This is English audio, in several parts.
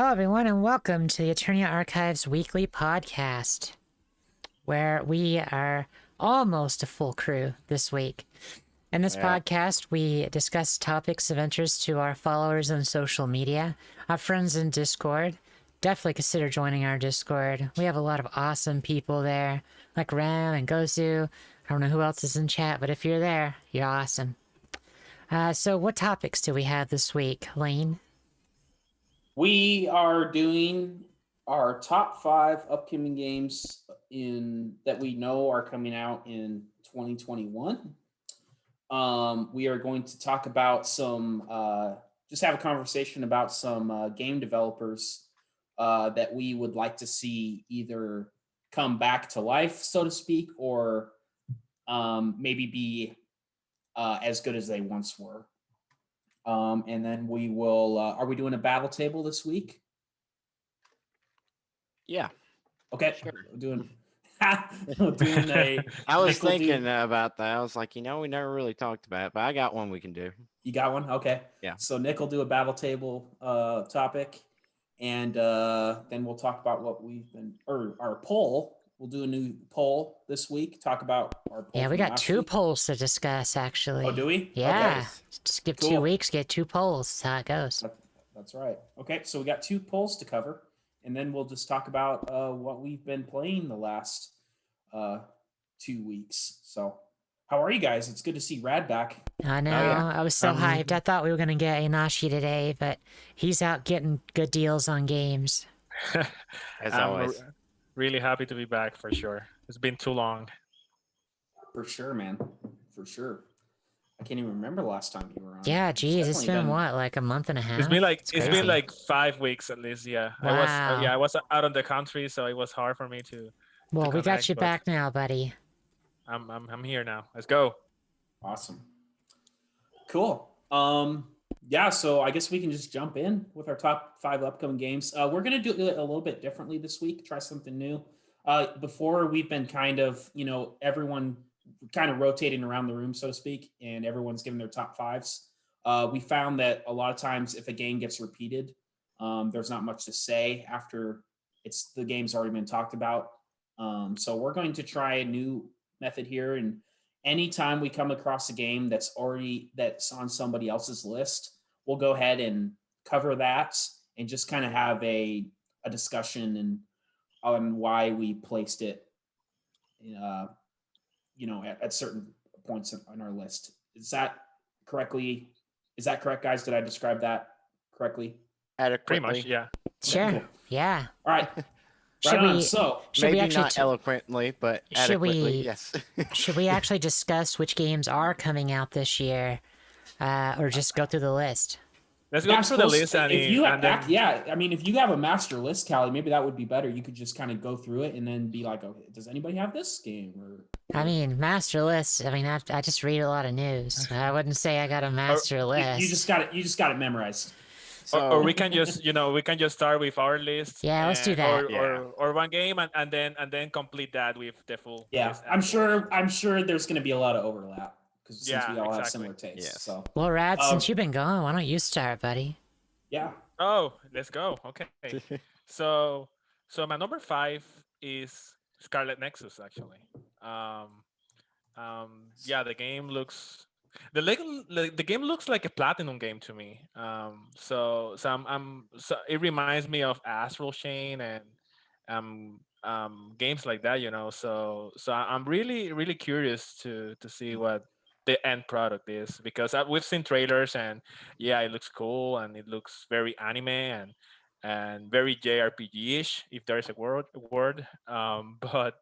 Hello, everyone, and welcome to the Eternia Archives weekly podcast, where we are almost a full crew this week. In this podcast, we discuss topics of interest to our followers on social media, our friends in Discord. Definitely consider joining our Discord. We have a lot of awesome people there, like Ram and Gozu. I don't know who else is in chat, but if you're there, you're awesome. So what topics do we have this week, Lane? We are doing our top 5 upcoming games that we know are coming out in 2021. We are going to talk about just have a conversation about some game developers that we would like to see either come back to life, so to speak, or maybe be as good as they once were. And then we will. Are we doing a battle table this week? Yeah. Okay. Sure. Doing a. I was thinking about that. I was like, we never really talked about it, but I got one we can do. You got one? Okay. Yeah. So Nick will do a battle table topic, and then we'll talk about what we've been, or our poll. We'll do a new poll this week. Talk about our poll. Yeah, we got 2 polls to discuss, actually. Oh, do we? Yeah. Okay. Just give Cool. 2 weeks, get 2 polls. That's how it goes. That's right. Okay, so we got 2 polls to cover, and then we'll just talk about what we've been playing the last 2 weeks. So, how are you guys? It's good to see Rad back. I know. I was so hyped. I thought we were going to get Inashi today, but he's out getting good deals on games. As always. Really happy to be back for sure. It's been too long. For sure, man. For sure. I can't even remember the last time you were on. Yeah, geez, it's been what, like a month and a half? It's been like 5 weeks at least. Yeah, Wow. I was out of the country, so it was hard for me to. Well, we got connect, you but back now, buddy. I'm here now. Let's go. Awesome. Cool. Yeah, so I guess we can just jump in with our top 5 upcoming games. We're going to do it a little bit differently this week, try something new. Before, we've been kind of, everyone kind of rotating around the room, so to speak, and everyone's giving their top 5s. We found that a lot of times if a game gets repeated, there's not much to say after the game's already been talked about. So we're going to try a new method here, and anytime we come across a game that's on somebody else's list, we'll go ahead and cover that and just kind of have a discussion on why we placed it, at certain points on our list. Is that correct, guys? Did I describe that correctly? Pretty much, yeah. Sure. Cool. Yeah. All right. Should Right on. we? So Should we Maybe actually not eloquently, but adequately, yes. Should we actually discuss which games are coming out this year, or just go through the list? Let's go through the list, if you have a master list, Callie, maybe that would be better. You could just kind of go through it and then be like, okay, does anybody have this game? I mean, master list. I mean, I just read a lot of news. I wouldn't say I got a master list. You just got it memorized. Or we can just start with our list. Yeah, let's do that. Or one game and then complete that with the full. Yeah, list. I'm sure there's going to be a lot of overlap because since we all have similar tastes. Yes. So Well, Rad, since you've been gone, why don't you start, buddy? yeah. Oh, let's go. Okay. So my number 5 is Scarlet Nexus, actually. The game looks. The game looks like a platinum game to me. So it reminds me of Astral Chain and games like that, So I'm really curious to see what the end product is, because we've seen trailers and it looks cool and it looks very anime and very JRPG-ish, if there is a word. But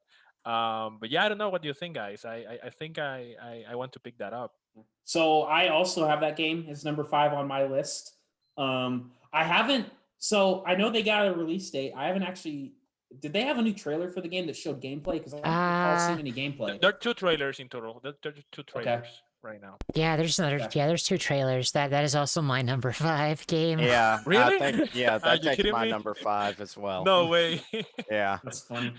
I don't know. What do you think, guys? I think I want to pick that up. So I also have that game as number 5 on my list. I haven't. So I know they got a release date. I haven't actually. Did they have a new trailer for the game that showed gameplay? Because I don't recall seeing any gameplay. There are 2 trailers in total. There are 2 trailers right now. Yeah, there's 2 trailers. That is also my number 5 game. Yeah. Really? That takes my me? number 5 as well. No way. Yeah. That's funny.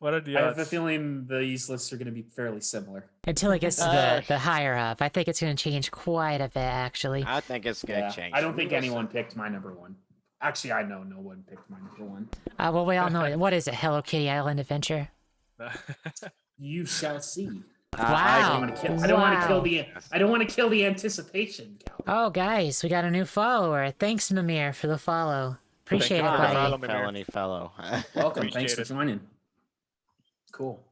What are the I have a odds? feeling these lists are going to be fairly similar. Until it gets to the higher up. I think it's going to change quite a bit, actually. I think it's gonna change. I don't think We'll anyone see. picked my number one. Actually, I know no one picked my number one. Well, we all know it. What is it? Hello Kitty Island Adventure? You shall see. I I don't Wow. want to kill. I don't want to kill Wow. the. I don't want to kill the anticipation, Cal. Oh, guys, we got a new follower. Thanks, Mimir, for the follow. Appreciate you it, for the buddy. follow. felony fellow. Welcome. Thanks Appreciate for it. joining. Cool.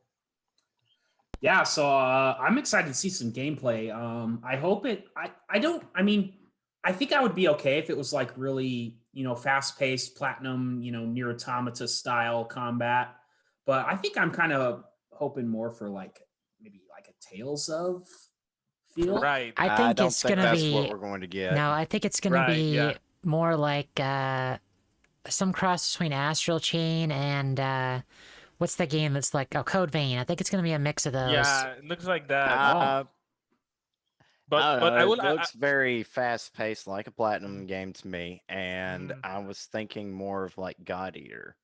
Yeah, so I'm excited to see some gameplay. I hope it. I don't. I mean, I think I would be okay if it was like really, fast paced, platinum, near automata style combat. But I think I'm kind of hoping more for like maybe like a Tales of feel. Right. I think don't it's think gonna that's be. what we're going to get. No, I think it's gonna Right, be yeah. more like some cross between Astral Chain and what's the game that's like Code Vein. I think it's gonna be a mix of those. Yeah, it looks like that. I but don't I know, will. it looks very fast paced, like a platinum game to me, and Mm. I was thinking more of like God Eater,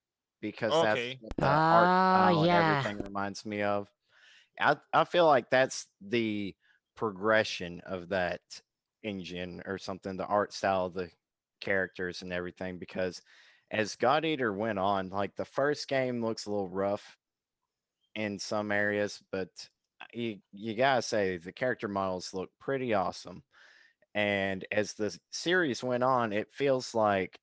because Okay. that's what the art style and yeah. everything reminds me of. I feel like that's the progression of that engine or something, the art style, the characters and everything, because as God Eater went on, like the first game looks a little rough in some areas, but you gotta say the character models look pretty awesome. And as the series went on, it feels like,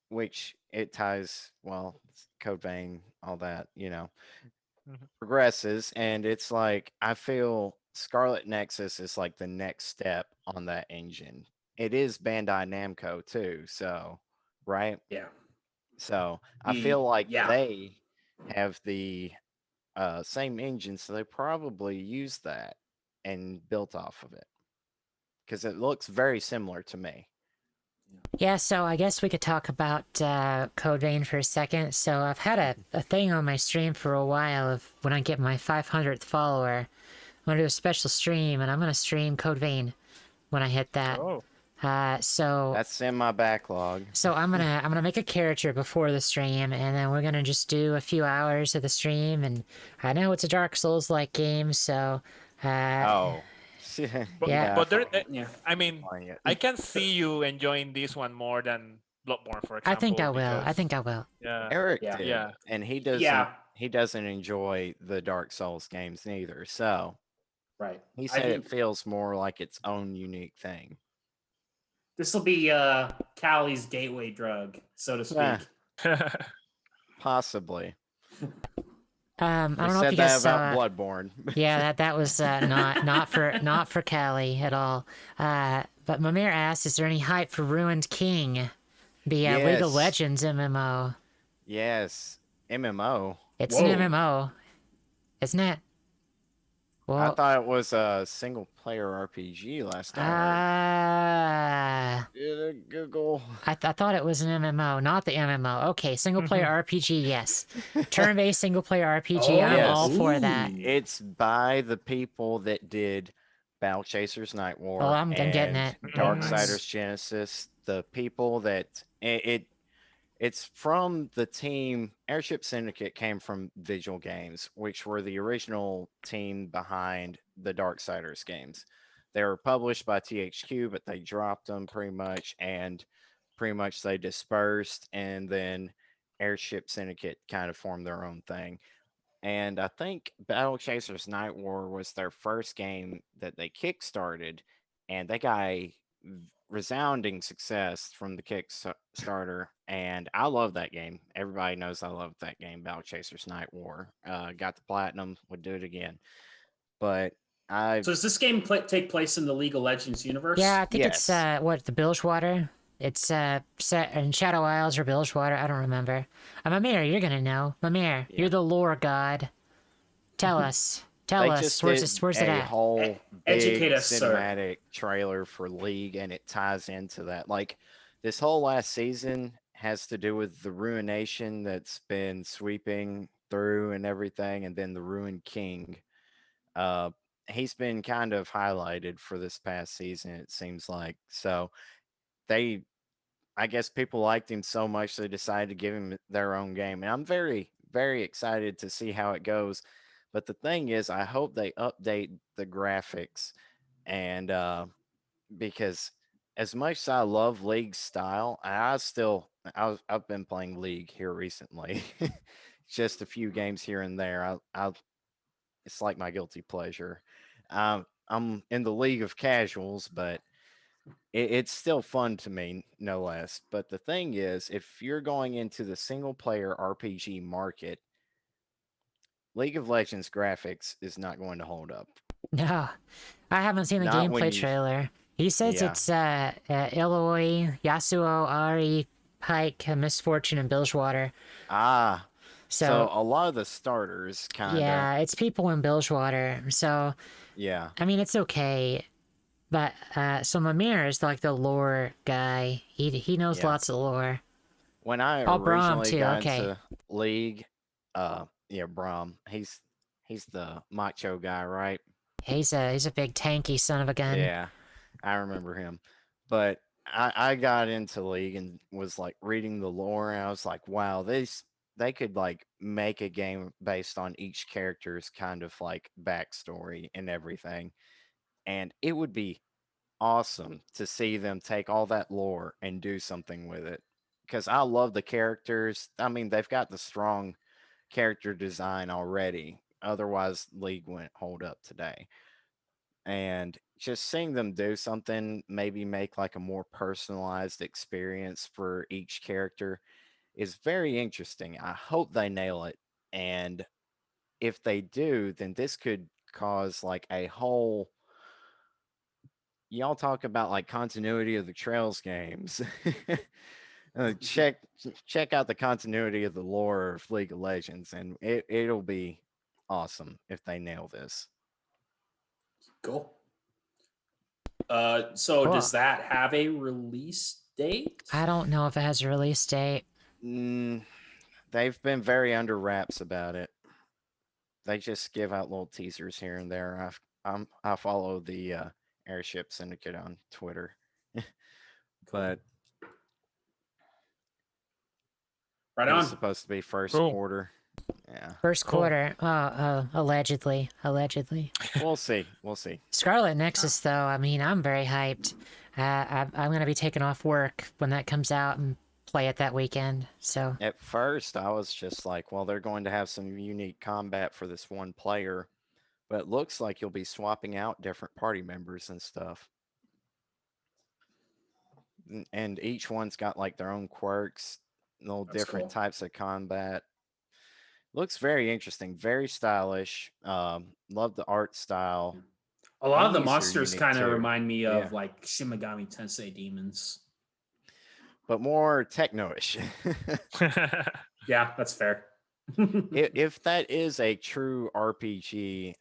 which it ties well, Code Vein, all that, Mhm. progresses, and it's like I feel Scarlet Nexus is like the next step on that engine. It is Bandai Namco too, so right? Yeah. So I feel like Yeah. they have the same engine, so they probably used that and built off of it because it looks very similar to me. Yeah, so I guess we could talk about Code Vein for a second. So I've had a thing on my stream for a while of when I get my 500th follower, I'm gonna do a special stream, and I'm gonna stream Code Vein when I hit that. Oh. So That's in my backlog. so I'm gonna make a character before the stream, and then we're gonna just do a few hours of the stream. And I know it's a Dark Souls like game, so Oh, But, Yeah. but there, Yeah. I mean, playing it. I can see you enjoying this one more than Bloodborne, for I example. think I will. I because- think I will. Yeah. Eric Yeah. did, Yeah. and he doesn't. Yeah. He doesn't enjoy the Dark Souls games neither. So Right. he I said think it feels more like its own unique thing. this will be Callie's gateway drug, so to speak. Yeah. Possibly. I We don't know if said you that guys about saw. Bloodborne. Yeah, that was not for Callie at all. But Mimir asked, "Is there any hype for Ruined King, the League of Yes. Legends MMO?" Yes, MMO. It's Whoa. an MMO, isn't it? I Well, thought it was a single player RPG last time. Google. I thought it was an MMO, not the MMO. Okay, single player RPG, yes. Turn-based single player RPG, I'm yes. all for that. Ooh. It's by the people that did Battle Chasers Night War. Oh, I'm getting and it. Darksiders Nice. Genesis. The people that it's from the team. Airship Syndicate came from Visual Games, which were the original team behind the Darksiders games. They were published by THQ, but they dropped them pretty much, and pretty much they dispersed, and then Airship Syndicate kind of formed their own thing. And I think Battle Chasers Night War was their first game that they kickstarted, and they got a resounding success from the Kickstarter. And I love that game. Everybody knows I love that game, Battle Chasers Night War. Got the platinum, would do it again. But I So does this game take place in the League of Legends universe? Yeah, I think it's Yes. the Bilgewater. It's set in Shadow Isles or Bilgewater. I don't remember. Mimir, you're gonna know. Mimir, Yeah. you're the lore god. Tell us. Tell they us. just Where's did this? Where's it a at? whole Educate big us, sir. cinematic trailer for League, and it ties into that. Like this whole last season has to do with the ruination that's been sweeping through and everything, and then the Ruined King. He's been kind of highlighted for this past season, it seems like. So they I guess people liked him so much they decided to give him their own game, and I'm very, very excited to see how it goes. But the thing is, I hope they update the graphics, and because as much as I love League style, I've been playing League here recently, just a few games here and there. It's like my guilty pleasure. I'm in the league of casuals, but it's still fun to me, no less. But the thing is, if you're going into the single player RPG market, League of Legends graphics is not going to hold up. No, I haven't seen the Not when gameplay you, trailer. He says yeah. it's Eloy, Yasuo, Ari, Pike, Misfortune, and Bilgewater. So So a lot of the starters, kind of, yeah, it's people in Bilgewater. So yeah. I mean, it's okay. But so Mimir is like the lore guy. He knows Yeah. lots of lore. When I Oh, Braum originally too. got Okay, into League, yeah, Braum, he's the macho guy, right? he's a big tanky son of a gun. Yeah, I remember him. But I got into League and was like reading the lore, and I was like, wow, they could like make a game based on each character's kind of like backstory and everything. And it would be awesome to see them take all that lore and do something with it. Because I love the characters. I mean, they've got the strong character design already. Otherwise, League wouldn't hold up today. And just seeing them do something, maybe make like a more personalized experience for each character, is very interesting. I hope they nail it. And if they do, then this could cause like a whole. Y'all talk about like continuity of the Trails games. Check out the continuity of the lore of League of Legends, and it'll be awesome if they nail this. Cool. So Cool. does that have a release date? I don't know if it has a release date. They've been very under wraps about it. They just give out little teasers here and there. I follow the Airship Syndicate on Twitter, but Right it's on. supposed to be first Cool. quarter. Yeah, First Cool. quarter. Allegedly. we'll see. We'll see. Scarlet Nexus, though. I mean, I'm very hyped. I'm gonna be taking off work when that comes out and play it that weekend. So At first, I was just like, well, they're going to have some unique combat for this one player, but it looks like you'll be swapping out different party members and stuff. And each one's got like their own quirks, little That's different cool. types of combat. Looks very interesting, very stylish. Love the art style. A lot of the Enemies are monsters unique, kind of too. remind me of Yeah. like Shimigami Tensei demons. But more techno-ish. Yeah, that's fair. If that is a true RPG,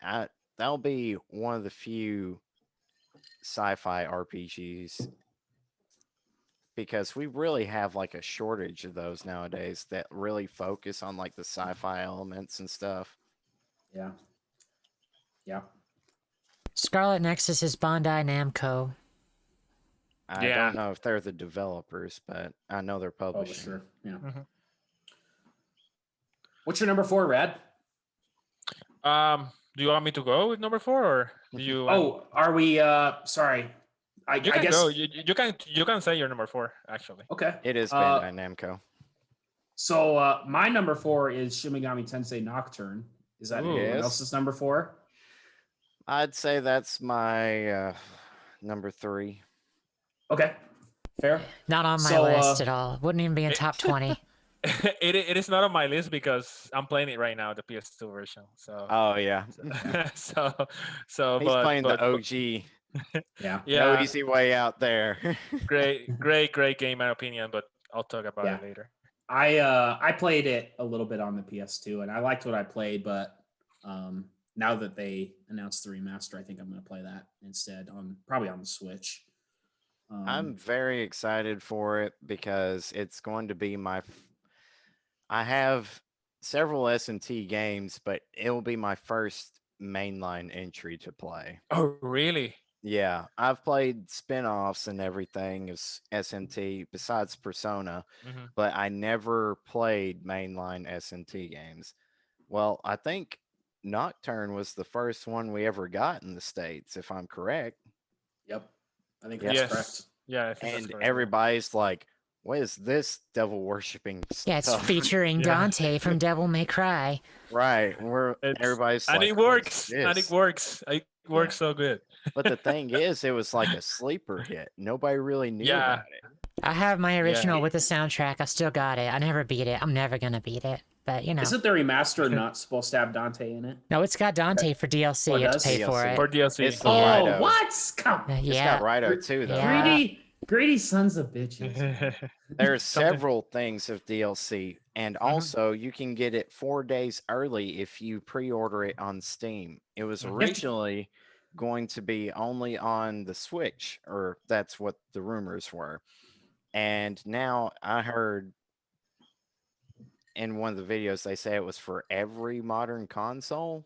that'll be one of the few sci-fi RPGs, because we really have like a shortage of those nowadays that really focus on like the sci-fi elements and stuff. Yeah. Yeah. Scarlet Nexus is Bandai Namco. I Yeah. don't know if they're the developers, but I know they're publishing. Publisher. Yeah. Mhm. What's your number 4, Rad? Do you want me to go with number 4, or do you? Oh, are we? Sorry. I you can guess. go. You can say your number 4 actually. Okay. It is Bandai Namco. So my number 4 is Shimigami Tensei Nocturne. Is that Ooh. anyone Yes. else's number 4? I'd say that's my number 3. Okay. Fair. Not on my So, list at all. Wouldn't even be in top 20. It is not on my list because I'm playing it right now, the PS2 version. So Oh yeah, so he's playing the OG. Yeah. Yeah, No easy way out there. great game in my opinion, but I'll talk about Yeah. it later. I played it a little bit on the PS2 and I liked what I played, but now that they announced the remaster, I think I'm going to play that instead probably on the Switch. I'm very excited for it because it's going to be I have several S&T games, but it'll be my first mainline entry to play. Oh, really? Yeah, I've played spin-offs and everything as SMT besides Persona, Mhm. but I never played mainline SMT games. Well, I think Nocturne was the first one we ever got in the States, if I'm correct. Yep. I think Yeah. that's correct. Yes. Yeah, I think that's And correct. Yeah. everybody's like, what is this devil worshipping Yeah, it's stuff? featuring Yeah. Dante from Devil May Cry. Right. It's Everybody's and like, it what is works. And it this? works. It works so good. But the thing is, it was like a sleeper hit. Nobody really knew Yeah. about it. I have my Yeah. original with the soundtrack. I still got it. I never beat it. I'm never gonna beat it. But you know, Isn't the remaster not supposed to have Dante in it? no, it's got Dante for Oh, DLC. it You have to does? pay for DLC. it. For DLC. It's the Oh, Rido. what? Come. It's Yeah, got Rido too, though. Yeah. Greedy sons of bitches. man. There's Something- several things of DLC, and also you can get it 4 days early if you pre-order it on Steam. It was Mhm. originally going to be only on the Switch, or that's what the rumors were. And now I heard in one of the videos they say it was for every modern console.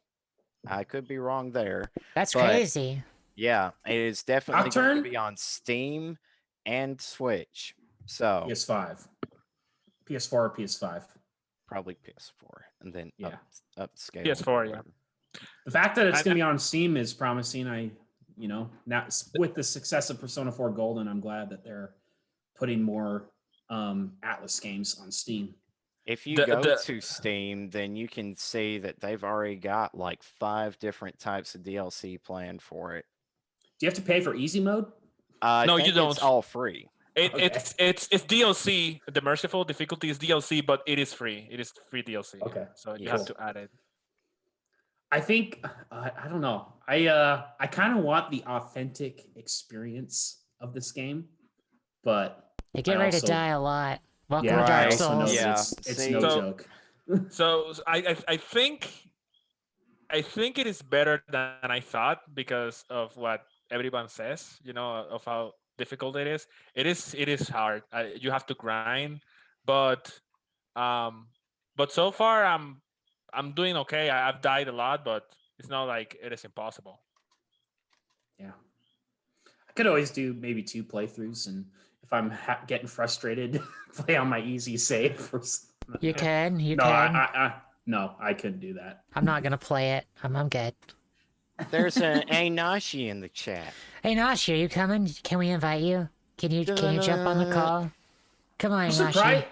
I could be wrong there. that's But crazy. yeah, it is definitely going to Nocturne? be on Steam and Switch. So PS5. PS4 or PS5. probably PS4 and then Yeah. upscale. PS4, yeah. The fact that it's I- going to be on Steam is promising. Now with the success of Persona 4 Golden, I'm glad that they're putting more Atlas games on Steam. If you The- go the- to Steam, then you can see that they've already got like 5 different types of DLC planned for it. Do you have to pay for easy mode? I No, think you don't. It's all free. Okay. It's DLC. The merciful difficulty is DLC, but it is free. It is free DLC. Okay. So you Yeah. have to add it. I think I don't know. I kind of want the authentic experience of this game, but You get I ready also- to die a lot. Welcome yeah, to I Dark also know Souls. that Yeah, it's see- no So- joke. So I think it is better than I thought because of what everyone says. You know, of how difficult it is. It is hard. You have to grind, but so far I'm doing okay. I've died a lot, but it's not like it is impossible. Yeah, I could always do maybe 2 playthroughs, and if I'm getting frustrated, play on my easy save. You can. You no, can. no, I couldn't do that. I'm not gonna play it. I'm good. There's an Ainashi in the chat. Hey, Nashi, are you coming? Can we invite you? Can you jump on the call? Come on, I'm Nashi. surprised.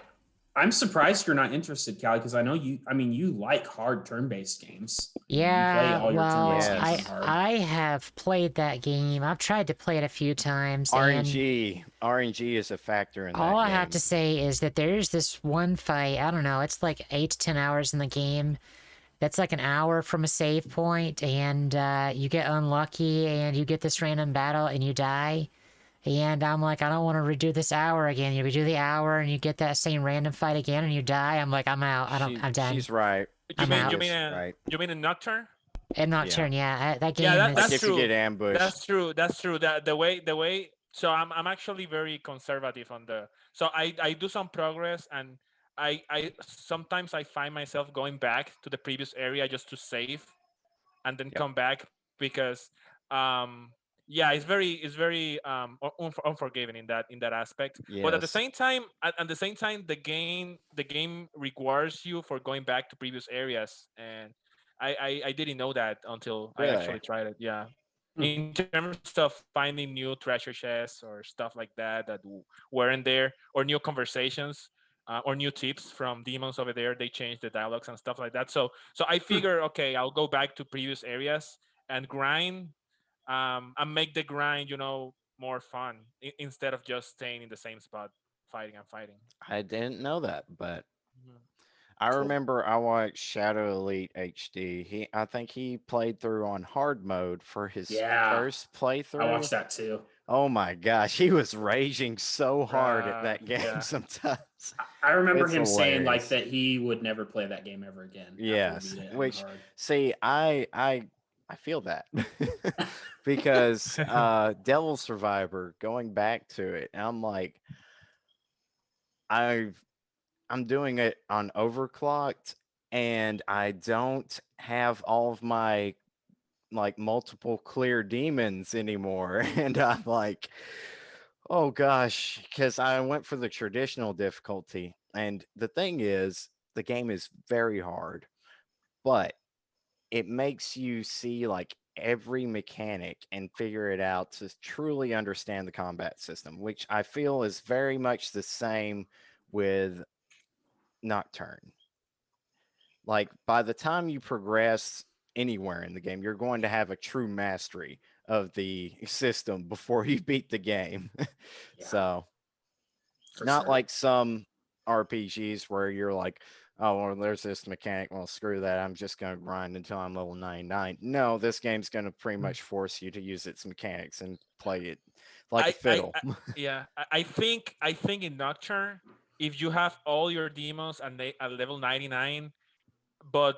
I'm surprised you're not interested, Callie, because I know you. I mean, you like hard turn-based games. You play Yeah, all your well, turn-based Yes. games on hard. I have played that game. I've tried to play it a few times, and RNG is a factor in that all I game. have to say is that there's this one fight. I don't know. It's like 8 to 10 hours in the game. That's like an hour from a save point, and you get unlucky, and you get this random battle, and you die. And I'm like, I don't want to redo this hour again. You redo the hour, and you get that same random fight again, and you die. I'm like, I'm out. I'm done. She's right. You I'm out. Right. you mean in Nocturne? And Nocturne, yeah, that game Yeah, is. Like that's if true. you get ambushed. That's true. That the way. So I'm actually very conservative on the. So I do some progress, and I sometimes I find myself going back to the previous area just to save, and then come back because yeah, it's very unforgiving in that aspect. But at the Yes. same time, the game rewards you for going back to previous areas, and I didn't know that until I Really? actually tried it. Yeah. Hmm. In terms of finding new treasure chests or stuff like that weren't there, or new conversations, or new tips from demons over there, they changed the dialogues and stuff like that. So I figure, okay, I'll go back to previous areas and grind, and make the grind, more fun instead of just staying in the same spot fighting and fighting. I didn't know that, but Mhm. I Cool. remember I watched Shadow Elite HD. I think he played through on hard mode for his Yeah. first playthrough. I watched that too. Oh my gosh, he was raging so hard at that game Yeah. sometimes. I remember It's him saying like hilarious. that he would never play that game ever again. after he Yes, beat it on which hard. see, I feel that because Devil Survivor, going back to it, I'm like, I'm doing it on overclocked, and I don't have all of my like multiple clear demons anymore. And I'm like, oh gosh, because I went for the traditional difficulty. And the thing is, the game is very hard, but it makes you see like every mechanic and figure it out to truly understand the combat system, which I feel is very much the same with Nocturne. Like by the time you progress anywhere in the game, you're going to have a true mastery of the system before you beat the game. Yeah, So for not sure. like some RPGs where you're like, oh, well, there's this mechanic. Well, screw that. I'm just going to grind until I'm level 99. No, this game's going to pretty much force you to use its mechanics and play it like a fiddle. Yeah, I think in Nocturne, if you have all your demons at level 99, but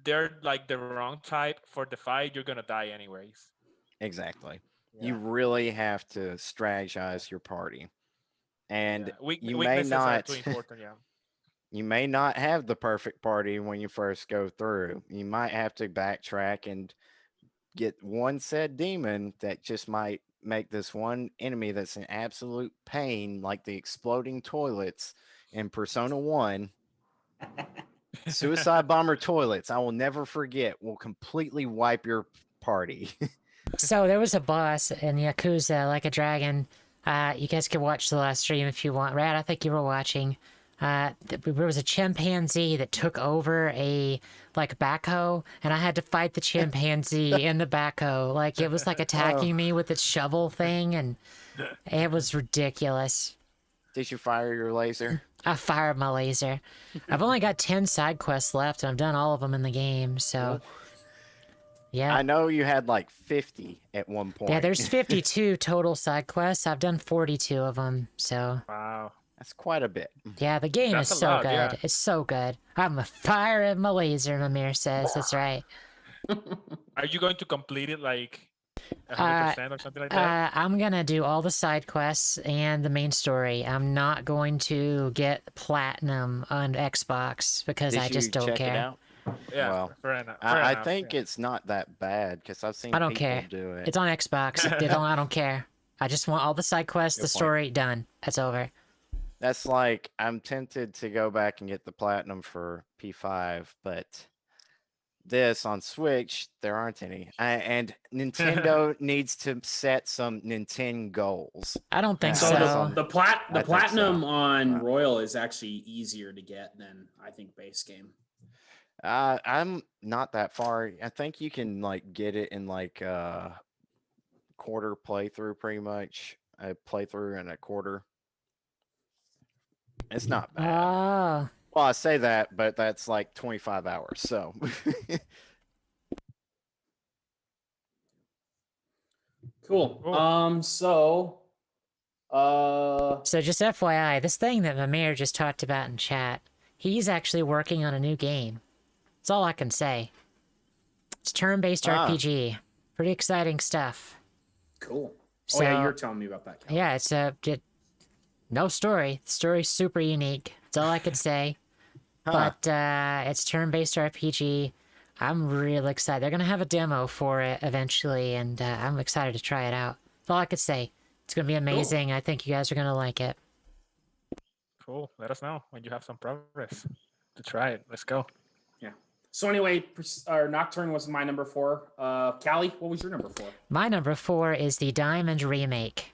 they're like the wrong type for the fight, you're gonna die anyways. Exactly. Yeah. You really have to strategize your party. And Yeah. you may Weaknesses are not too important. Yeah. you may not have the perfect party when you first go through. You might have to backtrack and get one said demon that just might make this one enemy that's an absolute pain, like the exploding toilets in Persona 1. Suicide bomber toilets, I will never forget, will completely wipe your party. So there was a boss in Yakuza, like a dragon. You guys can watch the last stream if you want. Rad, I think you were watching. There was a chimpanzee that took over a like backhoe, and I had to fight the chimpanzee in the backhoe. Like it was like attacking me with its shovel thing, and it was ridiculous. Did you fire your laser? I fired my laser. I've only got 10 side quests left, and I've done all of them in the game. So, yeah. I know you had like 50 at one point. Yeah, there's 52 total side quests. I've done 42 of them. So, Wow. That's quite a bit. yeah, the game That's is a so lot, good. yeah. It's so good. I'm a firing my laser, Mimir says. That's right. Are you going to complete it like 100% or something like that? I'm gonna do all the side quests and the main story. I'm not going to get platinum on Xbox because Did I you just don't check it care. out? Yeah. Well, fair enough. I think it's not that bad because I've seen I don't people care. do it. It's on Xbox. I don't care. I just want all the side quests, Good the point. story done. That's over. That's like I'm tempted to go back and get the platinum for P5, but this on Switch there aren't any. And Nintendo needs to set some Nintendo goals. I don't think So so. the I think platinum so. on Royal is actually easier to get than I think base game. I'm not that far. I think you can like get it in like a quarter playthrough, pretty much a playthrough and a quarter. It's not bad. Oh, Well, I say that, but that's like 25 hours. So Cool. Cool. So so just FYI, this thing that Mimir just talked about in chat, he's actually working on a new game. That's all I can say. It's turn-based RPG. Pretty exciting stuff. cool. So, Oh yeah, you're telling me about that. Cal. Yeah, it's no story. The story's super unique. That's all I could say. But it's turn-based RPG. I'm really excited. They're gonna have a demo for it eventually, and I'm excited to try it out. That's all I could say. It's gonna be amazing. I think you guys are gonna like it. Cool. Let us know when you have some progress to try it. Let's go. Yeah. So anyway, Nocturne was my number 4. Callie, what was your number 4? My number 4 is the Diamond remake.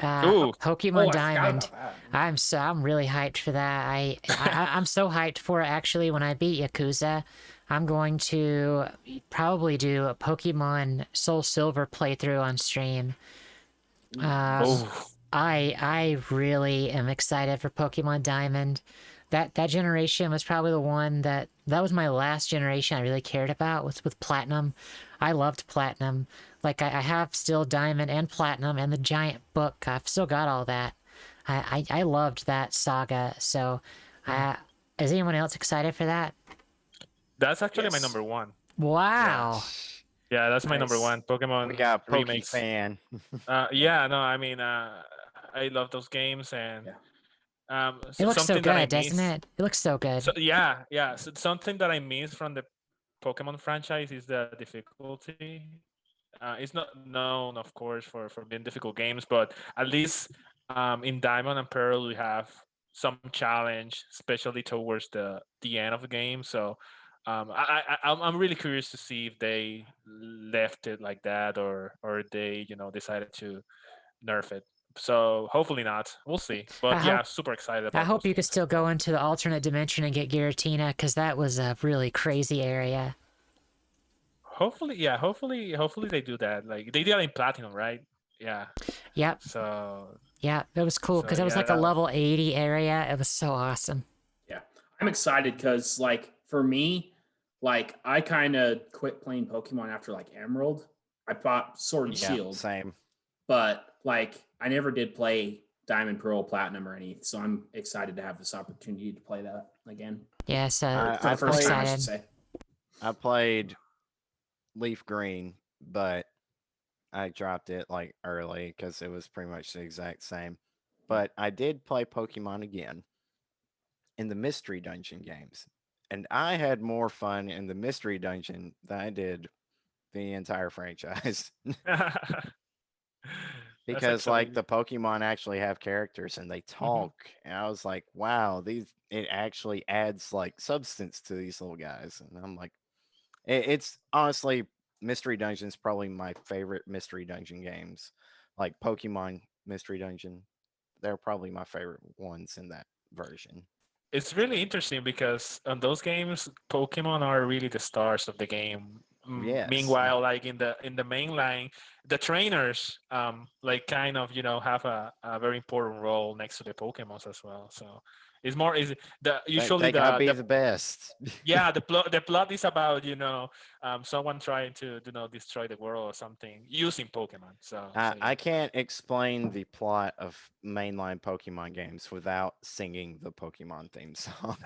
Ooh. Pokemon I forgot Diamond. about that. I'm really hyped for that. I'm so hyped for it. Actually, when I beat Yakuza, I'm going to probably do a Pokemon Soul Silver playthrough on stream. I really am excited for Pokemon Diamond. That generation was probably the one that was my last generation I really cared about with Platinum. I loved Platinum. Like I have still Diamond and Platinum and the giant book. I've still got all that. I loved that saga. So, is anyone else excited for that? That's actually my Yes. number 1. Wow. Yeah, that's my number Nice. 1. Pokemon we got a Poke remakes. fan. Yeah, no, I mean, I love those games, and It looks so something that I good, doesn't miss- it? It looks so good. So, yeah. So something that I miss from the Pokemon franchise is the difficulty. It's not known, of course, for being difficult games, but at least in Diamond and Pearl we have some challenge, especially towards the end of the game. So I'm really curious to see if they left it like that or they decided to nerf it. So hopefully not. We'll see. But I yeah, hope super excited I about hope those you could games. still go into the alternate dimension and get Giratina, because that was a really crazy area. Hopefully, yeah. Hopefully they do that. Like they did it in Platinum, right? Yeah. Yep, So yeah, it was cool because it was yeah, like a level 80 area. It was so awesome. Yeah, I'm excited because like for me, like I kind of quit playing Pokemon after like Emerald. I bought Sword and Yeah, Shield, same. but like I never did play Diamond, Pearl, Platinum, or anything. So I'm excited to have this opportunity to play that again Yeah, so for the first time, I should excited. say. I played Leaf Green, but I dropped it like early because it was pretty much the exact same. But I did play Pokemon again in the Mystery Dungeon games. And I had more fun in the Mystery Dungeon than I did the entire franchise. That's Because like actually the Pokemon actually have characters and they talk. And I was like, wow, it actually adds like substance to these little guys. And I'm like, it's honestly Mystery Dungeon's probably my favorite Mystery Dungeon games. Like Pokemon Mystery Dungeon, they're probably my favorite ones in that version. it's really interesting because on those games, Pokemon are really the stars of the game. Yes. Meanwhile, like in the main line, the trainers like kind of have a very important role next to the Pokemons as well. So it's more is the usually They gotta be the the best. yeah the plot is about someone trying to destroy the world or something using Pokemon. So I yeah. can't explain the plot of mainline Pokemon games without singing the Pokemon theme song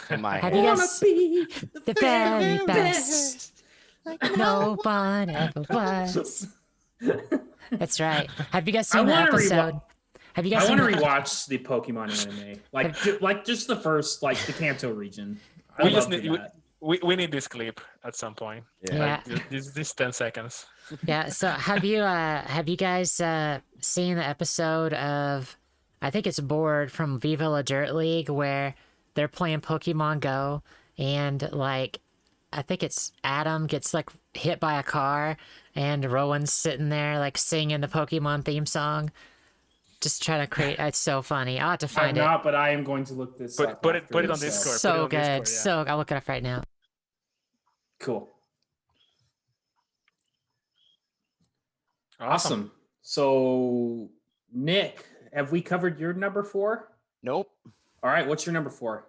in my Have head. you Wanna guys be the very best? No one ever was. That's right. Have you guys I seen the want to episode? Have you guys I seen want to the rewatch the Pokemon anime, like just the first, like the Kanto region. I we just loved need that. we need this clip at some point. Yeah. Like this 10 seconds. Yeah, so have you guys seen the episode of, I think it's Board from Viva La Dirt League, where they're playing Pokemon Go and like I think it's Adam gets like hit by a car and Rowan's sitting there like singing the Pokemon theme song. Just trying to create, it's so funny. I'll have to I'm find it. not, but I am going to look this up. Put it after on this, Discord. Put it So on good. Discord, yeah. So I'll look it up right now. Cool. Awesome. Awesome. So, Nick, have we covered your number 4? Nope. All right. What's your number 4?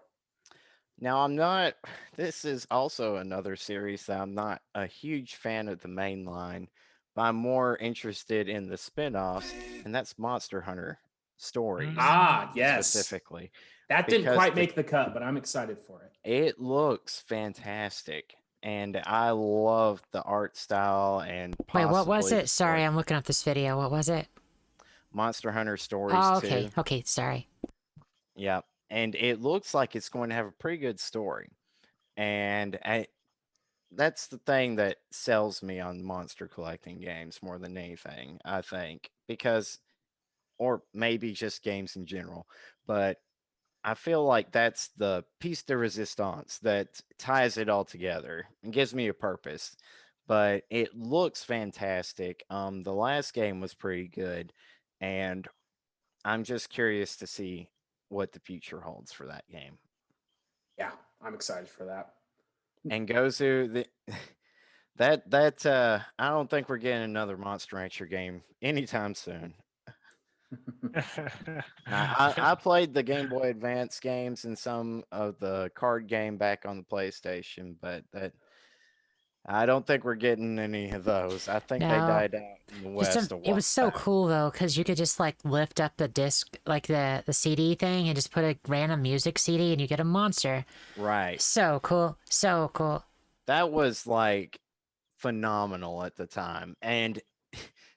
Now I'm not. This is also another series that I'm not a huge fan of the main line, but I'm more interested in the spin-offs, and that's Monster Hunter Stories Ah, yes. specifically. That didn't because quite the- make the cut, but I'm excited for it. It looks fantastic, and I love the art style and Wait, what was possibly the it? Sorry, story. I'm looking up this video. What was it? Monster Hunter Stories Oh, okay. 2. Okay, sorry. Yeah, and it looks like it's going to have a pretty good story, and that's the thing that sells me on monster collecting games more than anything, I think, because, or maybe just games in general, but I feel like that's the piece de resistance that ties it all together and gives me a purpose. But it looks fantastic. The last game was pretty good, and I'm just curious to see what the future holds for that game. Yeah, I'm excited for that. And Gozu, that I don't think we're getting another Monster Rancher game anytime soon. I played the Game Boy Advance games and some of the card game back on the PlayStation, but that I don't think we're getting any of those. I think they No. died out in the West. It was so cool though, because you could just like lift up the disc, like the CD thing, and just put a random music CD, and you get a monster. Right. So cool, so cool. That was like phenomenal at the time, and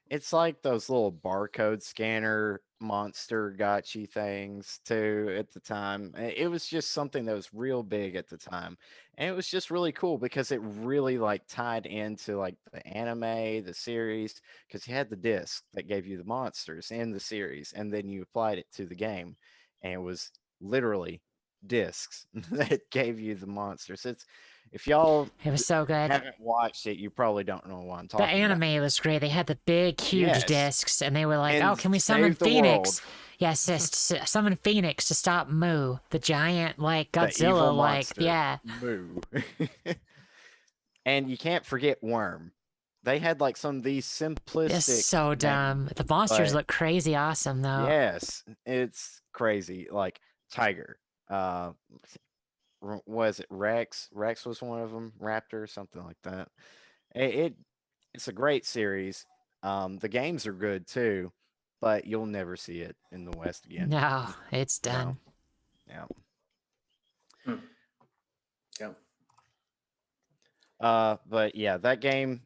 it's like those little barcode scanner monster gotcha things too at the time. It was just something that was real big at the time. And it was just really cool because it really like tied into like the anime, the series, because you had the disc that gave you the monsters in the series, and then you applied it to the game. And it was literally discs that gave you the monsters. It's if y'all It was so good. haven't watched it, you probably don't know what I'm The talking about. anime was great. They had the big, huge Yes. discs, and they were like, And "Oh, can we summon save the Phoenix?" world. Yes, summon Phoenix to stop Moo, the giant, like The evil Godzilla, like monster. yeah. Moo. And you can't forget Worm. They had like some of these simplistic. It's so names, dumb. The monsters but look crazy awesome though. yes, it's crazy. Like Tiger. Was it Rex? Rex was one of them. Raptor, something like that. It's a great series. The games are good too, but you'll never see it in the West again. No, it's done. Yeah. Yeah. But yeah, that game,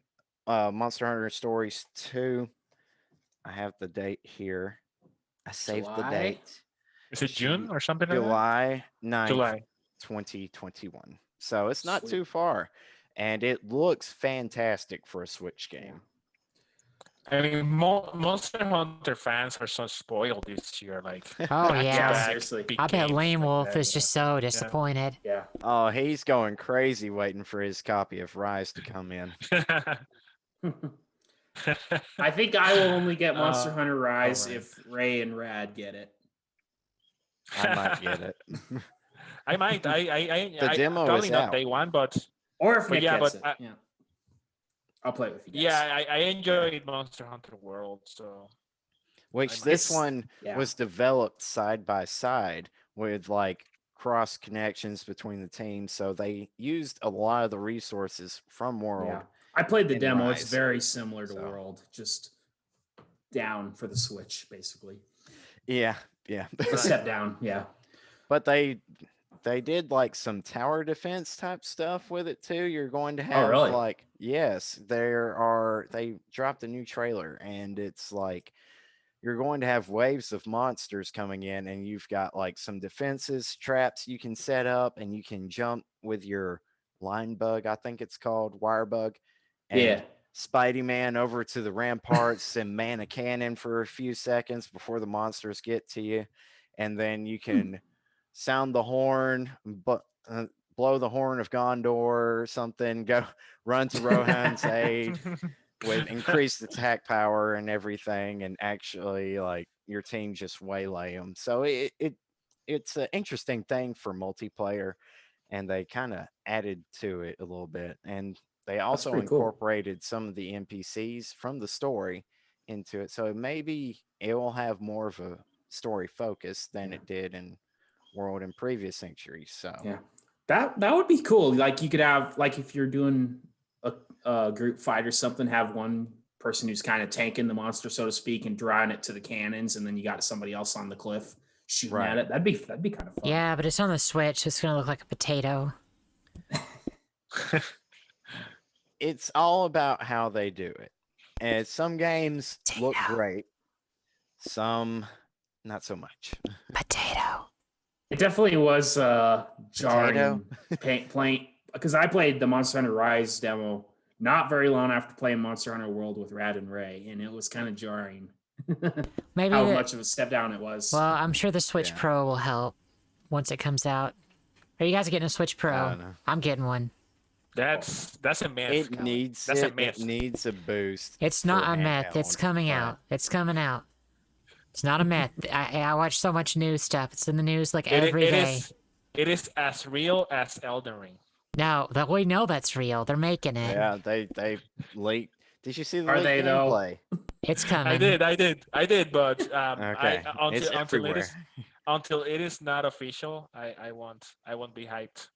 Monster Hunter Stories 2. I have the date here. I saved the July? date. Is it June or something like that? July 9th, July. 2021. So it's not Sweet. too far. And it looks fantastic for a Switch game. I mean, Monster Hunter fans are so spoiled this year. Like, Oh back-to-back yeah. seriously. big I bet games Lame like Wolf that, is just so disappointed. Yeah. Oh, he's going crazy waiting for his copy of Rise to come in. I think I will only get Monster Hunter Rise alright. if Ray and Rad get it. I might get it. I might. The demo probably is not out. day one, but Or if But Nick yeah, gets but it. Yeah. I'll play it with you guys. yeah, I enjoyed Monster Hunter World. So Which I this might- one Yeah. was developed side by side with like cross connections between the teams. So they used a lot of the resources from World. Yeah. I played the in demo. It's Rise. very similar to So. World, just down for the Switch, basically. Yeah. A step down. Yeah. But they did like some tower defense type stuff with it too. You're going to have really? like yes, they dropped a new trailer and it's like you're going to have waves of monsters coming in and you've got like some defenses, traps you can set up and you can jump with your line bug, I think it's called, wire bug. And Yeah. Spidey Man over to the ramparts and man a cannon for a few seconds before the monsters get to you. And then you can sound the horn, but blow the horn of Gondor or something, go run to Rohan's aid with increased attack power and everything, and actually like your team just waylay them. So it's an interesting thing for multiplayer, and they kind of added to it a little bit, and they also pretty cool. incorporated some of the NPCs from the story into it. So maybe it will have more of a story focus than it did in World in previous centuries. So Yeah. That would be cool. Like you could have, like if you're doing a group fight or something, have one person who's kind of tanking the monster, so to speak, and drawing it to the cannons, and then you got somebody else on the cliff shooting Right. at it. That'd be kind of fun. Yeah, but it's on the Switch. So it's gonna look like a potato. it's all about how they do it. And some games look Potato. great, some not so much. Potato. It definitely was jarring playing, because I played the Monster Hunter Rise demo not very long after playing Monster Hunter World with Rad and Ray, and it was kind of jarring Maybe how much of a step down it was. Well, I'm sure the Switch Yeah. Pro will help once it comes out. Are you guys getting a Switch Pro? I don't know. I'm getting one. that's a myth. It Calvin. needs That's a it. myth. It needs a boost. It's not for a myth. It's handheld, coming but- out. It's coming out. It's not a myth. I watch so much news stuff. It's in the news like every day. It is as real as Elden Ring. No, that we know that's real. They're making it. Yeah, they leaked. Did you see the Are leaked they, though? gameplay? It's coming. I did, but Okay, it's everywhere. until it is not official, I won't be hyped.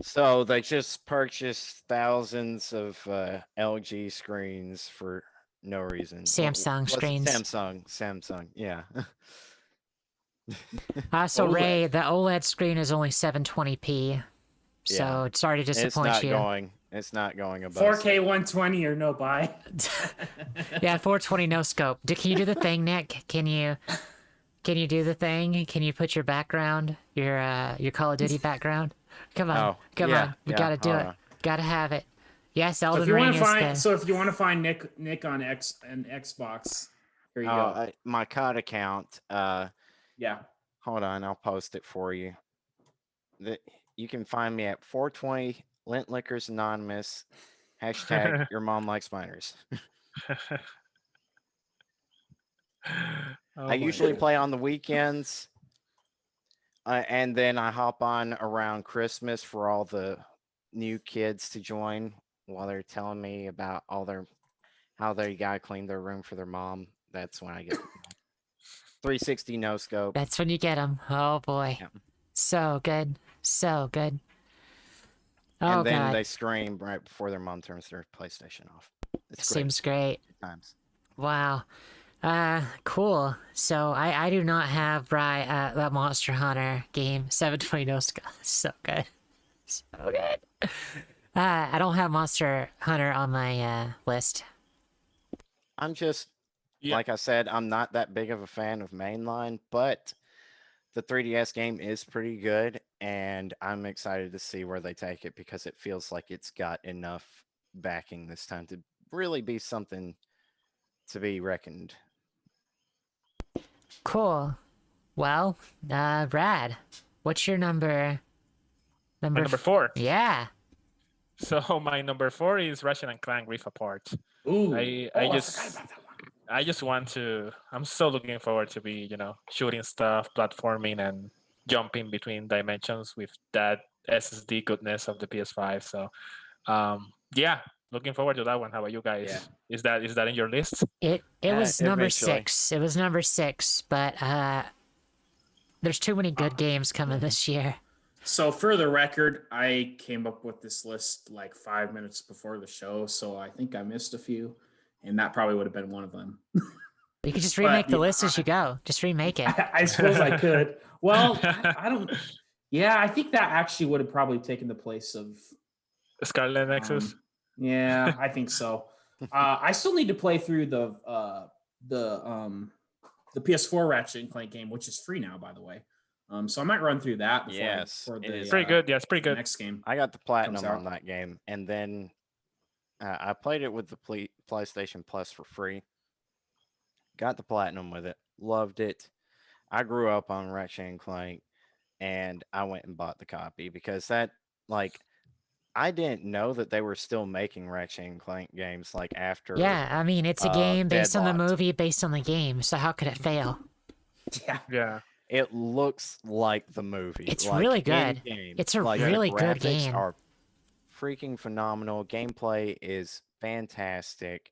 So they just purchased thousands of LG screens for no reason. Samsung What's it? screens. Samsung. Yeah. So OLED. Ray, the OLED screen is only 720p. So Yeah. sorry to It's disappoint not you. going. It's not going above 4K 120 or no buy. Yeah, 420 no scope. Can you do the thing, Nick? Can you do the thing? Can you put your background, your Call of Duty background? Come on, Oh, come yeah, on. We yeah, gotta do hold it. on. Gotta have it. Yes, So Elden if you Ring want to is find, the. so if you want to find Nick on Xbox, here you go. My COD account. Yeah. Hold on, I'll post it for you. You can find me at 420 Lint Liquors Anonymous. Hashtag your mom likes minors. Oh I my usually God. play on the weekends, and then I hop on around Christmas for all the new kids to join while they're telling me about how they gotta clean their room for their mom. That's when I get 360 no scope. That's when you get them. Oh boy, Yeah. so good, so good. Oh And then god, they scream right before their mom turns their PlayStation off. It's great. seems great. Good times. Wow. Cool. So I do not have that Monster Hunter game 720 no scope. So good, so good. I don't have Monster Hunter on my list. I'm just Yeah. like I said, I'm not that big of a fan of mainline, but the 3DS game is pretty good, and I'm excited to see where they take it because it feels like it's got enough backing this time to really be something to be reckoned. Cool. Well, Brad, what's your number? My number 4. Yeah. So my number 4 is Ratchet and Clank Rift Apart. Ooh. I I just forgot about that one. I just want to. I'm so looking forward to be shooting stuff, platforming, and jumping between dimensions with that SSD goodness of the PS5. So yeah, looking forward to that one. How about you guys? Yeah. Is that in your list? It was number Eventually. 6. It was number 6, but there's too many good games coming this year. So for the record, I came up with this list like 5 minutes before the show, so I think I missed a few, and that probably would have been one of them. You could just But, remake the yeah, list as you go. Just remake it. I suppose I could. Well, I don't. Yeah, I think that actually would have probably taken the place of Scarlet Nexus. Yeah, I think so. I still need to play through the PS4 Ratchet and Clank game, which is free now, by the way. So I might run through that before Yes, for it the is. Pretty good. Yeah, it's pretty the good. next game. I got the platinum Comes out. on that game, and then I played it with the PlayStation Plus for free. Got the platinum with it. Loved it. I grew up on Ratchet and Clank, and I went and bought the copy because I didn't know that they were still making Ratchet and Clank games after. Yeah, I mean, it's a game based on the Deadlocked. movie, based on the game. So how could it fail? Yeah. Yeah. It looks like the movie. It's really good. in-game. It's a the really good graphics game. Are freaking phenomenal. Gameplay is fantastic,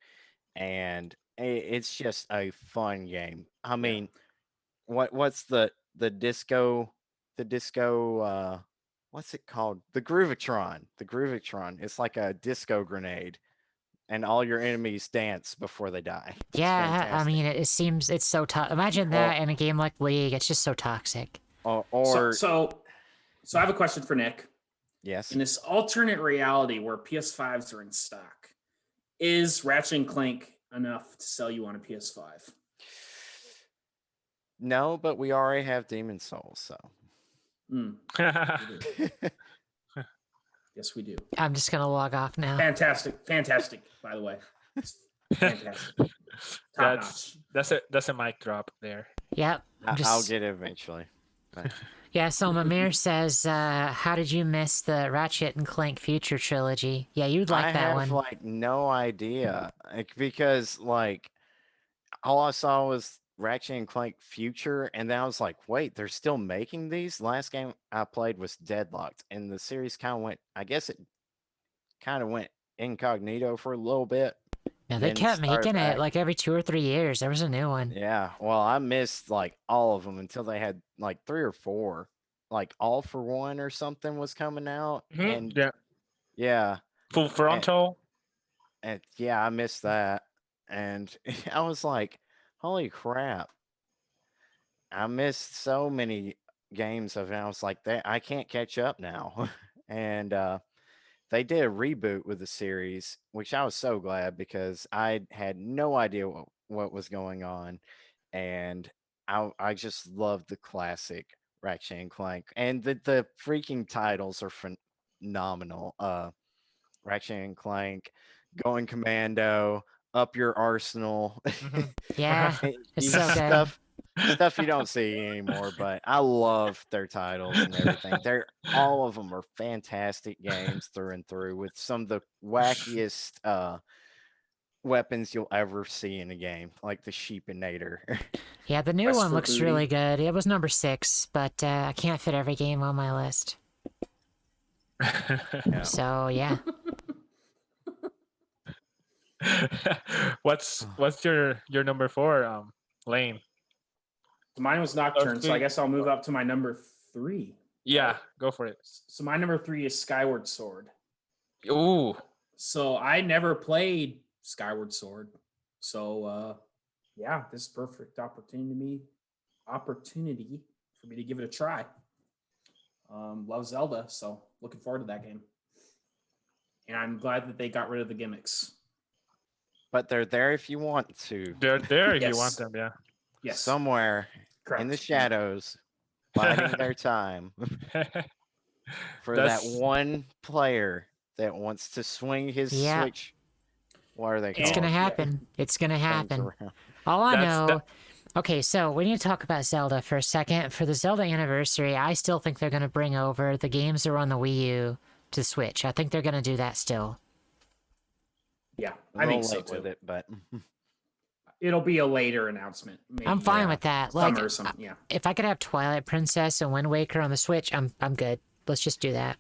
and it's just a fun game. I mean, what's the disco what's it called? The Groovitron. The Groovitron. It's like a disco grenade, and all your enemies dance before they die. It's Yeah, I fantastic. mean, it seems it's so tough. Imagine that in a game like League. It's just so toxic. So I have a question for Nick. Yes. In this alternate reality where PS5s are in stock, is Ratchet and Clank enough to sell you on a PS5? No, but we already have Demon Souls, so. Yes, we do. I'm just gonna log off now. Fantastic, by the way. It's fantastic. Top notch. That's a mic drop there. Yep. I'll get it eventually. But Yeah, so Mamir says, how did you miss the Ratchet and Clank Future Trilogy? Yeah, you'd like that one. I have no idea because all I saw was Ratchet and Clank Future, and then I was like, wait, they're still making these? The last game I played was Deadlocked, and the series kind of went, I guess it kind of went incognito for a little bit. Yeah, they kept making it like every 2 or 3 years. There was a new one. Yeah, well, I missed all of them until they had 3 or 4. All for One or something was coming out, and yeah, Full Frontal. And yeah, I missed that, and I was like, holy crap! I missed so many games of it. I was like, I can't catch up now, and they did a reboot with the series, which I was so glad because I had no idea what was going on, and I just love the classic Ratchet and Clank, and the freaking titles are phenomenal. Ratchet and Clank, Going Commando, Up Your Arsenal. Mhm. Yeah, it's These so good. stuff you don't see anymore, but I love their titles and everything. They're all of them are fantastic games through and through with some of the wackiest weapons you'll ever see in a game, like the Sheepinator. Yeah, the new Quest one for looks Booty. really good. It was number 6, but I can't fit every game on my list. Yeah. So yeah, What's your number 4, Lane? Mine was Nocturne, so I 3. guess I'll move up to my number 3. Yeah, go for it. So my number 3 is Skyward Sword. Ooh. So I never played Skyward Sword. So yeah, this is perfect opportunity for me to give it a try. Love Zelda, so looking forward to that game. And I'm glad that they got rid of the gimmicks. But they're there if you want to. They're there if you Yes. want them, yeah. Yes. Somewhere Correct. in the shadows, biding their time for that That's- one player that wants to swing his Yeah. Switch. What are they it's called? gonna happen. It's gonna Things happen. around. All I That's- know. that- Okay, so we need to talk about Zelda for a second. For the Zelda anniversary, I still think they're gonna bring over the games that were on the Wii U to the Switch. I think they're gonna do that still. Yeah, A I little think so late too. with it, but It'll be a later announcement. Maybe I'm fine Yeah. with that. Like, summer or something. Yeah. if I could have Twilight Princess and Wind Waker on the Switch, I'm good. Let's just do that.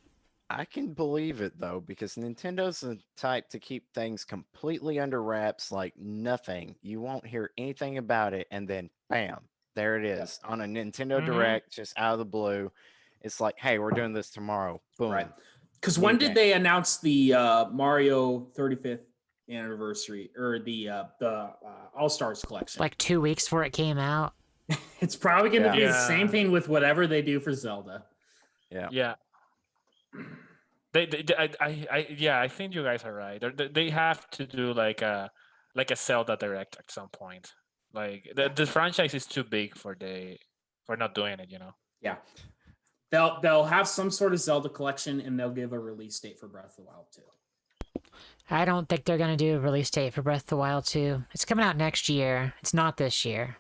I can believe it though because Nintendo's the type to keep things completely under wraps, like nothing. You won't hear anything about it, and then bam, there it is on a Nintendo Mhm. Direct, just out of the blue. It's like, hey, we're doing this tomorrow. Boom. Right. Because New when game. did they announce the Mario 35th anniversary or the All Stars collection? Like 2 weeks before it came out. It's probably going to be the Yeah. same thing with whatever they do for Zelda. Yeah. Yeah. I think you guys are right. They have to do like a Zelda Direct at some point. Like the franchise is too big for not doing it, you know. Yeah. They'll have some sort of Zelda collection and they'll give a release date for Breath of the Wild too. I don't think they're gonna do a release date for Breath of the Wild 2. It's coming out next year. It's not this year.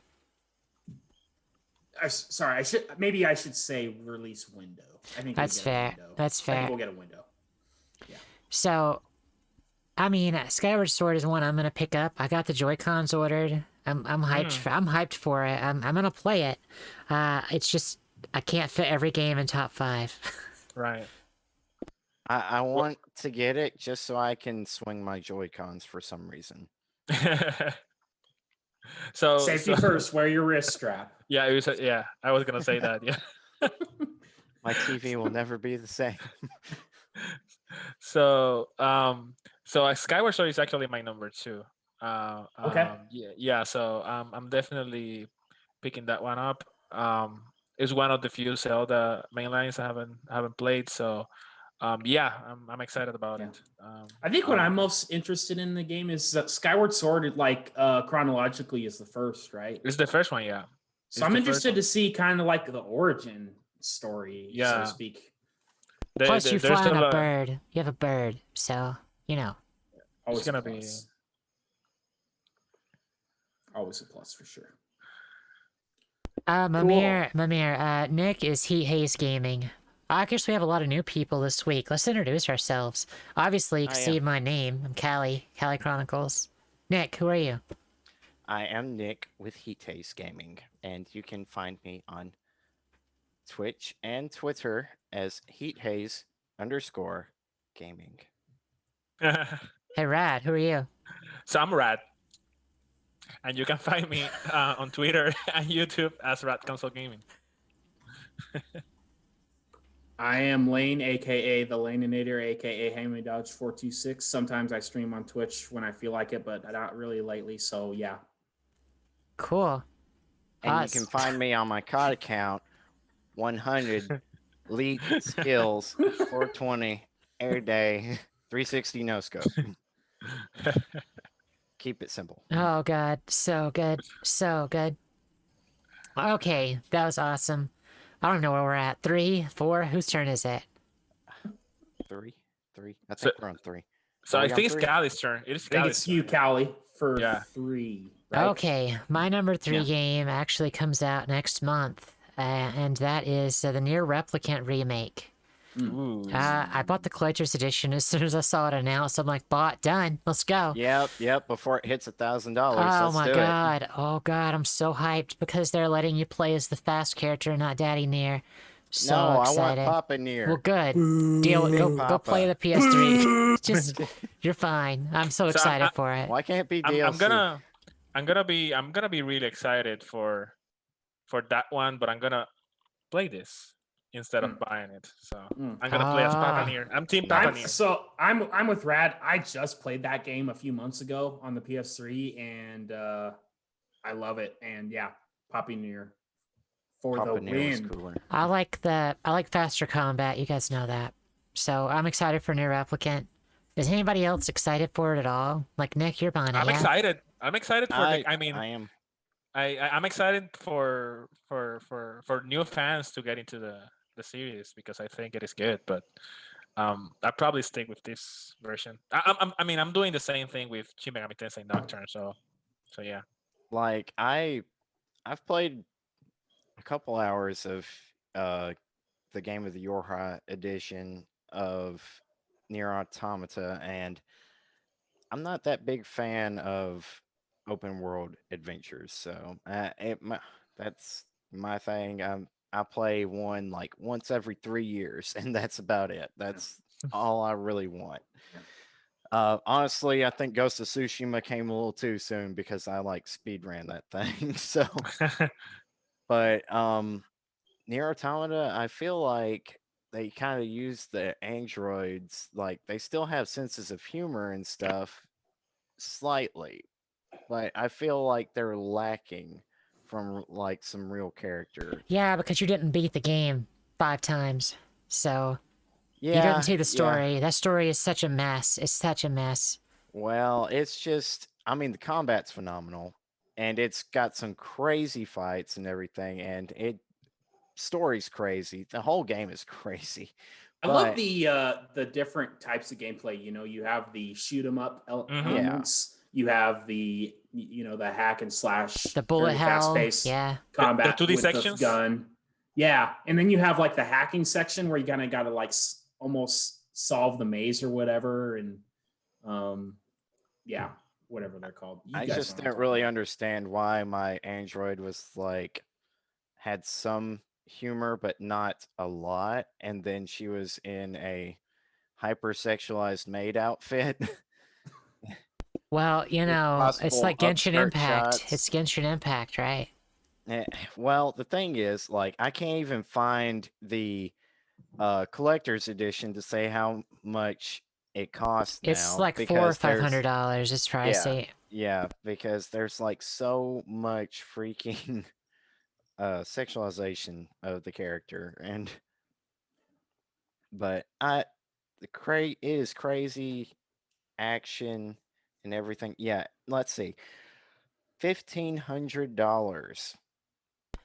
Sorry, I should say release window. I think That's we'll get a fair. window. That's I fair. think we'll get a window. So, I mean, Skyward Sword is one I'm gonna pick up. I got the Joy-Cons ordered. I'm hyped. I'm hyped for it. I'm gonna play it. It's just I can't fit every game in top 5. Right. I want to get it just so I can swing my Joy-Cons for some reason. Safety first. Wear your wrist strap. Yeah, I was gonna say that. Yeah. My TV will never be the same. So Skyward Sword is actually my number 2. Okay. Yeah. So I'm definitely picking that one up. It's one of the few Zelda mainlines I haven't played. So yeah, I'm excited about Yeah. it. I think what I'm most interested in the game is that Skyward Sword, like chronologically, is the first, right? It's the first one, yeah. So it's I'm the first interested one. to see kind of like the origin story, so Yeah. to speak. Plus, you There's fly on still a bird. You have a bird, so you know. Always gonna a be- plus. Always a plus for sure. Mimir, Nick is Heat Haze Gaming. I guess we have a lot of new people this week. Let's introduce ourselves. Obviously, you can see my name. I'm Callie Chronicles. Nick, who are you? I am Nick with Heat Haze Gaming, and you can find me on Twitch and Twitter as HeatHaze_gaming. Hey, Rad, who are you? So I'm Rat, and you can find me on Twitter and YouTube as Rat Console Gaming. I am Lane, aka the Laneinator, aka Hammy Dodge 426. Sometimes I stream on Twitch when I feel like it, but not really lately. So yeah. Cool. And Us. you can find me on my COD account, 100 Elite Skills 420 every day, 360 no scope. Keep it simple. Oh god, so good, so good. Okay, that was awesome. I don't know where we're at. 3, 4. Whose turn is it? Three. I So, think we're on 3. so Are I we on think it's 3? Callie's turn. It is I think Callie's it's you, turn. Callie, for Yeah. 3. Right? Okay, my number 3 Yeah. game actually comes out next month, and that is the Near Replicant remake. Ooh. I bought the collector's edition as soon as I saw it announced. I'm like, bought, done, let's go. Yep. Before it hits $1,000, Oh let's my do it. god, oh god, I'm so hyped because they're letting you play as the fast character, not Daddy Near. So No, I want excited. Papa Near. Well, good. Deal. Go play the Papa. PS3. Just, you're fine. I'm so So excited for it. Why can't it be DLC? I'm gonna be really excited for that one, but I'm gonna play this instead of buying it. So I'm gonna play as Ah. Papa Near. I'm Team Papa Near. I'm with Rad. I just played that game a few months ago on the PS3, and I love it. And yeah, Poppy Near for Papa the Near was win. cooler. I like faster combat. You guys know that. So I'm excited for Near Replicant. Is anybody else excited for it at all? Like Nick, you're buying it. I'm yeah? excited. I'm excited for. I am. I'm excited for new fans to get into the series because I think it is good. But I probably stick with this version. I'm doing the same thing with Shimigami Tensei Nocturne. So yeah. Like I've played a couple hours of the Game of the Yorha edition of Nier Automata, and I'm not that big fan of open world adventures. So that's my thing. I play one like once every 3 years, and that's about it. That's all I really want. Honestly, I think Ghost of Tsushima came a little too soon because I like speed ran that thing. So, but Nier Automata, I feel like they kind of use the androids, like they still have senses of humor and stuff slightly, but I feel like they're lacking from like some real character. Yeah, because you didn't beat the game 5 times. So you Yeah, didn't see the yeah. story. That story is such a mess. It's such a mess. Well, it's just, I mean, the combat's phenomenal, and it's got some crazy fights and everything, and story's crazy. The whole game is crazy. I love the different types of gameplay. You know, you have the shoot 'em up elements. You have the the hack and slash, The bullet very hell. fast-paced Yeah. combat the 2D with sections? the gun. Yeah, and then you have like the hacking section where you kind of got to like almost solve the maze or whatever, and yeah, whatever they're called. You I guys just know what I'm didn't talking really about. understand why my android was like had some humor but not a lot, and then she was in a hypersexualized maid outfit. Well, With it's possible like Genshin upskirt Impact. shots. It's Genshin Impact, right? Well, the thing is, like, I can't even find the collector's edition to say how much it costs now. It's like $400 or because there's $500. It's pricey. yeah, because there's like so much freaking sexualization of the character, and but it is crazy action and everything. Yeah, let's see, $1,500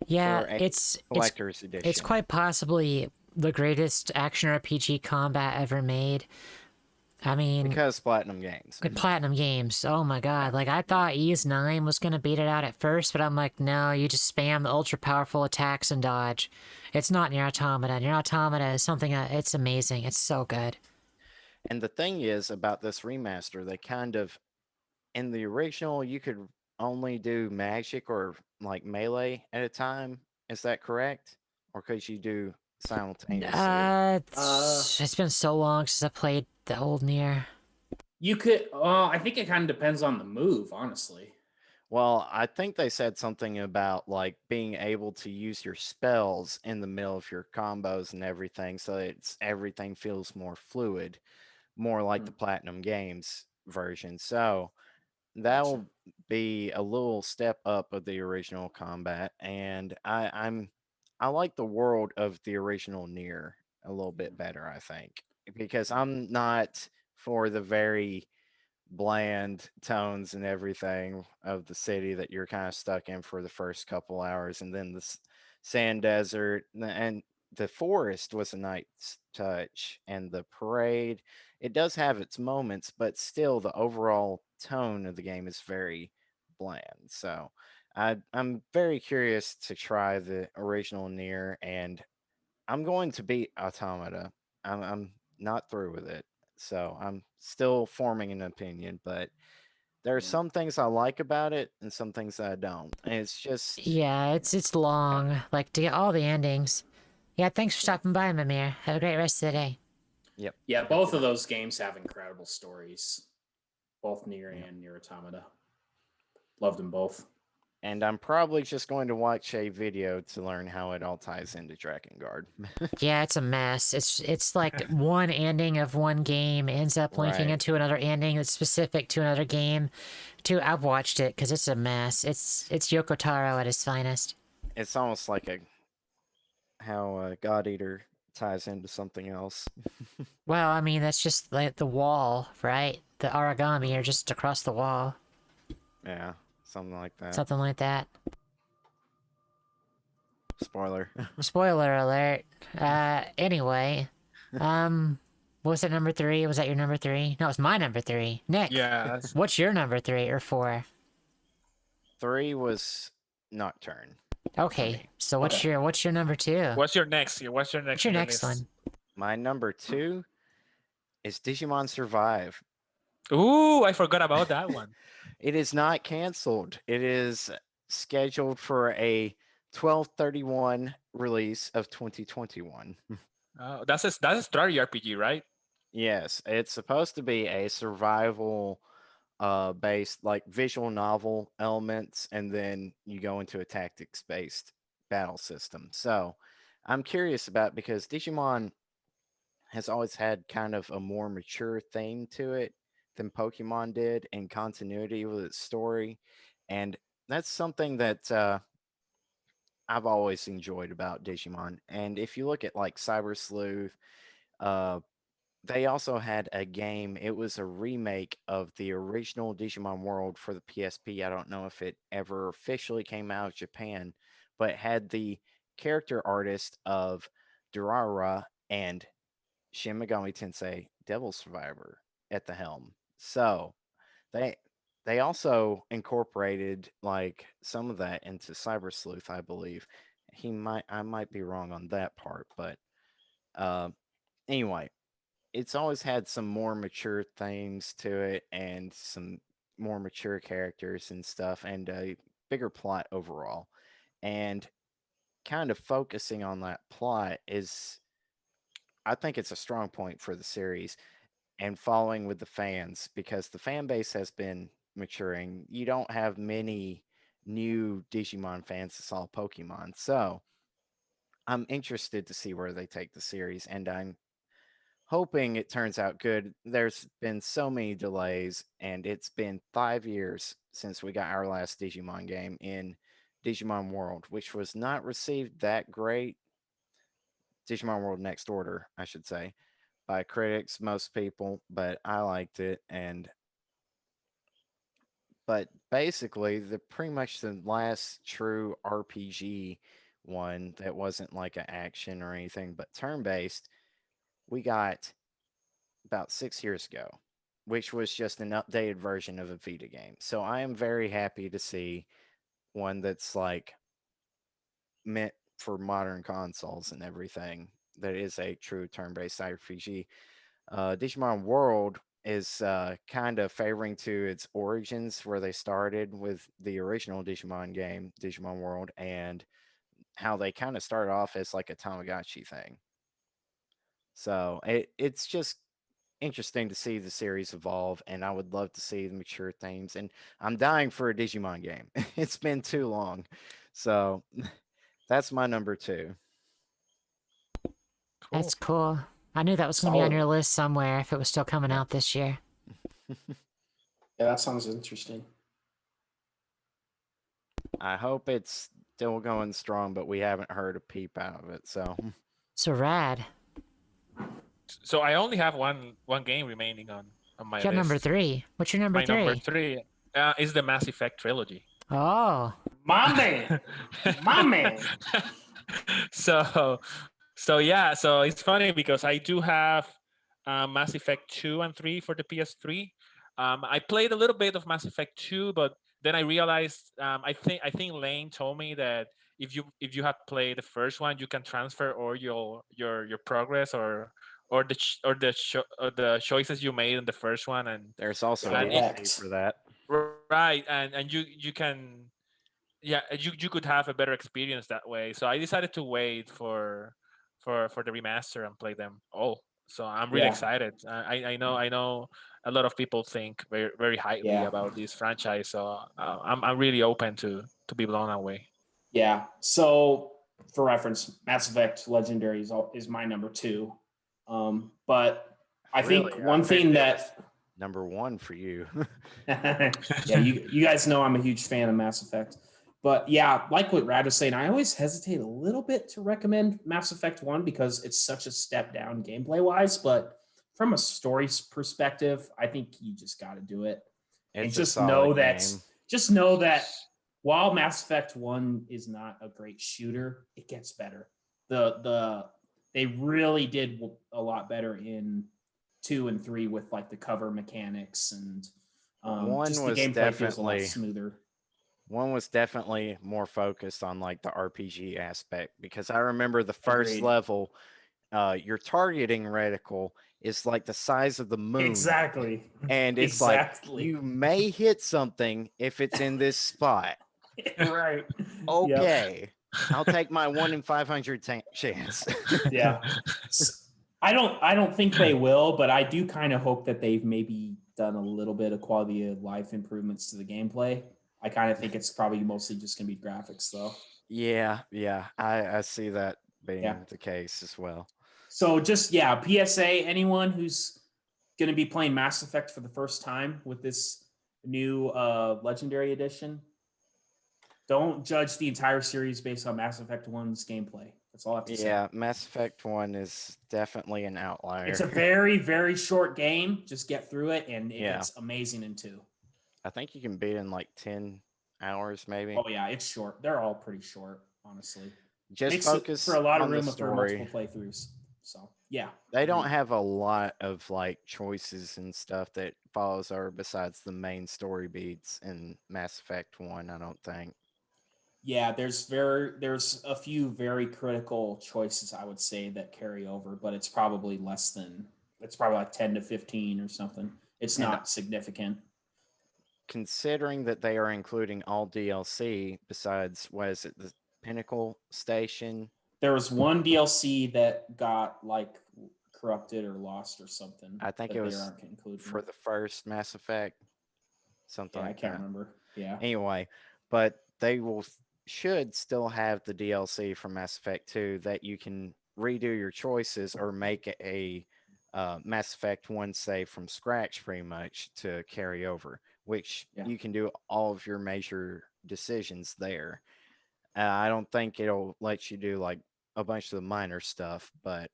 Yeah, for a it's collector's edition. it's quite possibly the greatest action RPG combat ever made. I mean, because Platinum Games. Platinum Games. Oh my god! Like I thought, Ys 9 was gonna beat it out at first, but I'm like, no, you just spam the ultra powerful attacks and dodge. It's not Nier Automata. Nier Automata is something. It's amazing. It's so good. And the thing is about this remaster, they kind of, in the original, you could only do magic or like melee at a time. Is that correct? Or could you do simultaneously? It's been so long since I played the old Nier. You could. I think it kind of depends on the move, honestly. Well, I think they said something about like being able to use your spells in the middle of your combos and everything, so everything feels more fluid, more like the Platinum Games version. So that'll be a little step up of the original combat, and I like the world of the original Nier a little bit better, I think. because I'm not for the very bland tones and everything of the city that you're kind of stuck in for the first couple hours, and then the sand desert and the forest was a nice touch, and the parade. It does have its moments, but still the overall tone of the game is very bland. So I'm very curious to try the original Near, and I'm going to beat Automata. I'm not through with it, so I'm still forming an opinion. But there are some things I like about it, and some things I don't. And it's just Yeah, it's long. Like to get all the endings. Yeah, thanks for stopping by, Mimir. Have a great rest of the day. yep. Yeah, both of those games have incredible stories. Both Nier Yep. and Nier Automata. Loved them both. And I'm probably just going to watch a video to learn how it all ties into Drakengard. Yeah, it's a mess. It's like one ending of one game ends up linking Right. into another ending that's specific to another game. I've watched it because it's a mess. It's Yoko Taro at his finest. It's almost like how God Eater ties into something else. Well, I mean that's just like the wall, right? The origami are just across the wall, Yeah, something like that. something like that. Spoiler. Spoiler alert. Anyway, what was it, number 3? Was that your number 3? No, it's my number 3. Nick, Yeah. what's your number 3 or 4? 3 was Nocturne. Okay, me. so what's Okay. your number 2? What's your next? What's your What's next? your on the next list? one? My number 2 is Digimon Survive. Ooh, I forgot about that one. It is not canceled. It is scheduled for a 12/31 release of 2021. That's a story RPG, right? Yes, it's supposed to be a survival based like visual novel elements, and then you go into a tactics based battle system. So I'm curious about, because Digimon has always had kind of a more mature theme to it than Pokemon did in continuity with its story. And that's something that I've always enjoyed about Digimon. And if you look at like Cyber Sleuth, uh, they also had a game. It was a remake of the original Digimon World for the PSP. I don't know if it ever officially came out of Japan, but it had the character artist of Durara and Shimigami Tensei Devil Survivor at the helm. So they they also incorporated like some of that into Cyber Sleuth, I believe. I might be wrong on that part, but uh, anyway, it's always had some more mature themes to it and some more mature characters and stuff, and a bigger plot overall. And kind of focusing on that plot is, I think it's a strong point for the series, and following with the fans, because the fan base has been maturing. You don't have many new Digimon fans that saw Pokemon. So I'm interested to see where they take the series, and I'm hoping it turns out good. There's been so many delays, and it's been 5 years since we got our last Digimon game in Digimon World, which was not received that great. Digimon World Next Order, I should say, by critics, most people, but I liked it. And but basically, the pretty much the last true RPG one that wasn't like an action or anything, but turn based, we got about 6 years ago, which was just an updated version of a Vita game. So I am very happy to see one that's like meant for modern consoles and everything, that is a true turn-based RPG. Digimon World is kind of favoring to its origins, where they started with the original Digimon game, Digimon World, and how they kind of started off as like a Tamagotchi thing. So it's just interesting to see the series evolve, and I would love to see the mature themes. And I'm dying for a Digimon game. It's been too long. So that's my number 2. Cool. That's cool. I knew that was going to be on Solid. your list somewhere if it was still coming Yeah. out this year. Yeah, that sounds interesting. I hope it's still going strong, but we haven't heard a peep out of it. So So rad. So I only have one game remaining on my Your number list. 3. What's your number My number 3? 3 is the Mass Effect trilogy. Oh, My man, my man. so so yeah, so it's funny because I do have Mass Effect 2 and 3 for the PS3. I played a little bit of Mass Effect 2, but then I realized I think Lane told me that if you have played the first one, you can transfer or your progress or the choices you made in the first one, There's also and it, DLC Correct. for that. right, and you can, yeah, you could have a better experience that way. So I decided to wait for the remaster and play them all. So I'm really Yeah, excited. I know a lot of people think very very highly yeah, about this franchise. So I'm really open to be blown away. yeah. So for reference, Mass Effect Legendary is my number 2. But I think Really, I one figured thing it that was number 1 for you. yeah, you guys know I'm a huge fan of Mass Effect. But yeah, like what Rad was saying, I always hesitate a little bit to recommend Mass Effect 1 because it's such a step down gameplay wise. But from a story perspective, I think you just got to do it. And It's a solid game. just know that while Mass Effect 1 is not a great shooter, it gets better. They really did a lot better in 2 and 3 with like the cover mechanics and One just the was gameplay feels a lot definitely smoother. one was definitely more focused on like the RPG aspect because I remember the first Agreed. level, your targeting reticle is like the size of the moon. Exactly. And it's Exactly. like you may hit something if it's in this spot. Right. Okay. I'll take my 1 in 500 chance. Yeah. I don't think they will, but I do kind of hope that they've maybe done a little bit of quality of life improvements to the gameplay. I kind of think it's probably mostly just gonna be graphics though. Yeah, I see that being Yeah. the case as well. So just PSA, anyone who's gonna be playing Mass Effect for the first time with this new Legendary Edition, don't judge the entire series based on Mass Effect 1's gameplay. That's all I have to say. Yeah, Mass Effect 1 is definitely an It's outlier. a very, very short game. Just get through it, and it Yeah. gets amazing in 2. I think you can beat in like 10 hours, maybe. Oh yeah, it's short. They're all pretty short, honestly. Just Makes it focus for a lot of on the room for story. multiple playthroughs. So yeah, They don't agreed. have a lot of like choices and stuff that follows or besides the main story beats in Mass Effect 1, I don't think. Yeah, there's a few very critical choices I would say that carry over, but it's probably like 10 to 15 or something. It's And not significant. considering that they are including all DLC besides what is it, the Pinnacle Station? There was one DLC that got like corrupted or lost or something. I think that it they was aren't including. for the first Mass Effect. Something Yeah, I like can't that. remember. Yeah. Anyway, but they should still have the DLC from Mass Effect 2 that you can redo your choices or make a Mass Effect 1 save from scratch pretty much to carry over, which Yeah. you can do all of your major decisions there. I don't think it'll let you do like a bunch of the minor stuff, but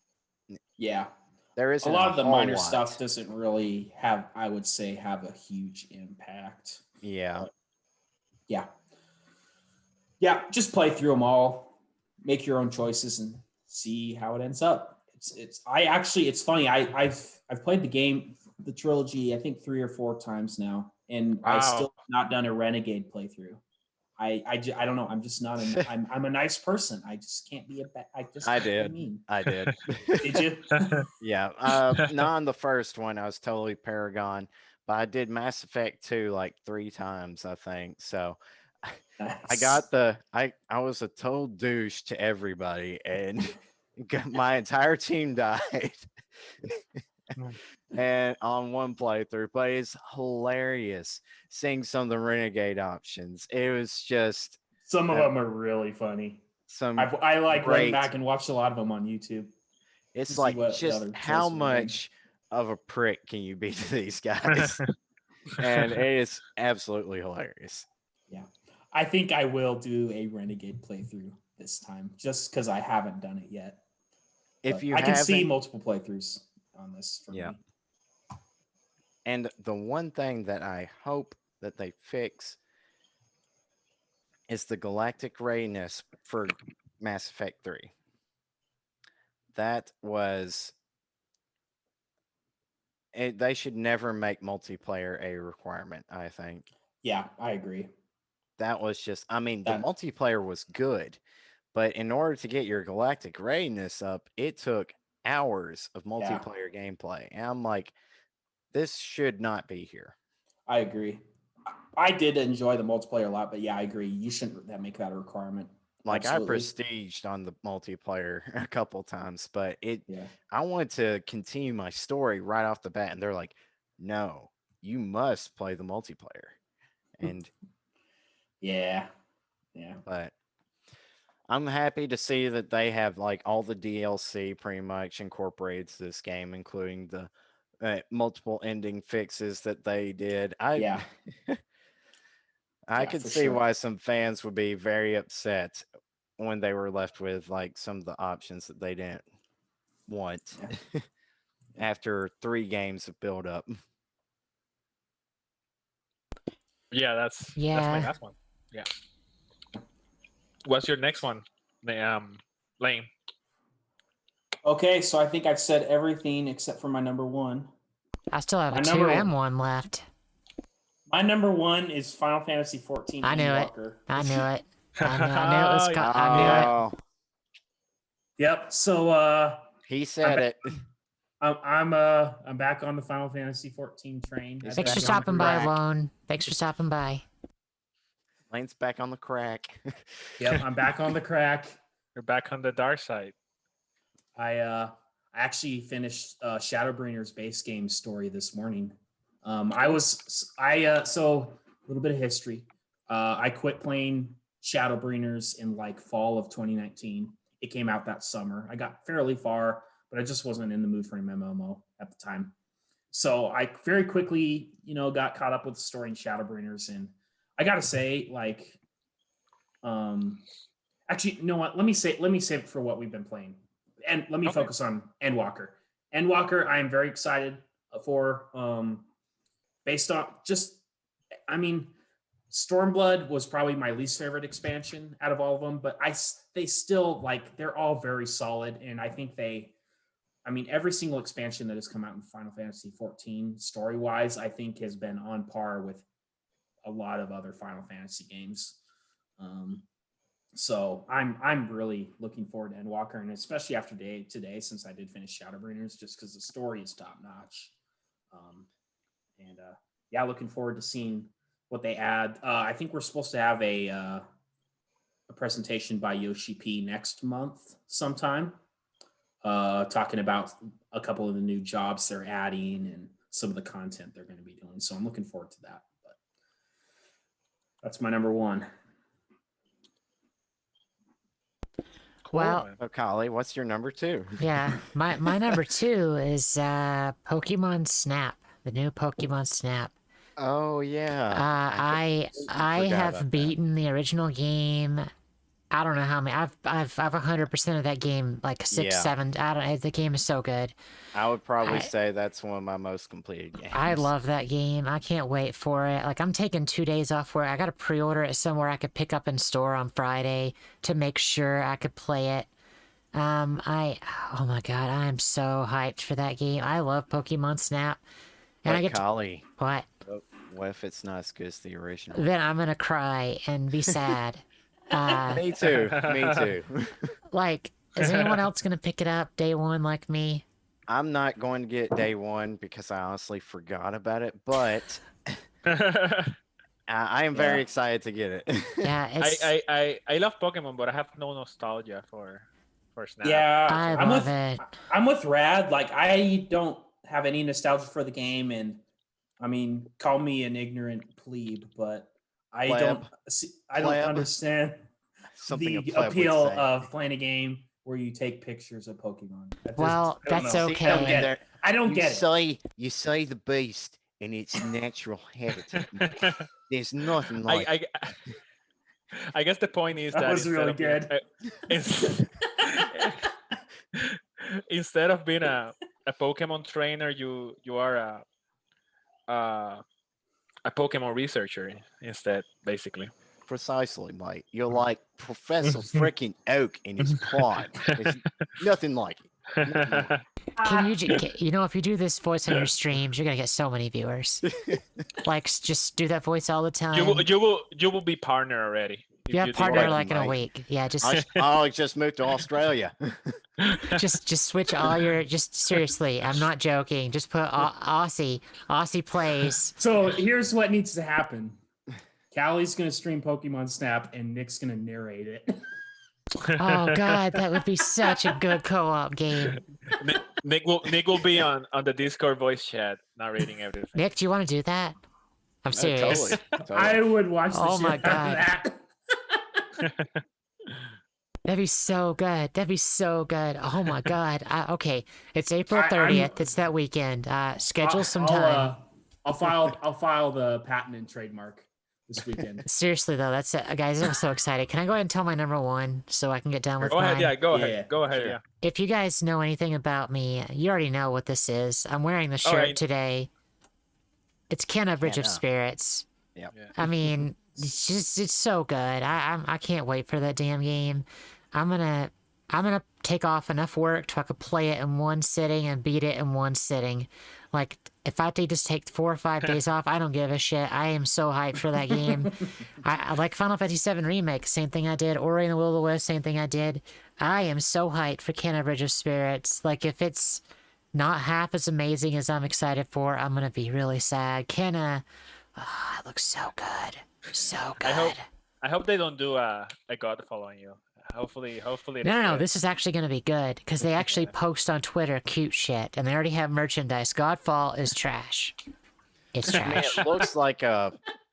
Yeah. there A isn't lot of the whole minor lot. stuff doesn't really have, I would say, have a huge impact. Yeah. But yeah. Yeah, just play through them all, make your own choices and see how it ends up. It's funny. I've played the trilogy, I think 3 or 4 times now, and I still Wow. have not done a Renegade playthrough. I don't know. I'm just not I'm a nice person. I just can't be I just I can't be did. mean. I did. Did you? Yeah. Not on the first one. I was totally Paragon, but I did Mass Effect 2 like 3 times, I think. So I Nice. got I was a total douche to everybody and my entire team died. And on one playthrough, but it's hilarious seeing some of the Renegade options. It was just Some of them are really funny. some I like went great. back and watched a lot of them on YouTube. It's see like what the just other how choices were doing. much of a prick can you be to these guys? And it is absolutely hilarious. Yeah. I think I will do a Renegade playthrough this time just because I haven't done it yet. If But you I can see haven't, multiple playthroughs. on this for Yeah. me. And the one thing that I hope that they fix is the galactic readiness for Mass Effect 3. That was they should never make multiplayer a requirement, I think. Yeah, I agree. That was just, I mean, the That- multiplayer was good, but in order to get your galactic readiness up, it took hours of multiplayer gameplay. And I'm like, this should not be here. I agree. I did enjoy the multiplayer a lot, but yeah, I agree. You shouldn't make that a requirement. Like Absolutely. I prestiged on the multiplayer a couple times, but Yeah. I wanted to continue my story right off the bat, and they're like, no, you must play the multiplayer. And Yeah. but I'm happy to see that they have like all the DLC pretty much incorporates this game, including the multiple ending fixes that they did. Yeah. I Yeah, could for see sure. why some fans would be very upset when they were left with like some of the options that they didn't want after 3 games of build up. Yeah, that's my Yeah. last one. Yeah. What's your next one, Lane? Okay, so I think I've said everything except for my number one. I still have My a number 2 one- and 1 left. My number one is Final Fantasy 14. I knew it. Endwalker. I knew it. I knew it was. I knew it. Oh, Yep. So he said it. I'm back on the Final Fantasy 14 train. Thanks Thanks I'm for back on stopping the by, track. Lone. Thanks for stopping by. Lane's back on the crack. Yep, I'm back on the crack. You're back on the dark side. I actually finished Shadowbringers base game story this morning. So a little bit of history. I quit playing Shadowbringers in like fall of 2019. It came out that summer. I got fairly far, but I just wasn't in the mood for an MMO at the time. So I very quickly, got caught up with the story in Shadowbringers, and I gotta say, like, actually, you know what? Let me save it for what we've been playing, and let me Okay. focus on Endwalker. Endwalker, I am very excited for. Based on Stormblood was probably my least favorite expansion out of all of them, but they still they're all very solid, and I think every single expansion that has come out in Final Fantasy 14 story-wise, I think has been on par with a lot of other Final Fantasy games. So I'm really looking forward to Endwalker, and especially after today, since I did finish Shadowbringers, just because the story is top notch. Looking forward to seeing what they add. I think we're supposed to have a presentation by Yoshi P next month sometime, talking about a couple of the new jobs they're adding and some of the content they're going to be doing. So I'm looking forward to that. But that's my number one. Cool, Well- man. So, Kali, what's your number 2? Yeah, my number 2 is Pokemon Snap, the new Pokemon Snap. Oh yeah. I forgot about have that. beaten the original game. I don't know how many. I've 100% of that game, like 6, Yeah. 7. I don't know. The game is so good. I would probably I- say that's one of my most completed games. I love that game. I can't wait for it. Like, I'm taking 2 days off work. I got to pre-order it somewhere I could pick up in store on Friday to make sure I could play it. Oh my god, I am so hyped for that game. I love Pokemon Snap. And But I get to, Kali, what? what if it's not as good as the original? Then I'm gonna cry and be sad. Me too. Me too. Like, is anyone else gonna pick it up day one like me? I'm not going to get day one because I honestly forgot about it, but I am very Yeah. excited to get it. Yeah, it's I love Pokemon, but I have no nostalgia for Snap. Yeah, I I'm love with it. I'm with Rad. Like, I don't have any nostalgia for the game, and call me an ignorant plebe, but I Pleb. don't Pleb. understand Something a the pleb would appeal say. of playing a game where you take pictures of Pokemon. Well, I don't that's know. okay. I don't get There- it. I don't get it. You see the beast in its natural habitat. There's nothing like I guess the point is That that was really good. instead of being a a Pokemon trainer, you are a Pokemon researcher instead, basically. Precisely, mate. You're like Professor freaking Oak in his prime. There's nothing like it. Nothing like it. Can you, you know, if you do this voice on your streams, you're gonna get so many viewers. Like, just do that voice all the time. You will be partner already. You have do partner that. like in a Mike. week. Yeah, just I'll just move to Australia. just switch all your. Just seriously, I'm not joking. Just put Aussie plays. So here's what needs to happen. Callie's gonna stream Pokemon Snap, and Nick's gonna narrate it. Oh God, that would be such a good co-op game. Nick will be on the Discord voice chat narrating everything. Nick, do you want to do that? I'm serious. Totally. I would watch the Oh shit my out God. of that. That'd be so good. That'd be so good. Oh my God. Okay, it's April 30th. It's that weekend. Schedule some time. I'll file the patent and trademark this weekend. Seriously though, that's it, guys. I'm so excited. Can I go ahead and tell my number one so I can get done with Go ahead, mine? yeah, go Yeah, ahead, go ahead, sure. yeah. If you guys know anything about me, you already know what this is. I'm wearing the shirt Alright. today. It's Kenna Bridge of Kenna. Spirits. Yep. Yeah. I mean, it's so good. I can't wait for that damn game. I'm gonna take off enough work so I could play it in one sitting and beat it in one sitting. Like, if I have to just take 4 or 5 days off, I don't give a shit. I am so hyped for that game. I like Final Fantasy VII Remake, same thing I did. Ori and the Will of the Wisp, same thing I did. I am so hyped for Kenna Bridge of Spirits. Like, if it's not half as amazing as I'm excited for, I'm gonna be really sad. Kenna, oh, it looks so good. So good. I hope they don't do a Godfall on you. Hopefully. No. This is actually going to be good because they actually post on Twitter cute shit, and they already have merchandise. Godfall is trash. It's trash. It looks like a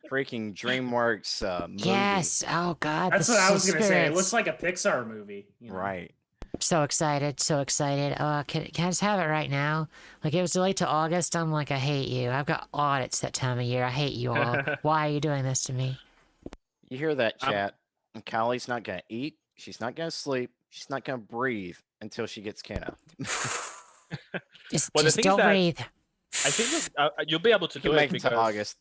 freaking DreamWorks movie. Yes. Oh God. That's the what I was gonna say. It spirits. looks like a Pixar movie. You know? Right. So excited. So excited. Can I just have it right now? Like, it was delayed to August. I'm like, I hate you. I've got audits that time of year. I hate you all. Why are you doing this to me? You hear that, chat? And Kylie's not gonna eat. She's not gonna sleep. She's not gonna breathe until she gets Kenna. Just Well, the thing is don't that- breathe. I think you'll be able to You can do make it it to because August.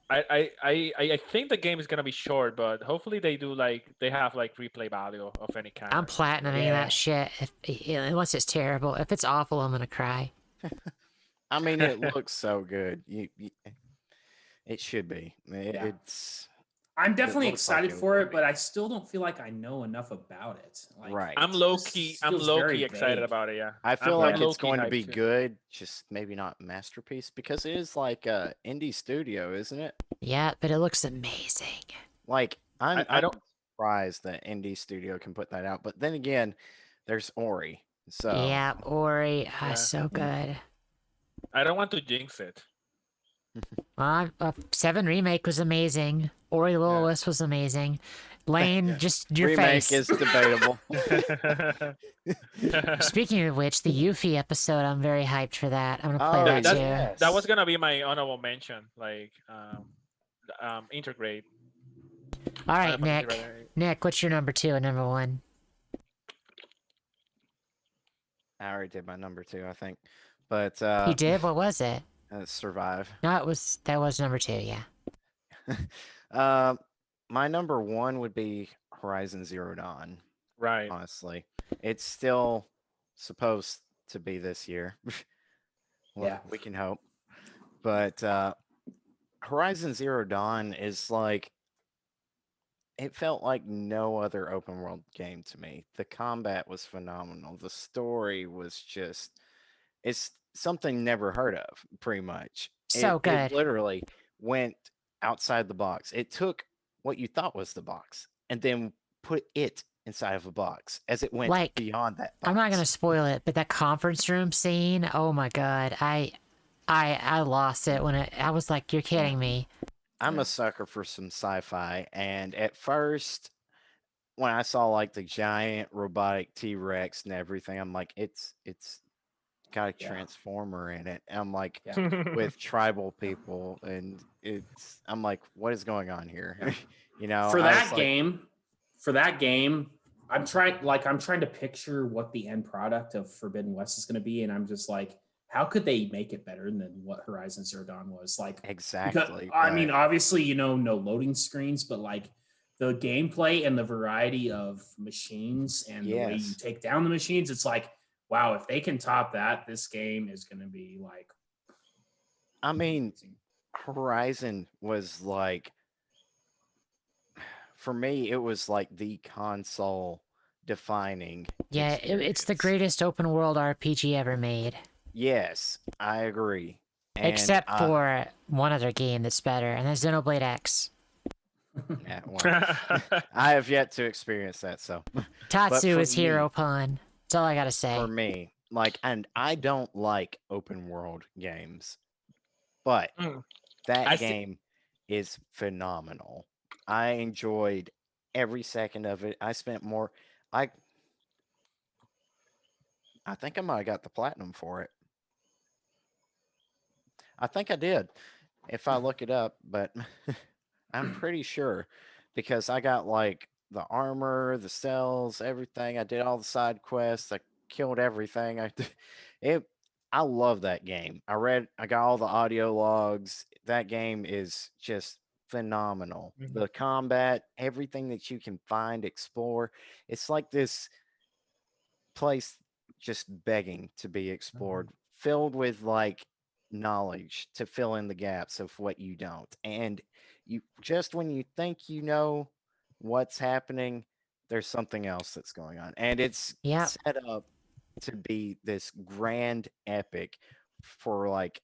I think the game is gonna be short, but hopefully they have replay value of any kind. I'm platinuming Yeah. that shit. Unless it's terrible. If it's awful, I'm gonna cry. I mean, it looks so good. It should be. Yeah. It's I'm definitely looks like excited it for will it, but I still don't feel like I know enough about it. Like, right. I'm it low just key feels very excited vague. about it. Yeah, I feel I'm like it's low-key going to hyped be too. good, just maybe not masterpiece because it is like a indie studio, isn't it? Yeah, but it looks amazing. Like I'm I don't- surprised that indie studio can put that out, but then again, there's Ori, so Yeah, Ori. Yeah. So good. I don't want to jinx it. 7 Remake was amazing. Ori the Will of the Wisp was amazing. Lane, just your remake face. is debatable. Speaking of which, the Yuffie episode, I'm very hyped for that. I'm gonna play Oh, that that- too. yes. That was gonna be my honorable mention. Integrate. All right, Final Fantasy Nick. Relay. Nick, what's your number 2 and number 1? I already did my number 2, I think, but You did? What was it? Survive. No, that was number 2. Yeah. My number 1 would be Horizon Zero Dawn. Right. Honestly, it's still supposed to be this year. Well, Yeah. we can hope. But Horizon Zero Dawn is like, it felt like no other open world game to me. The combat was phenomenal. The story was just, it's something never heard of, pretty much. So It good. literally went outside the box. It took what you thought was the box and then put it inside of a box as it went Like, beyond that box. I'm not gonna spoil it, but that conference room scene, oh my god, I lost it when I was like, you're kidding me. I'm a sucker for some sci-fi, and at first, when I saw like the giant robotic T-Rex and everything, I'm like, it's got a Yeah. transformer in it. And I'm like, Yeah. with tribal people, and I'm like, what is going on here? You know, For I that was like, game, I'm trying to picture what the end product of Forbidden West is going to be, and I'm just like, how could they make it better than what Horizon Zero Dawn was? Like, because Exactly. I mean, obviously, no loading screens, but like the gameplay and the variety of machines and the way you Yes. take down the machines, it's like, wow, if they can top that, this game is going to be like. I mean, amazing. Horizon was like, for me, it was like the console defining Yeah, it's the experience. greatest open world RPG ever made. Yes, I agree. And Except for one other game that's better, and that's Xenoblade X. yeah, well, I have yet to experience that, so. Tatsu for is Hero me- Pun. That's all I gotta say. For me, like, and I don't like open world games, but Mm. that I game is phenomenal. I enjoyed every second of it. I spent more. I I think I might have got the platinum for it. I think I did, if I look it up, but I'm pretty sure because I got like the armor, the cells, everything. I did all the side quests. I killed everything. It. I love that game. I got all the audio logs. That game is just phenomenal. Mhm. The combat, everything that you can find, explore. It's like this place just begging to be explored, filled with like knowledge to fill in the gaps of what you don't. And you just when you think you know what's happening, there's something else that's going on. And it's Yep. set up to be this grand epic for like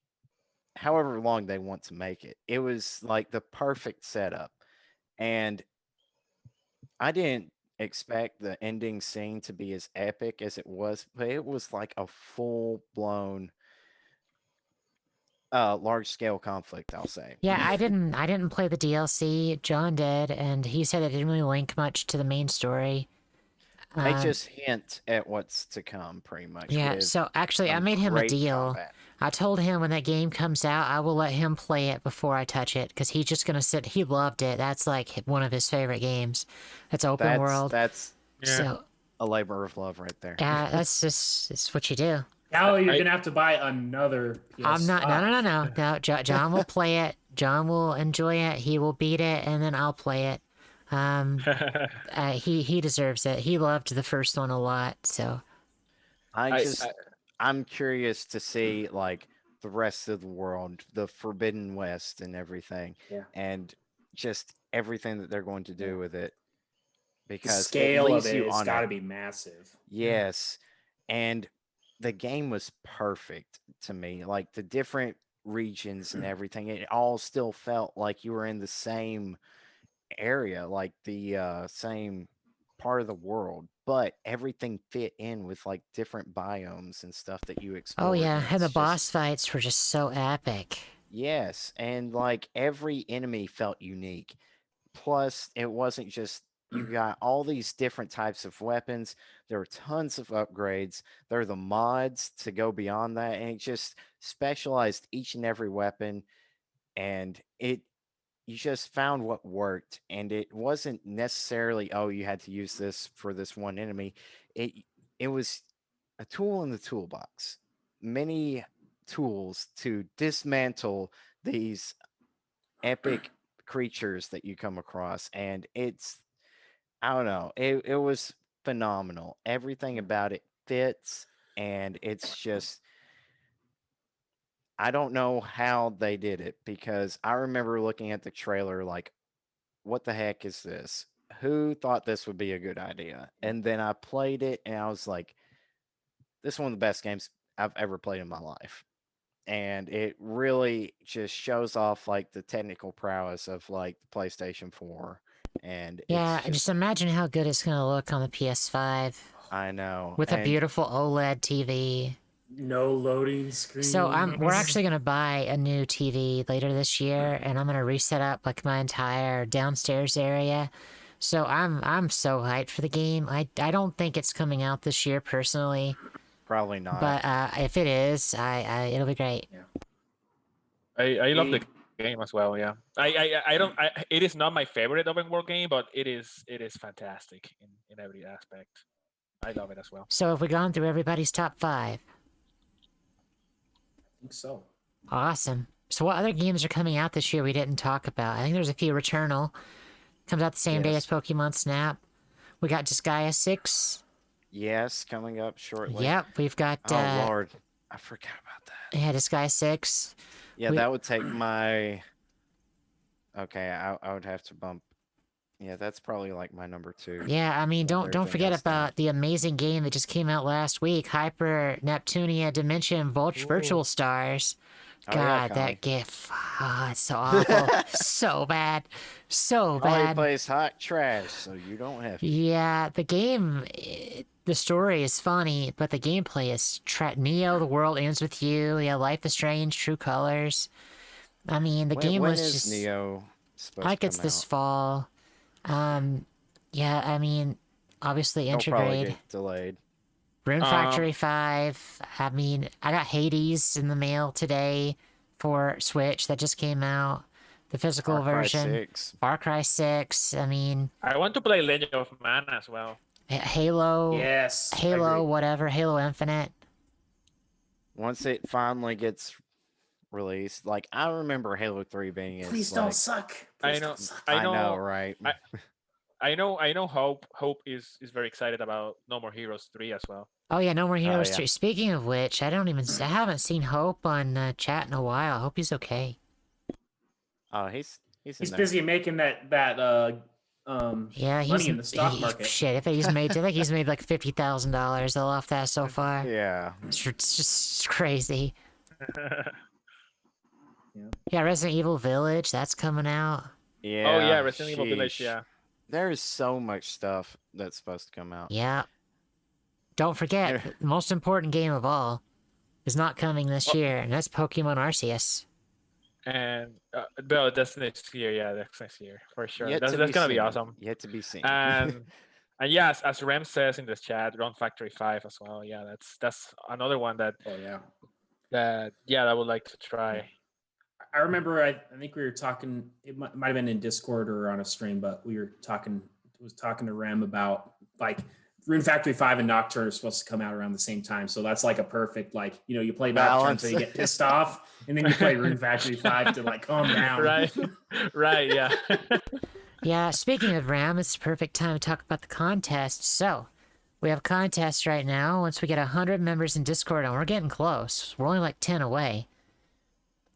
however long they want to make it. It was like the perfect setup. And I didn't expect the ending scene to be as epic as it was, but it was like a full blown large scale conflict, I'll say. Yeah, I didn't play the DLC. John did, and he said it didn't really link much to the main story. They just hint at what's to come pretty much. Yeah, With so actually, I some made him a great deal. combat. I told him when that game comes out, I will let him play it before I touch it, because he's just gonna sit. He loved it. That's like one of his favorite games. It's open world. That's Yeah. So a labor of love right there. yeah, that's just it's what you do. Now you're I- gonna have to buy another PS5. I'm not. No. John will play it. John will enjoy it. He will beat it, and then I'll play it. He deserves it. He loved the first one a lot. So I'm curious to see like the rest of the world, the Forbidden West and everything. Yeah. And just everything that they're going to do with it. The Because scale it of leaves it you has on got to a be massive. yes. And the game was perfect to me. Like the different regions and everything, it all still felt like you were in the same area, like the same part of the world, but everything fit in with like different biomes and stuff that you oh explored. yeah, and the it's boss just fights were just so epic. yes, and like every enemy felt unique. Plus, it wasn't just you got all these different types of weapons. There were tons of upgrades. There are the mods to go beyond that, and it just specialized each and every weapon. And it you just found what worked, and it wasn't necessarily oh you had to use this for this one enemy. It it was a tool in the toolbox. Many tools to dismantle these epic creatures that you come across, and it's I don't know. It was phenomenal. Everything about it fits, and it's just I don't know how they did it because I remember looking at the trailer like, what the heck is this? Who thought this would be a good idea? And then I played it and I was like, this is one of the best games I've ever played in my life. And it really just shows off like the technical prowess of like the PlayStation 4. And Yeah, it's just imagine how good it's gonna look on the PS5 I know. with a And beautiful OLED TV. No loading screen. So we're actually gonna buy a new TV later this year, and I'm gonna reset up like my entire downstairs area. So I'm so hyped for the game. I don't think it's coming out this year personally, probably not. but if it is, I it'll be great. I love He- game as well. Yeah, I don't. It is not my favorite open world game, but it is fantastic in every aspect. I love it as well. So have we gone through everybody's top 5? I think so. Awesome. So what other games are coming out this year we didn't talk about? I think there's a few. Returnal comes out the same day as Yes. Pokemon Snap. We got Disgaea 6. Yes, coming up shortly. Yep, we've got Oh Lord, I forgot about that. yeah, Disgaea 6. Yeah, we- that would take my. Okay, I would have to bump. Yeah, that's probably like my number 2. Yeah, I mean, with don't everything forget else done. about the amazing game that just came out last week, Hyper Neptunia Dimension Virtual Stars. Oh, yeah, God, that Connie. GIF, it's so awful, so bad, so Oh, he bad. plays hot trash, so you don't have to. Yeah, the game, the story is funny, but the gameplay is Neo, the world ends with you. Yeah, Life is Strange, True Colors. I mean, the game when was is just. Neo supposed I think to it's come this out? fall. Yeah, I mean, obviously It'll probably Intergrade. get delayed. Rune Factory 5. I mean, I got Hades in the mail today for Switch that just came out. The physical Far Cry version. 6. Far Cry 6. I mean, I want to play Legend of Mana as well. Halo. Yes. I Halo, agree. whatever. Halo Infinite. Once it finally gets released, like I remember Halo 3 being as Please like, don't suck. I Please know. don't suck. I know, right? I know. Hope is very excited about No More Heroes 3 as well. Oh yeah, No More Heroes yeah. 3. Speaking of which, I haven't seen Hope on chat in a while. I hope he's okay. Oh, he's in He's there. busy making that Yeah, he's money in the stock market. Shit, I think he's made like $50,000 off that so far. Yeah. It's just crazy. Yeah. Yeah, Resident Evil Village, that's coming out. Yeah. Oh yeah, Resident Evil Village. sheesh. Yeah. There is so much stuff that's supposed to come out. Yeah. Don't forget, the most important game of all is not coming this year, and that's Pokemon Arceus. And well, that's next year. Yeah, that's next year for sure. Yet That's to gonna be seen. awesome. Yet to be seen. And yes, as Rem says in the chat, Run Factory 5 as well. Yeah, that's another one that Oh yeah. I would like to try. I remember. I think we were talking. It might have been in Discord or on a stream, but we were talking. Was talking to Rem about like Rune Factory 5 and Nocturne are supposed to come out around the same time. So that's like a perfect you play Nocturne Balance. so you get pissed off, and then you play Rune Factory 5 to like calm down. Right, right, yeah. Yeah, speaking of RAM, it's the perfect time to talk about the contest. So, we have a contest right now. Once we get 100 members in Discord, and we're getting close. We're only like 10 away.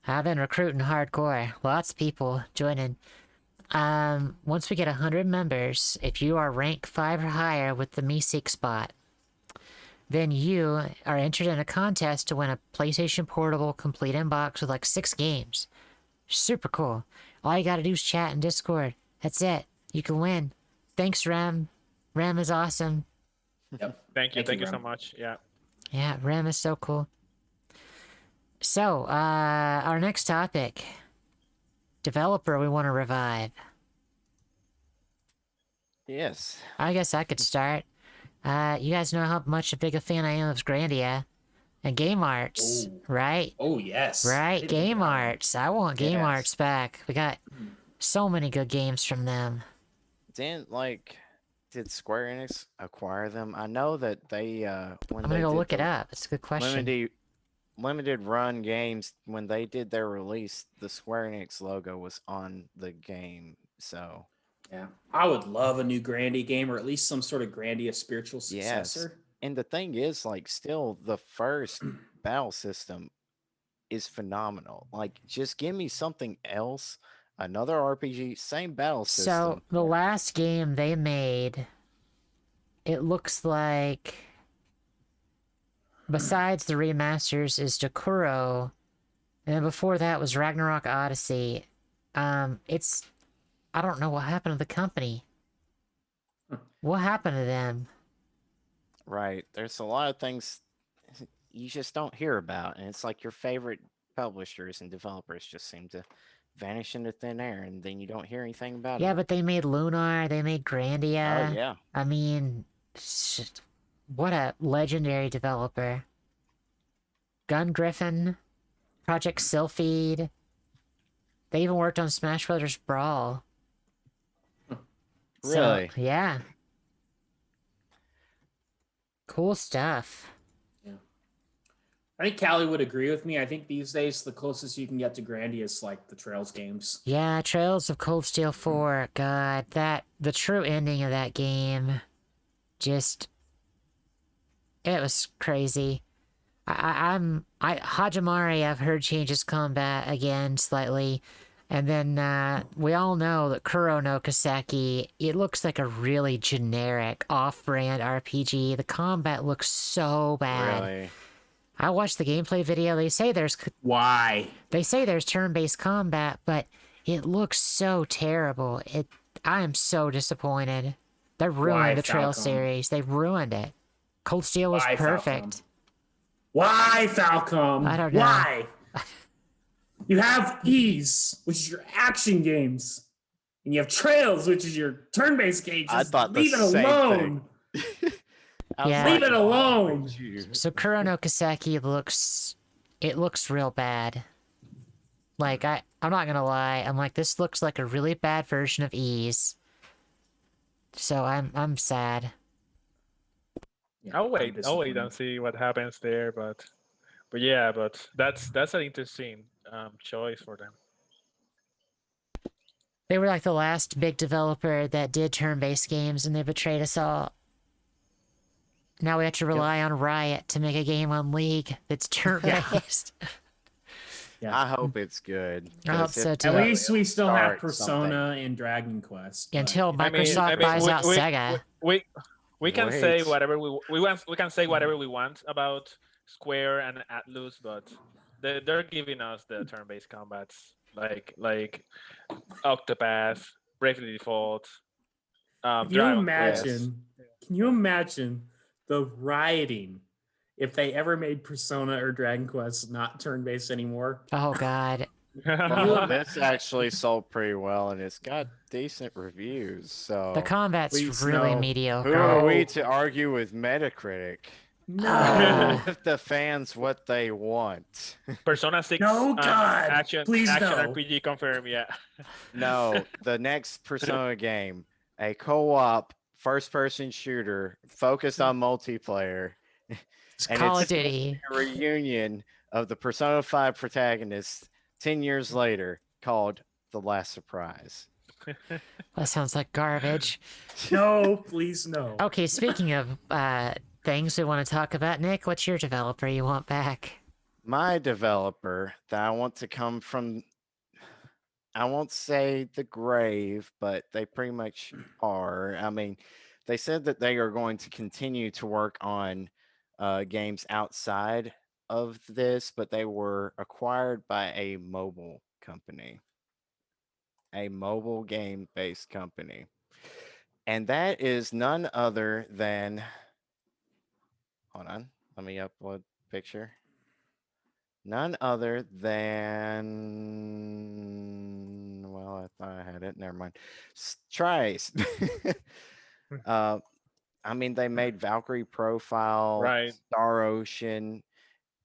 I've been recruiting hardcore. Lots of people joining. Once we get 100 members, if you are rank 5 or higher with the Meeseek spot, then you are entered in a contest to win a PlayStation Portable complete inbox with like 6 games. Super cool. All you gotta do is chat in Discord. That's it. You can win. Thanks, Rem. Rem is awesome. Yep. Thank you so Rem. much. Yeah. Yeah, Rem is so cool. So, our next topic. Developer we want to revive. Yes. I guess I could start. You guys know how much a big a fan I am of Grandia. And Game Arts, Oh. right? Oh yes. Right, Game Arts. I want Game Yes. Arts back. We got so many good games from them. Did Square Enix acquire them? I know that they when I'm they gonna go did look it the up. It's a good question. limited run games, when they did their release, the Square Enix logo was on the game. So Yeah. I would love a new Grandia game, or at least some sort of Grandia spiritual yes. successor. And the thing is, like, still the first battle system is phenomenal. Like, just give me something else, another RPG, same battle So, system. the last game they made, it looks like, besides the remasters, is Dokuro, and then before that was Ragnarok Odyssey. I don't know what happened to the company. What happened to them? Right. There's a lot of things you just don't hear about. And it's like your favorite publishers and developers just seem to vanish into thin air, and then you don't hear anything about Yeah, it. but they made Lunar, they made Grandia. Oh, yeah. I mean, shit, what a legendary developer. Gun Griffin, Project Sylphid. They even worked on Smash Brothers Brawl. Really? So, yeah. Cool stuff. Yeah. I think Callie would agree with me. I think these days the closest you can get to Grandy is like the Trails games. Yeah, Trails of Cold Steel 4. God, the true ending of that game, just, it was crazy. Hajimari, I've heard changes combat again slightly. And then we all know that Kuro no Kiseki, it looks like a really generic off-brand RPG. The combat looks so bad. Really? I watched the gameplay video. They say there's Why? turn-based combat, but it looks so terrible. I am so disappointed. They ruined Why, the Trail Falcom? series. They ruined it. Cold Steel was Why, perfect. Falcom? Why, Falcom? I don't know. Why? You have Ease, which is your action games, and you have Trails, which is your turn-based games. I Just thought the leave it same alone. I was Yeah. Leave it "Oh, alone." would you?" So Kuro no Kiseki looks real bad. Like I'm not gonna lie, I'm like, this looks like a really bad version of Ease. So I'm sad. Yeah, I'll I'm wait disappointed. and see what happens there, but yeah, but that's an interesting choice for them. They were like the last big developer that did turn-based games, and they betrayed us all. Now we have to rely on Riot to make a game on League that's turn-based. Yeah. I hope it's good. I hope 'cause so, if too. At Yeah. least we still have start Persona and Dragon Quest. but- Until I mean, Microsoft buys out Sega. We can say Wait. whatever we can say whatever we want about Square and Atlus, but they're giving us the turn-based combats like Octopath, Bravely Default. Can you Dragon imagine? Can you imagine the rioting if they ever made Persona or Dragon Quest not turn-based anymore? Oh god. Well, Quest. this actually sold pretty well, and it's got decent reviews. So The combat's Please, really no. who mediocre. are we No. to argue with Metacritic? No. Give the fans what they want. Persona 6 No, God, action please no. RPG confirmed, yeah. No, the next Persona game, a co-op first-person shooter focused on multiplayer, It's and Call of it's Duty. a reunion of the Persona 5 protagonists 10 years later, called The Last Surprise. That sounds like garbage. No, please no. Okay, speaking of things we want to talk about, Nick, what's your developer you want back? My developer that I want to come from, I won't say the grave, but they pretty much are. I mean, they said that they are going to continue to work on games outside of this, but they were acquired by a mobile company, a mobile game based company. And that is none other than, hold on, let me upload picture. None other than, well, I thought I had it. Never mind. Trice. I mean, they made Valkyrie Profile, Right. Star Ocean,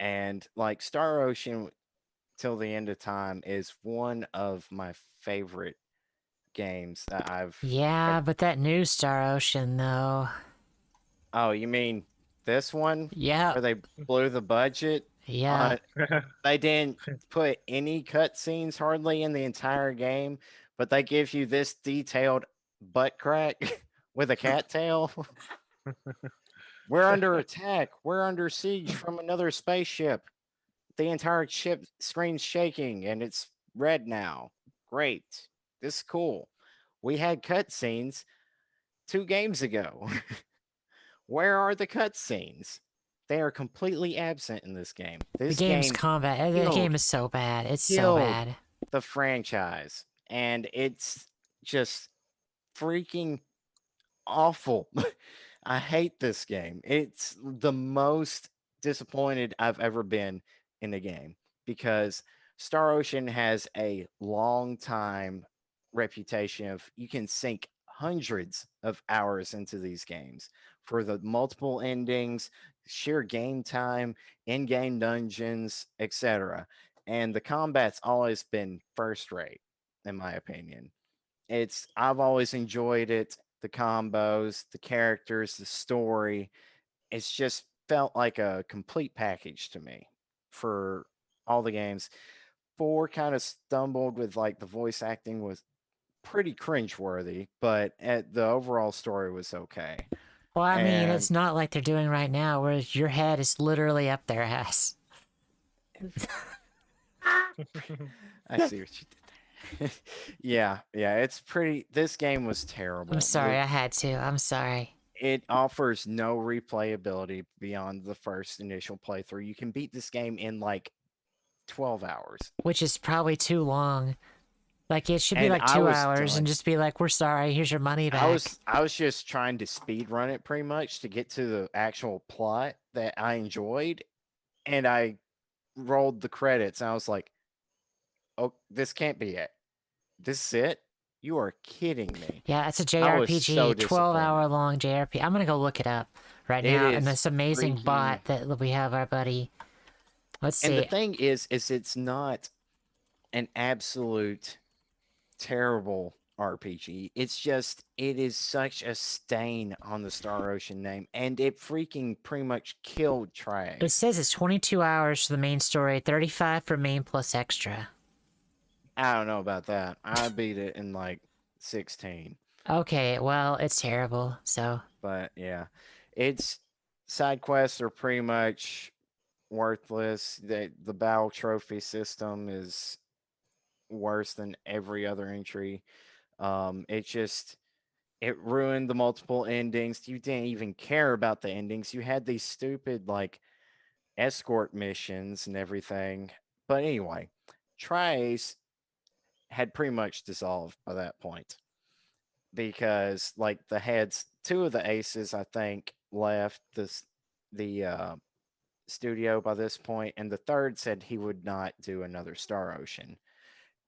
and like Star Ocean till the end of time is one of my favorite games that I've. Yeah, but that new Star Ocean, though. Oh, you mean this one Yeah, where they blew the budget? yeah. They didn't put any cutscenes hardly in the entire game, but they give you this detailed butt crack with a cattail. We're under attack. We're under siege from another spaceship. The entire ship screen's shaking and it's red now. Great. This is cool. We had cutscenes 2 games ago. Where are the cutscenes? They are completely absent in this game. This The game's game combat. The killed- game is so bad. It's so killed bad. the franchise, and it's just freaking awful. I hate this game. It's the most disappointed I've ever been in a game because Star Ocean has a long time reputation of you can sink hundreds of hours into these games for the multiple endings, sheer game time, in-game dungeons, etc. and the combat's always been first rate, in my opinion. I've always enjoyed it. The combos, the characters, the story. It's just felt like a complete package to me for all the games. 4 kind of stumbled with like the voice acting was pretty cringeworthy, but the overall story was okay. Well, I mean, And it's not like they're doing right now, where your head is literally up their ass. I see what you did there. Yeah, it's pretty. This game was terrible. I'm sorry, I had to. I'm sorry. It offers no replayability beyond the first initial playthrough. You can beat this game in like 12 hours. Which is probably too long. Like, it should be And like I 2 was hours and done. just be like, we're sorry, here's your money back. I was just trying to speed run it pretty much to get to the actual plot that I enjoyed, and I rolled the credits and I was like, "Oh, this can't be it. This is it? You are kidding me." Yeah, it's a I was JRPG, so 12-hour disappointed. long JRPG. I'm gonna go look it up right It now. And is this amazing freaking. bot that we have, our buddy. Let's And the see. thing is it's not an absolute terrible RPG. It's just it is such a stain on the Star Ocean name, and it freaking pretty much killed It Trace. says it's 22 hours for the main story, 35 for main plus extra. I don't know about that. I beat it in like 16. Okay, well, it's terrible, so. But yeah, it's side quests are pretty much worthless. The battle trophy system is worse than every other entry. It ruined the multiple endings. You didn't even care about the endings. You had these stupid like escort missions and everything. But anyway, Trace had pretty much dissolved by that point because like the heads, 2 of the aces I think left the studio by this point, and the third said he would not do another Star Ocean.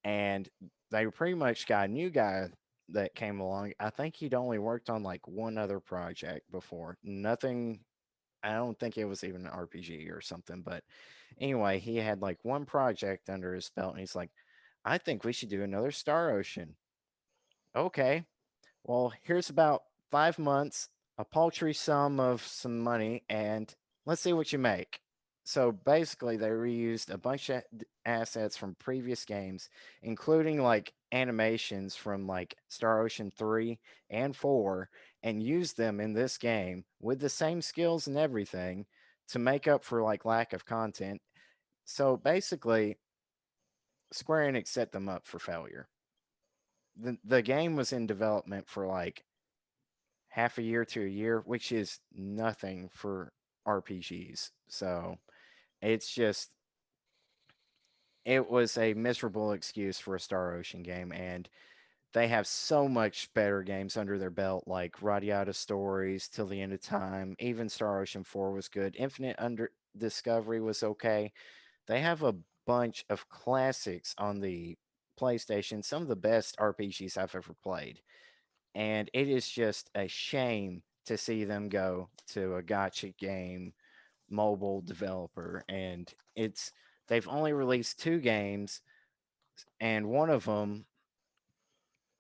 And they pretty much got a new guy that came along. I think he'd only worked on like one other project before. Nothing. I don't think it was even an RPG or something. But anyway, he had like one project under his belt, and he's like, "I think we should do another Star Ocean." Okay, well, here's about 5 months, a paltry sum of some money, and let's see what you make. So basically, they reused a bunch of assets from previous games, including like animations from like Star Ocean 3 and 4, and used them in this game with the same skills and everything to make up for like lack of content. So basically, Square Enix set them up for failure. The game was in development for like half a year to a year, which is nothing for RPGs. So it's just, it was a miserable excuse for a Star Ocean game. And they have so much better games under their belt, like Radiata Stories, Till the End of Time. Even Star Ocean 4 was good. Infinite Under Discovery was okay. They have a bunch of classics on the PlayStation, some of the best RPGs I've ever played. And it is just a shame to see them go to a gotcha game mobile developer. And they've only released 2 games, and one of them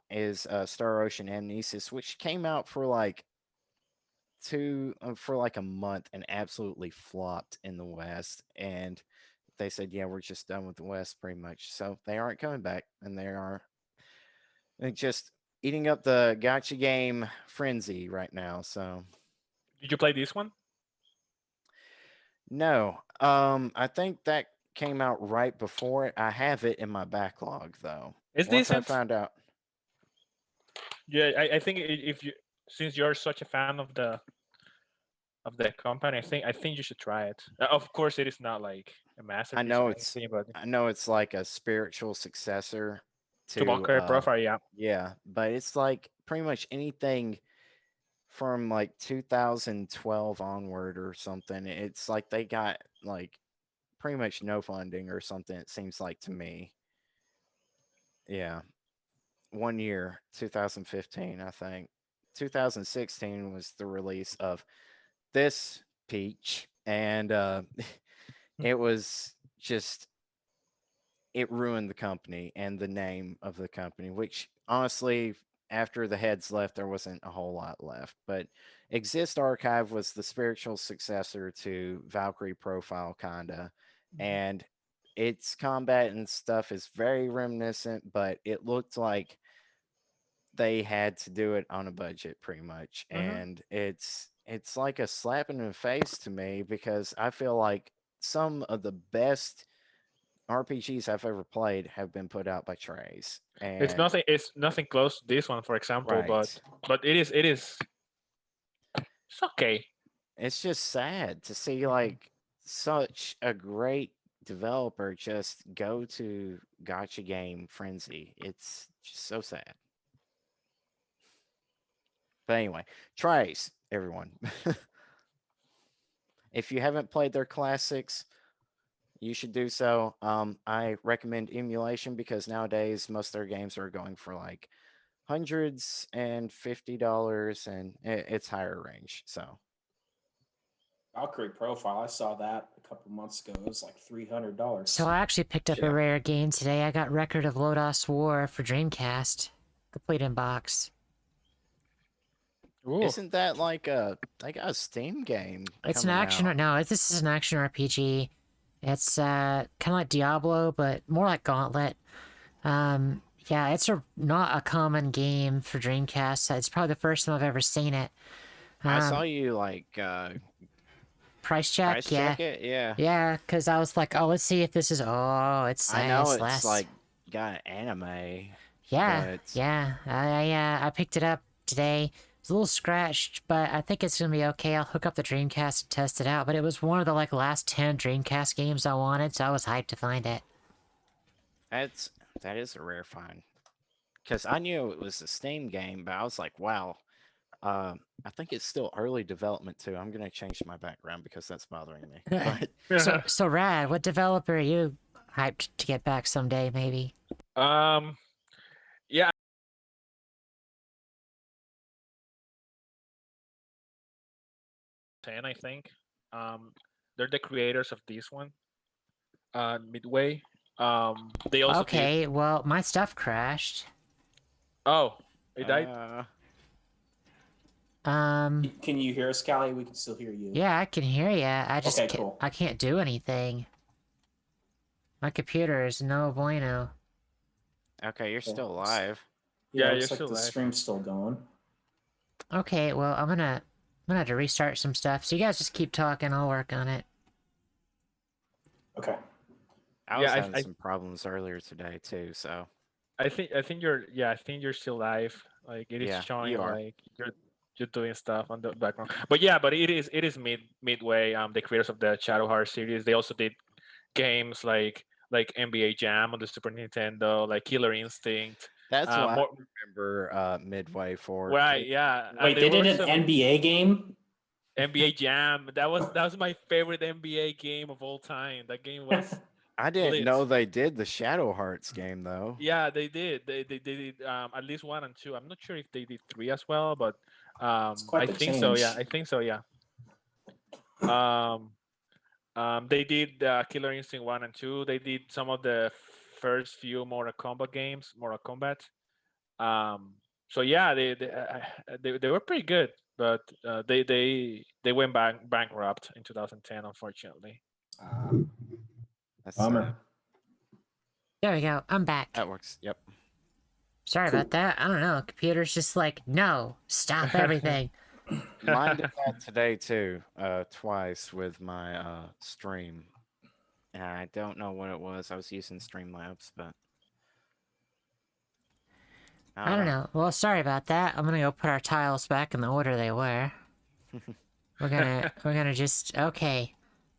is Star Ocean Amnesis, which came out for like for like a month and absolutely flopped in the West. And they said, yeah, we're just done with the West pretty much. So they aren't coming back, and they are just eating up the gotcha game frenzy right now. So Did you play this one? no, I think that came out right before it. I have it in my backlog though. It's Once I decent. found out, Yeah, I think if you, since you're such a fan of the company, I think you should try it. Of course, it is not like a I masterpiece know or it's anything, but I know it's like a spiritual successor to to Bunker Profile, yeah. yeah, but it's like pretty much anything from like 2012 onward or something. It's like they got like pretty much no funding or something, it seems like to me. Yeah. 1 year, 2015, I think. 2016 was the release of this Peach, and it was just it ruined the company and the name of the company, which honestly, after the heads left, there wasn't a whole lot left. But Exist Archive was the spiritual successor to Valkyrie Profile, kinda, and its combat and stuff is very reminiscent, but it looked like they had to do it on a budget pretty much, and it's like a slap in the face to me because I feel like some of the best RPGs I've ever played have been put out by Trace. It's And nothing. It's nothing close to this one, for example. right, But it's okay. it's just sad to see like such a great developer just go to gotcha game frenzy. It's just so sad. But anyway, Trace, everyone. If you haven't played their classics, you should do so. I recommend emulation because nowadays most of their games are going for like $150 and it's higher range. So Valkyrie Profile, I saw that a couple months ago. It was like $300. So I actually picked up Yeah. a rare game today. I got Record of Lodos War for Dreamcast, complete in box. Ooh. isn't that like they got a Steam game? It's an coming action. out? No, this is an action RPG. It's kind of like Diablo, but more like Gauntlet. Yeah, it's not a common game for Dreamcast. It's probably the first time I've ever seen it. I saw you like Price check. price Yeah, check it. Yeah, yeah, because I was like, oh, let's see if this is. Oh, it's. I know it's less. like got anime. Yeah, but yeah. I picked it up today. It's a little scratched, but I think it's gonna be okay. I'll hook up the Dreamcast and test it out. But it was one of the like last 10 Dreamcast games I wanted, so I was hyped to find it. that is a rare find. Because I knew it was a Steam game, but I was like, wow. I think it's still early development too. I'm gonna change my background because that's bothering me. But So Rad, what developer are you hyped to get back someday? Maybe. Yeah. I think. They're the creators of this one. Midway. They also did. Okay, well, my stuff crashed. Oh, it died. Can you hear us, Callie? We can still hear you. Yeah, I can hear you. I just Okay, can't, cool. I can't do anything. My computer is no bueno. okay, you're Cool. still alive. Yeah, Yeah, it looks you're like still the live. stream's still going. Okay, well, I'm gonna have to restart some stuff. So you guys just keep talking. I'll work on it. Okay. I was Yeah, having some problems earlier today too. So I think you're still live. Like it is Yeah, showing you are. like you're doing stuff on the background. But yeah, but it is Midway, the creators of the Shadow Heart series. They also did games like NBA Jam on the Super Nintendo, like Killer Instinct. that's what More, I remember Midway for. right, yeah. and Wait, they were did an NBA game? NBA Jam. That was my favorite NBA game of all time. That game was I didn't lit. know they did the Shadow Hearts game though. Yeah, they did. They did at least 1 and 2. I'm not sure if they did 3 as well, but quite I the think so. Yeah, change. I think so. Yeah. They did Killer Instinct 1 and 2. They did some of the first few Mortal Kombat games, Mortal Kombat. So yeah, they were pretty good, but they went bankrupt in 2010, unfortunately. That's Bummer. There we go. I'm back. that works. Yep. Sorry Cool. about that. I don't know. Computer's just like, no, stop everything. Mine did that today too, twice with my stream. And I don't know what it was. I was using Streamlabs, but I don't know. Well, sorry about that. I'm gonna go put our tiles back in the order they were. we're gonna just okay.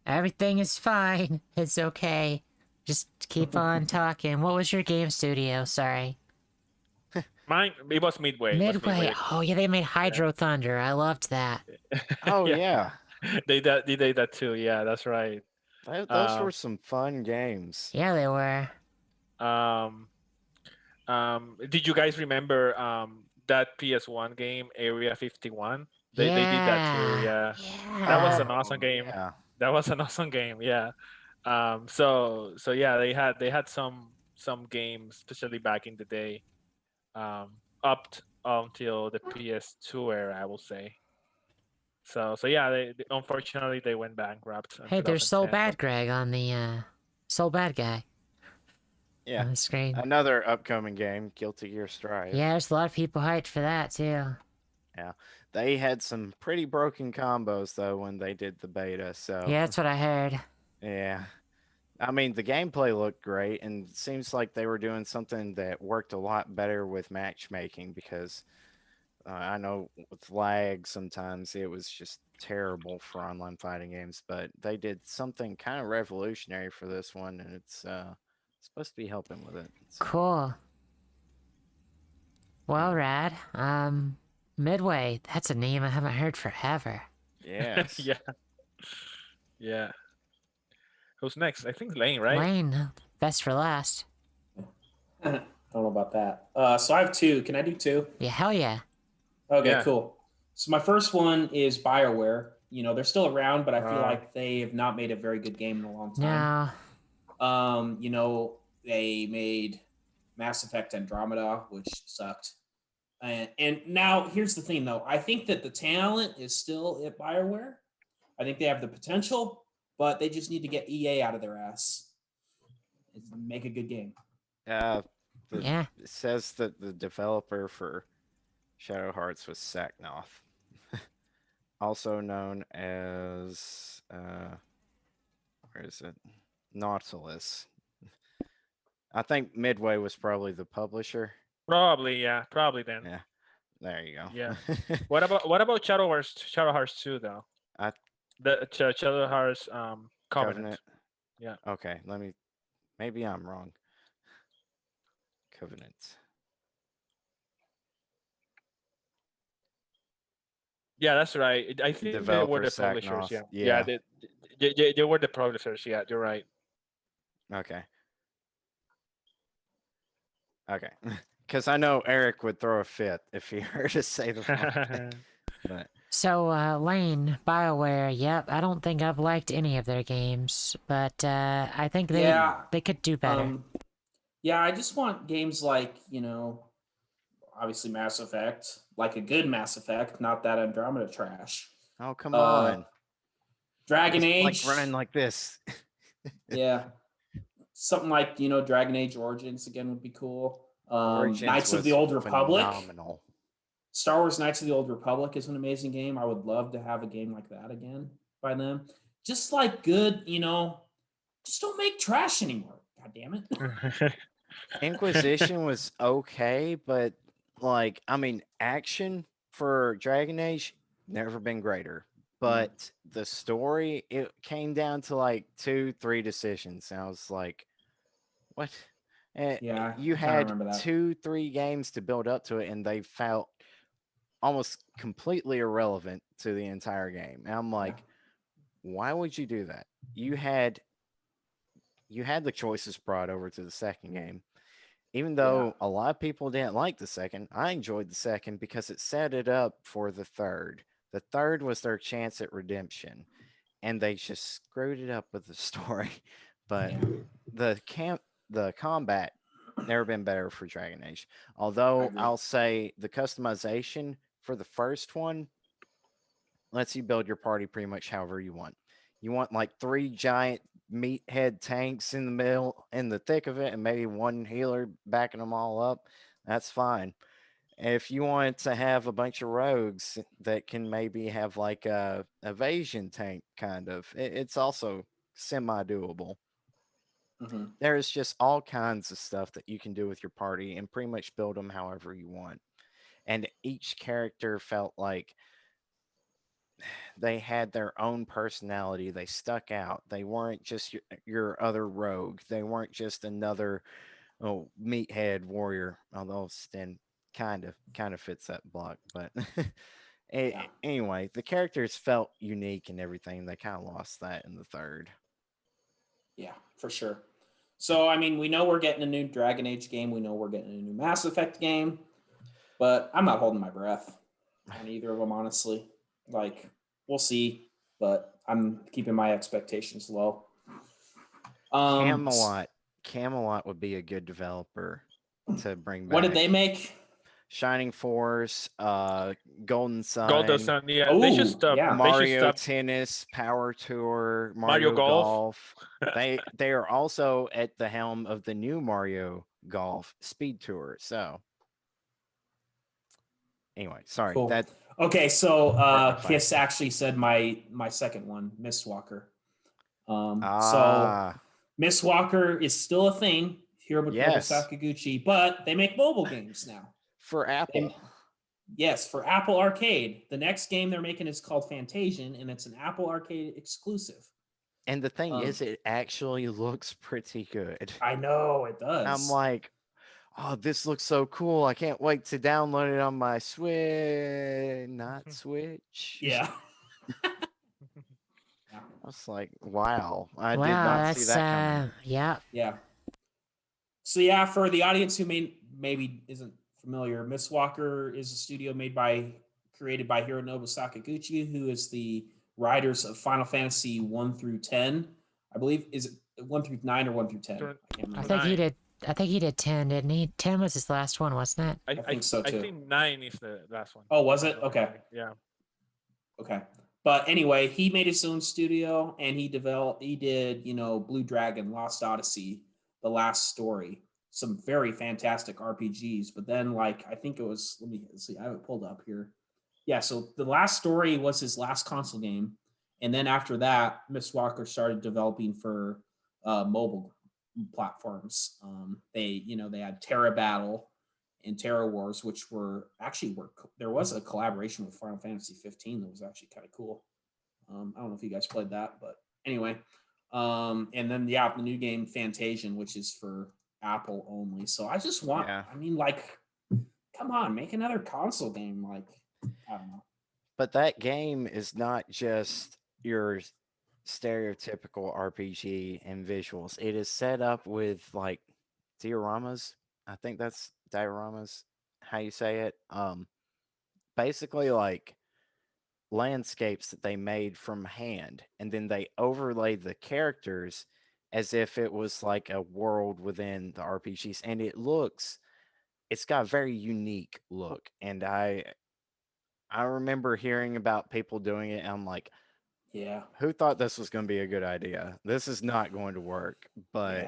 Everything is fine. It's okay. Just keep on talking. What was your game studio? Sorry. Mine, it was Midway. It was Midway. Oh yeah, they made Hydro Thunder. I loved that. Oh Yeah. yeah, They did that too. Yeah, that's right. those were some fun games. Yeah, they were. Did you guys remember that PS1 game, Area 51? They did that too. Yeah, that was an awesome game. Yeah. That was an awesome game. Yeah. So yeah, they had some games, especially back in the day, until the PS2 era, I will say. So yeah, they unfortunately they went bankrupt in Hey, there's So 2010. Bad But Greg on the So Bad guy Yeah. on the screen. Another upcoming game, Guilty Gear Strive. Yeah, there's a lot of people hyped for that too. Yeah. They had some pretty broken combos though when they did the beta, so Yeah, that's what I heard. yeah. I mean, the gameplay looked great, and it seems like they were doing something that worked a lot better with matchmaking because I know with lag sometimes it was just terrible for online fighting games, but they did something kind of revolutionary for this one, and it's supposed to be helping with it. So, Cool. Well, rad. Midway. That's a name I haven't heard forever. yes. yeah, yeah. Who's next? I think Lane, right? Lane, best for last. Don't know about that. So I have two. Can I do two? Yeah, hell yeah. Okay, Yeah. cool. So my first one is Bioware. They're still around, but I feel Uh, like they have not made a very good game in a long time. No. They made Mass Effect Andromeda, which sucked. And now here's the thing, though. I think that the talent is still at Bioware. I think they have the potential, but they just need to get EA out of their ass and make a good game. Yeah. It says that the developer for Shadow Hearts was Saknoth, also known as where is it? Nautilus. I think Midway was probably the publisher. Probably, yeah, probably then. Yeah, there you go. Yeah. What about Shadow Hearts 2 though? I- The Shadow Hearts Covenant. Yeah. Okay, maybe I'm wrong. Covenant. Yeah, that's right. I think they were Developer the publishers. Saknoth. Yeah. Yeah. They were the publishers. Yeah, you're right. Okay. Okay. Because I know Eric would throw a fit if he heard us say the wrong thing. But So, Lane, BioWare, yep, I don't think I've liked any of their games, but I think they could do better. Yeah, I just want games like, obviously Mass Effect, like a good Mass Effect, not that Andromeda trash. oh come on. Dragon Just Age. like running like this. Yeah. Something like, Dragon Age Origins again would be cool. Origins Knights of was the Old Republic. phenomenal. Star Wars Knights of the Old Republic is an amazing game. I would love to have a game like that again by them. Just like good, just don't make trash anymore. God damn it. Inquisition was okay, but action for Dragon Age never been greater. But the story, it came down to like 2-3 decisions. And I was like, what? Yeah, You I kinda had remember that. 2-3 games to build up to it, and they felt almost completely irrelevant to the entire game. And I'm like, why would you do that? You had the choices brought over to the second game. Even though a lot of people didn't like the second, I enjoyed the second because it set it up for the third. The third was their chance at redemption, and they just screwed it up with the story. But the combat never been better for Dragon Age. Although agree. I'll say the customization for the first one lets you build your party pretty much however you want. You want like 3 giant meathead tanks in the middle, in the thick of it, and maybe 1 healer backing them all up. That's fine. If you want to have a bunch of rogues that can maybe have like a evasion tank, kind of, it's also semi doable. Mm-hmm. There's just all kinds of stuff that you can do with your party and pretty much build them however you want. And each character felt like they had their own personality. They stuck out. They weren't just your other rogue. They weren't just another meathead warrior. Although Sten kind of fits that block, but anyway, the characters felt unique and everything. They kind of lost that in the third. Yeah, for sure. So, I mean, we know we're getting a new Dragon Age game. We know we're getting a new Mass Effect game. But I'm not holding my breath on either of them, honestly. Like, we'll see. But I'm keeping my expectations low. Camelot would be a good developer to bring What did back. they make? Shining Force, Golden Sun, Golden Sun, yeah. They should Oh, stop. yeah. They should Mario stop Tennis, Power Tour, Mario Mario Golf. Golf. They are also at the helm of the new Mario Golf Speed Tour. So anyway, sorry. Cool. That Okay, so Perfect. Kiss actually said my second one, Mistwalker. So ah Mistwalker is still a thing here with Nobu yes, Sakaguchi, but they make mobile games now. for Apple. Yes, for Apple Arcade. The next game they're making is called Fantasian, and it's an Apple Arcade exclusive. And the thing is, it actually looks pretty good. I know it does. I'm like, oh, this looks so cool. I can't wait to download it on my Switch. Not Switch. Yeah. I was like, wow. I did Wow, not see that's that coming. yeah. Yeah. So yeah, for the audience who maybe isn't familiar, Mistwalker is a studio created by Hironobu Sakaguchi, who is the writers of Final Fantasy 1 through 10. I believe is it 1 through 9 or 1 through 10? I can't I remember. think he did. I think he did 10, didn't he? 10 was his last one, wasn't it? I think so, too. I think 9 is the last one. Oh, was it? Okay. Yeah. Okay. But anyway, he made his own studio and he did, Blue Dragon, Lost Odyssey, The Last Story, some very fantastic RPGs. But then, I think it was, let me see, I have it pulled up here. Yeah, so The Last Story was his last console game. And then after that, Mistwalker started developing for mobile platforms. They had Terra Battle and Terra Wars, which there was a collaboration with Final Fantasy 15 that was actually kind of cool. I don't know if you guys played that, but anyway. And then the new game Fantasian, which is for Apple only. So I just want, come on, make another console game. I don't know. But that game is not just your stereotypical RPG and visuals. It is set up with dioramas. I think that's dioramas, how you say it. Basically landscapes that they made from hand, and then they overlaid the characters as if it was like a world within the RPGs, and it's got a very unique look. And I remember hearing about people doing it, and I'm like, yeah, who thought this was going to be a good idea? This is not going to work, but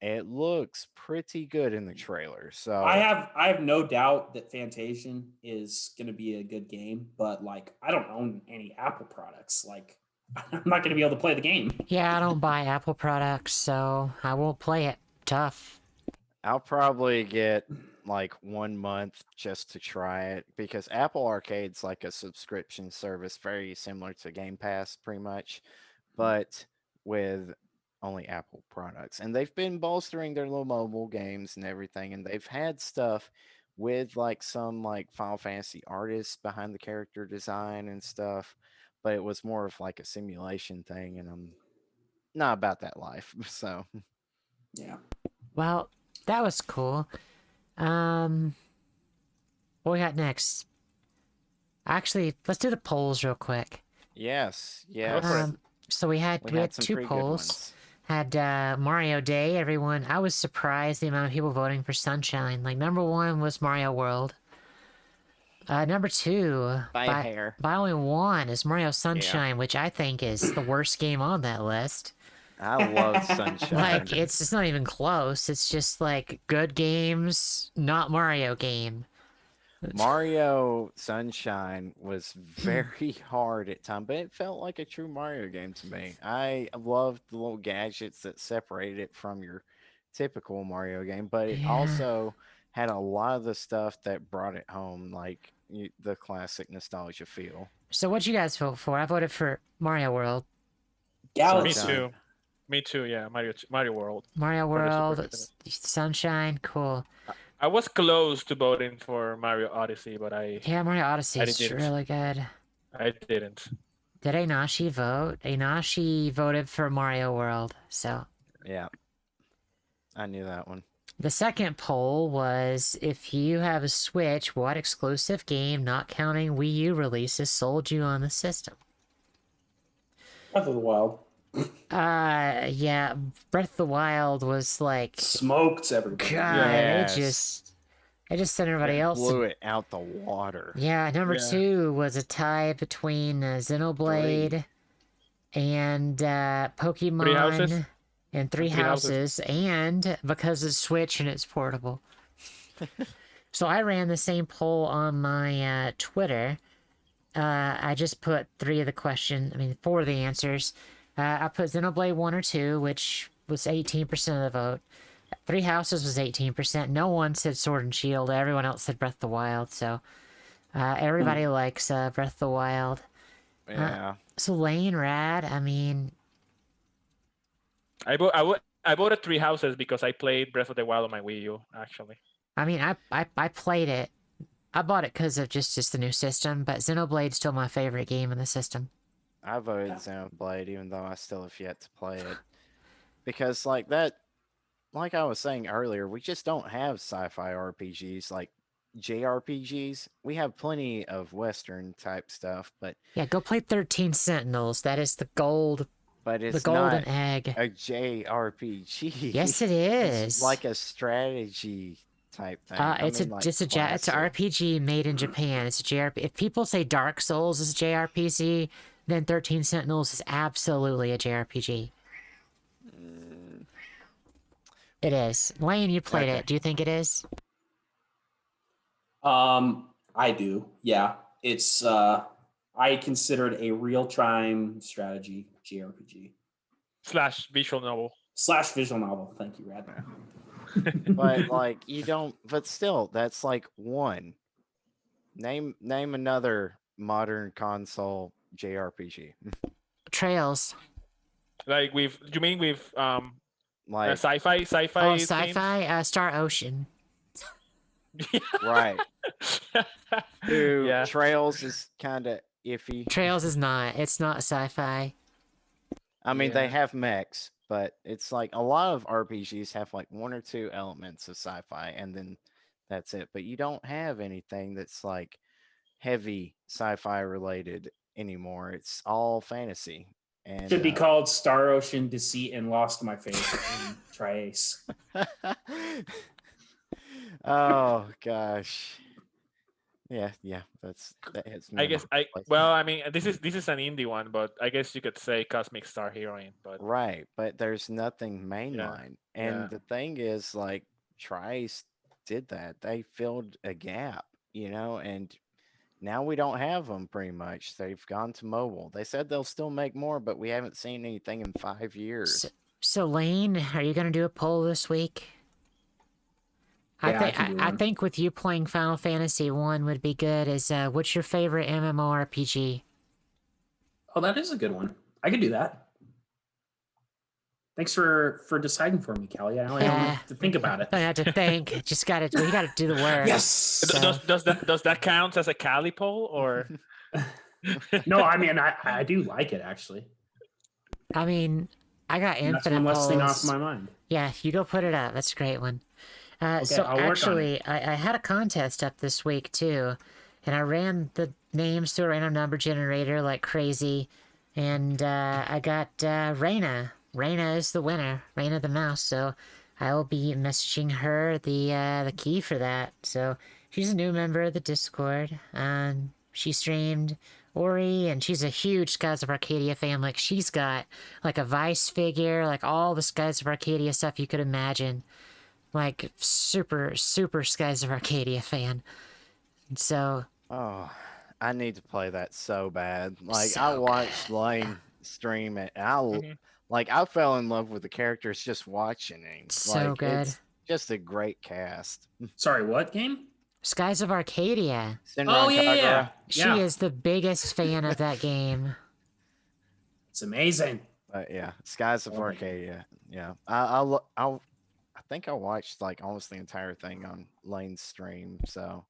it looks pretty good in the trailer. So I have no doubt that Fantasian is going to be a good game, but I don't own any Apple products. I'm not going to be able to play the game. Yeah, I don't buy Apple products, so I won't play it. Tough. I'll probably get 1 month just to try it, because Apple Arcade's like a subscription service very similar to Game Pass pretty much, but with only Apple products. And they've been bolstering their little mobile games and everything, and they've had stuff with some Final Fantasy artists behind the character design and stuff, but it was more of a simulation thing, and I'm not about that life. So yeah. Well, that was cool. What we got next? Actually, let's do the polls real quick. yes. So we had some two pretty good polls. ones. Had Mario Day. Everyone, I was surprised the amount of people voting for Sunshine. Number 1 was Mario World. Number 2, By a hair. by only 1, is Mario Sunshine, which I think is the worst game on that list. I love Sunshine. It's not even close. It's just good games, not Mario game. Mario Sunshine was very hard at times, but it felt like a true Mario game to me. I loved the little gadgets that separated it from your typical Mario game, but it also had a lot of the stuff that brought it home, the classic nostalgia feel. So what'd you guys vote for? I voted for Mario World. Galaxy. Me too. Yeah, Mario World. Mario World, Sunshine, cool. I was close to voting for Mario Odyssey, but Mario Odyssey is really good. I didn't. Did Enashi vote? Enashi voted for Mario World, so. Yeah. I knew that one. The second poll was, if you have a Switch, what exclusive game, not counting Wii U releases, sold you on the system? Breath of the Wild. Yeah, Breath of the Wild was like, Smoked everybody. God, Yes. it just sent everybody It else. blew it out the water. Yeah, number Yeah. 2 was a tie between Xenoblade and Pokemon Three Houses? and Three Three Houses. Houses, and because it's Switch and it's portable. So I ran the same poll on my Twitter. I just put 4 of the answers. I put Xenoblade 1 or 2, which was 18% of the vote. Three Houses was 18%. No one said Sword and Shield. Everyone else said Breath of the Wild. So everybody likes Breath of the Wild. Yeah. So Lane, Rad, I mean, I voted Three Houses because I played Breath of the Wild on my Wii U, actually. I played it. I bought it because of just the new system, but Xenoblade's still my favorite game in the system. I voted Xenoblade, even though I still have yet to play it. Because, like that, like I was saying earlier, we just don't have sci-fi RPGs like JRPGs. We have plenty of Western type stuff, but Yeah, go play 13 Sentinels. That is the golden it's golden not egg. a JRPG. Yes, it is. It's like a strategy type thing. It's an RPG made in Japan. It's a JRPG. If people say Dark Souls is a JRPG, then 13 Sentinels is absolutely a JRPG. It is. Lane, you played Okay. it. Do you think it is? I do. Yeah, it's I consider it a real-time strategy JRPG / visual novel. / visual novel. Thank you, Rad. But like you don't. But still, that's like one. Name another modern console JRPG. Trails. Like you mean with Like sci-fi Oh, themes? sci-fi. Star Ocean. right. Dude, Yeah. Trails is kind of iffy. Trails is not. It's not sci-fi. I mean, they Yeah. have mechs, but it's like a lot of RPGs have like 1 or 2 elements of sci-fi, and then that's it. But you don't have anything that's like heavy sci-fi related anymore. It's all fantasy. And Should be called Star Ocean, Deceit, and Lost My Faith in Tri-Ace. Oh gosh. Yeah, that hits me. I in guess the I place. well, I mean, this is an indie one, but I guess you could say Cosmic Star Heroine. But Right, but there's nothing mainline. And yeah. the thing is, like, Trice did that. They filled a gap, and now we don't have them pretty much. They've gone to mobile. They said they'll still make more, but we haven't seen anything in 5 years. So Lane, are you gonna do a poll this week? Yeah, I can do I one. think with you playing Final Fantasy 1 would be good. Is what's your favorite MMORPG? Oh, that is a good one. I could do that. Thanks for deciding for me, Callie. I only have to think about it. Don't have to think. We gotta do the work. Yes. So- Does that count as a Cali poll or? No, I mean I do like it actually. I mean, I got And that's infinite one less thing off polls. my mind. Yeah, you go put it up. That's a great one. So I'll work on actually, I had a contest up this week too, and I ran the names through a random number generator like crazy, and I got Reyna. Reyna is the winner. Reyna the mouse. So I will be messaging her the key for that. So she's a new member of the Discord. She streamed Ori, and she's a huge Skies of Arcadia fan. Like, she's got like a Vice figure, like all the Skies of Arcadia stuff you could imagine. Like, super Skies of Arcadia fan. So Oh, I need to play that so bad. Like, So I watched Lane stream it, and I fell in love with the characters just watching him. So Like, good. it's just a great cast. Sorry, what game? Skies of Arcadia. Oh yeah. She is the biggest fan of that game. It's amazing. But yeah, Skies of Oh my God. Arcadia. Yeah, I think I watched like almost the entire thing on Lane's stream, so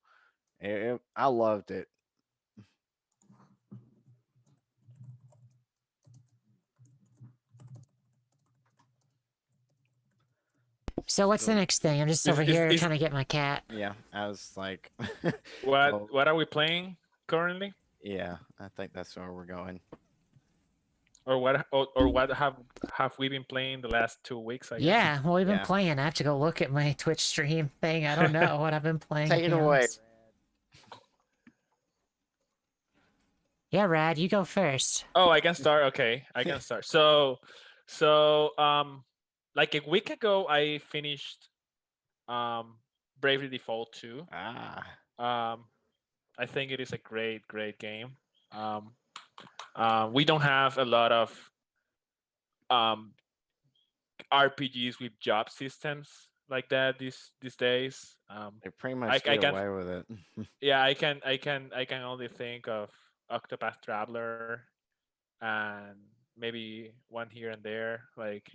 I loved it. So what's the next thing? I'm just over here is- trying to get my cat. Yeah, I was like, What are we playing currently? yeah, I think that's where we're going. Or what have we been playing the last 2 weeks? I guess. Yeah, well, we've been Yeah. playing. I have to go look at my Twitch stream thing. I don't know what I've been playing. to Take it be away. honest. Yeah, Rad, you go first. Oh, I can start. Okay, I can start. Like a week ago, I finished Bravely Default 2. I think it is a great game. We don't have a lot of RPGs with job systems like that these days. They pretty I much get can away with it. yeah, I can only think of Octopath Traveler and maybe one here and there, like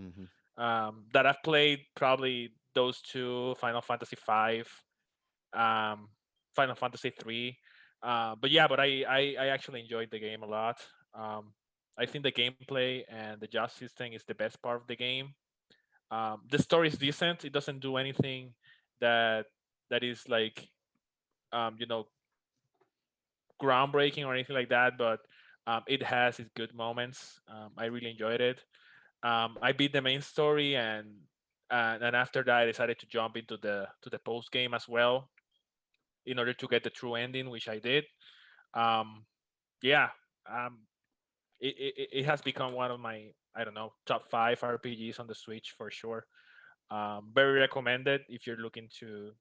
that I've played probably those two, Final Fantasy V, Final Fantasy 3. But yeah, but I actually enjoyed the game a lot. I think the gameplay and the job system is the best part of the game. The story is decent. It doesn't do anything that is like you know, groundbreaking or anything like that, but it has its good moments. I really enjoyed it. I beat the main story, and after that, I decided to jump into the post game as well, in order to get the true ending, which I did. Um, yeah, um, it has become one of my, I don't know, top 5 RPGs on the Switch for sure. Very recommended if you're looking to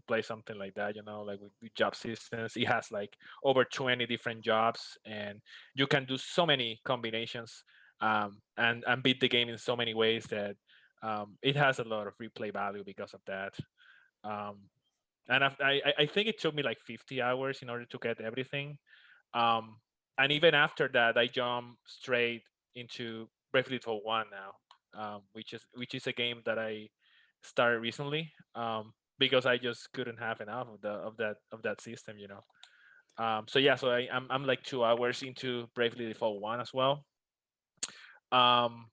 play something like that, like with job systems. It has like over 20 different jobs, and you can do so many combinations, and beat the game in so many ways that it has a lot of replay value because of that. um, and I think it took me like 50 hours in order to get everything. um, and even after that, I jumped straight into Bravely Default 1 now, which is a game that I started recently, because I just couldn't have enough of that system. So yeah, so I'm like 2 hours into Bravely Default 1 as well. um,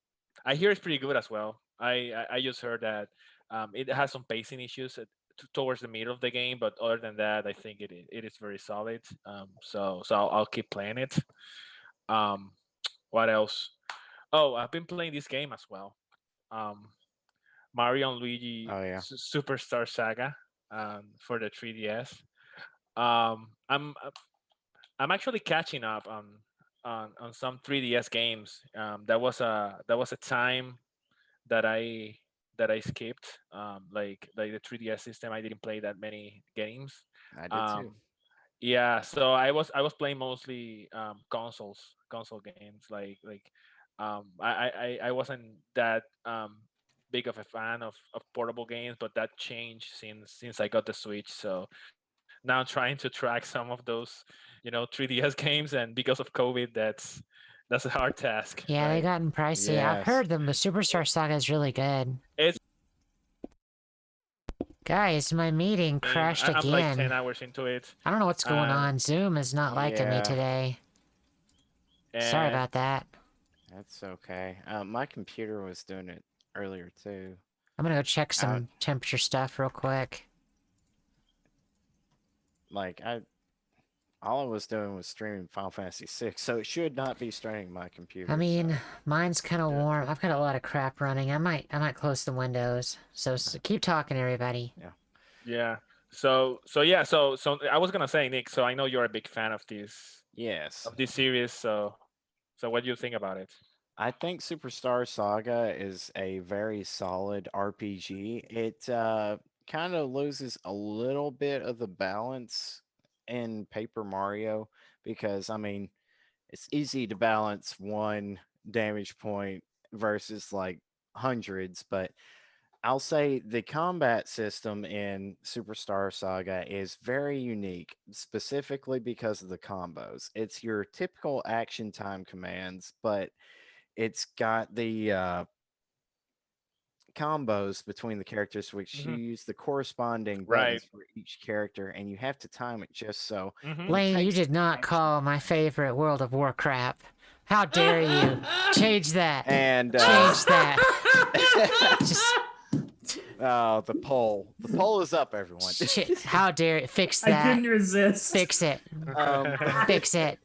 I hear it's pretty good as well. I just heard that it has some pacing issues towards the middle of the game, but other than that, I think it is very solid. So I'll keep playing it. Um, what else? Oh, I've been playing this game as well. Um, Mario and Luigi Oh yeah. Superstar Saga, for the 3DS. Um, I'm I'm actually catching up on some 3DS games. That was a time that I skipped. Like the 3DS system, I didn't play that many games. I did too. Um, yeah, so I was playing mostly console games. I wasn't that big of a fan of portable games, but that changed since I got the Switch. So now I'm trying to track some of those 3DS games, and because of COVID, that's a hard task, Yeah, they right? gotten pricey. I've Yes. heard them. The Superstar Saga is really good. It's Guys, my meeting crashed I'm like 10 again. hours into it. I don't know what's going on. Zoom is not liking me Yeah. today. Sorry And about that. That's okay. My computer was doing it earlier too. I'm gonna go check some temperature stuff real quick. Like all I was doing was streaming Final Fantasy VI, so it should not be straining my computer. I mean, so. mine's kind of Yeah. warm. I've got a lot of crap running. I might close the windows. So keep talking, everybody. yeah. So I was gonna say, Nick. So I know you're a big fan of this Yes. series. So what do you think about it? I think Superstar Saga is a very solid RPG. It kind of loses a little bit of the balance in Paper Mario because, I mean, it's easy to balance one damage point versus like hundreds, but I'll say the combat system in Superstar Saga is very unique, specifically because of the combos. It's your typical action time commands, but it's got the combos between the characters, which you use the corresponding buttons for each character, and you have to time it just so. Mhm. Lane, you takes did not action. call my favorite World of War crap. How dare you? Change that. And Change that. Just oh, the poll. The poll is up, everyone. how dare you? Fix I that. couldn't resist. Fix it. Fix it.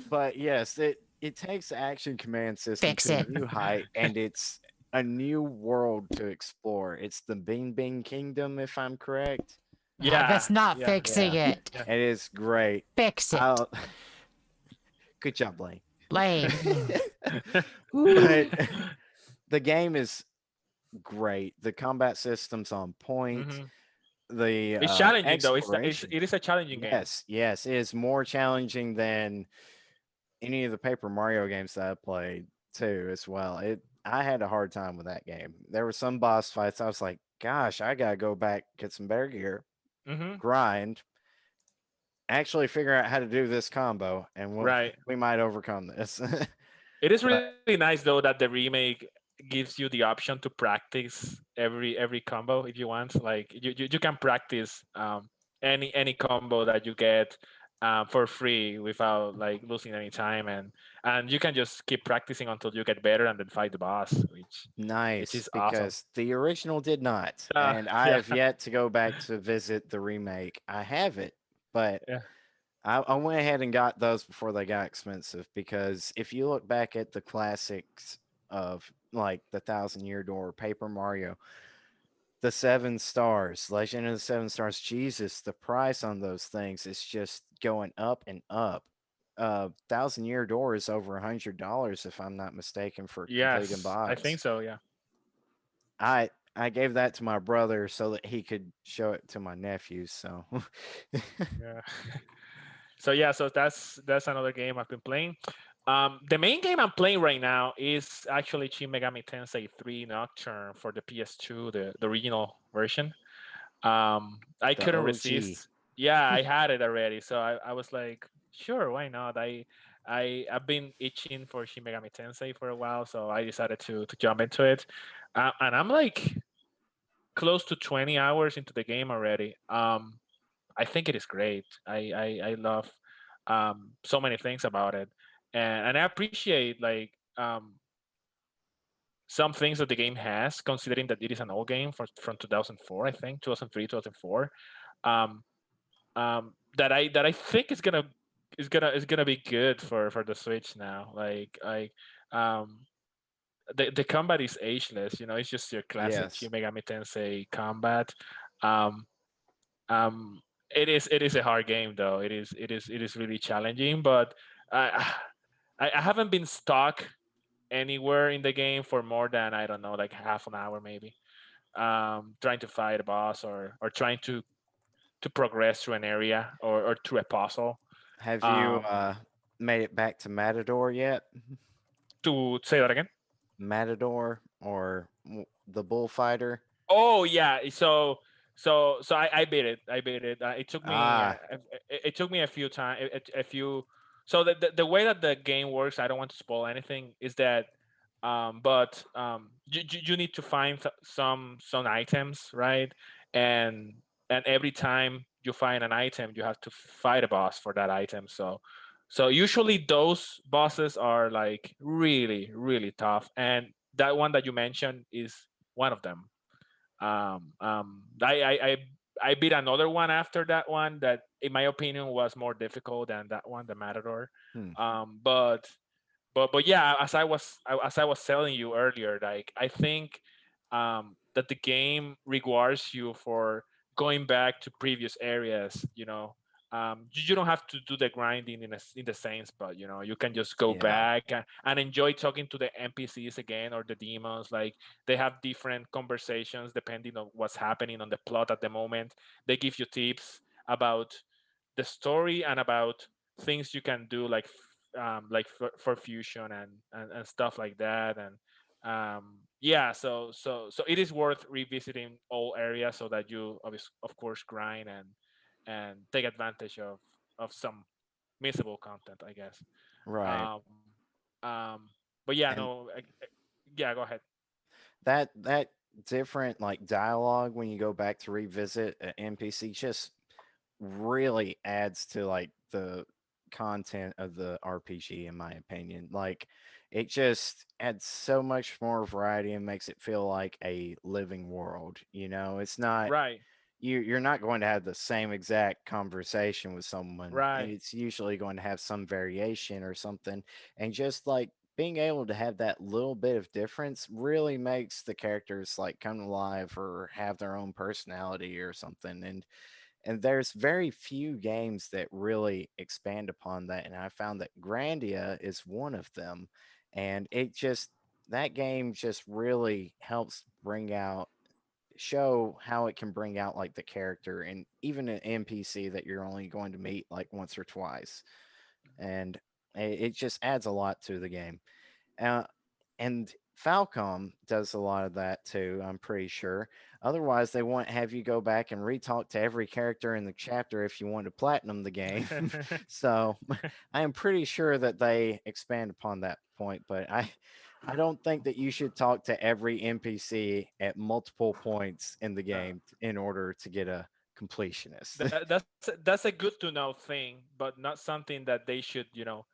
But yes, it takes the action command system Fix to it. a new height, and it's a new world to explore. It's the Bing Bing Kingdom, if I'm correct. Yeah, That's not yeah, fixing Yeah, it. yeah. it is great. Fix it. I'll... Good job, Blaine. Lane. But the game is great. The combat system's on point. Hmm. The It's challenging though. exploration. It is a challenging game. Yes, it is more challenging than any of the Paper Mario games that I played too, as well. I had a hard time with that game. There were some boss fights I was like, gosh, I gotta go back, get some better gear, Hmm. grind, actually figure out how to do this combo, and Right. we might overcome this. It is But really nice though that the remake gives you the option to practice every combo if you want. Like you can practice any combo that you get for free without like losing any time, and you can just keep practicing until you get better and then fight the boss, which nice, is awesome. because the original did not, and I Yeah, have yet to go back to visit the remake. I have it, but yeah, I went ahead and got those before they got expensive, because if you look back at the classics of like the Thousand Year Door, Paper Mario, the Seven Stars, Legend of the Seven Stars, Jesus, the price on those things is just going up and up. Thousand Year Door is over $100 if I'm not mistaken for a complete in yes, I box. think so. Yeah, I gave that to my brother so that he could show it to my nephews. So yeah. So yeah, so that's another game I've been playing. The main game I'm playing right now is actually Shin Megami Tensei 3 Nocturne for the PS2, the original version. I the couldn't OG. resist. Yeah, I had it already, so I was like, sure, why not? I've been itching for Shin Megami Tensei for a while, so I decided to jump into it, and I'm like close to 20 hours into the game already. I think it is great. I love so many things about it, and I appreciate like some things that the game has, considering that it is an old game from 2004, I think 2003, 2004. Um, that I think is gonna be good for the Switch now. Um, the combat is ageless. You know, it's just your classic Yes. Shin Megami Tensei combat. Um, um, it is a hard game though. It is really challenging, but I I haven't been stuck anywhere in the game for more than, I don't know, like half an hour maybe. Trying to fight a boss, or trying to progress through an area, or through a puzzle. Have you Um, made it back to Matador yet? to say that again. Matador or the bullfighter? Oh yeah, so I beat it. I beat it. It took me Ah, it took me a few times, a few. So the way that the game works, I don't want to spoil anything, is that but you need to find some items, right? And every time you find an item, you have to fight a boss for that item. So usually those bosses are like really really tough, and that one that you mentioned is one of them. um, um, I, I I I beat another one after that one that, in my opinion, was more difficult than that one, the Matador. hmm, But yeah, as I was telling you earlier, like I think that the game rewards you for going back to previous areas. You don't have to do the grinding in the sense, but you can just go yeah, back and enjoy talking to the NPCs again, or the demons. Like, they have different conversations depending on what's happening on the plot at the moment. They give you tips about the story and about things you can do, like for fusion and stuff like that. And yeah, so it is worth revisiting all areas, so that you of course grind and take advantage of some missable content, I guess. right. um um but yeah, And no, yeah, go ahead. that different like dialogue when you go back to revisit an NPC just really adds to like the content of the RPG, in my opinion. Like, it just adds so much more variety and makes it feel like a living world. It's not Right. you're not going to have the same exact conversation with someone. Right. It's usually going to have some variation or something. And just like being able to have that little bit of difference really makes the characters like come alive or have their own personality or something. And there's very few games that really expand upon that. And I found that Grandia is one of them. And that game just really helps show how it can bring out like the character and even an NPC that you're only going to meet like once or twice. And it just adds a lot to the game. Uh, and Falcom does a lot of that too, I'm pretty sure. Otherwise, they won't have you go back and retalk to every character in the chapter if you want to platinum the game. So I am pretty sure that they expand upon that point, but I don't think that you should talk to every NPC at multiple points in the game in order to get a completionist. That's a good to know thing, but not something that they should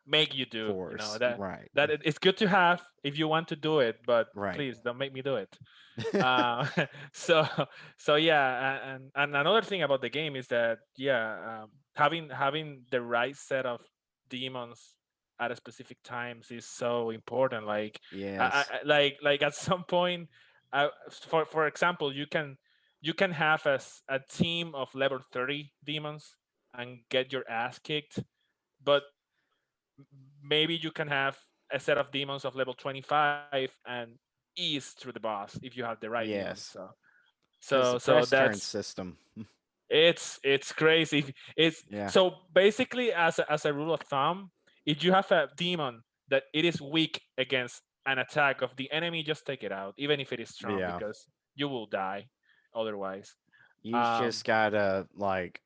make you do. Force, right? It's good to have if you want to do it, but Right. please don't make me do it. uh, so yeah, and another thing about the game is that having the right set of demons at a specific times is so important. Like Yes. like at some point, for example, you can have a team of level 30 demons and get your ass kicked, but maybe you can have a set of demons of level 25 and ease through the boss if you have the right demons. Yes. So Because the so so press turn that's system. it's crazy. It's Yeah. so basically, as a rule of thumb, if you have a demon that it is weak against an attack of the enemy, just take it out, even if it is strong, Yeah. because you will die otherwise. You just gotta like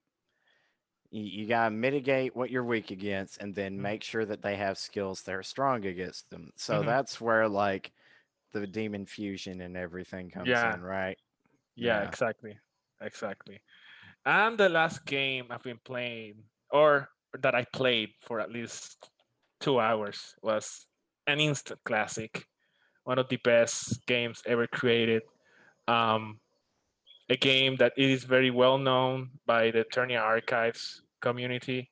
you gotta mitigate what you're weak against and then make sure that they have skills that are strong against them. So Mhm. that's where like the demon fusion and everything comes Yeah, in, right? yeah, exactly. And the last game I've been playing, or that I played for at least 2 hours, was an instant classic, one of the best games ever created. Um, a game that is very well known by the Eternia archives community.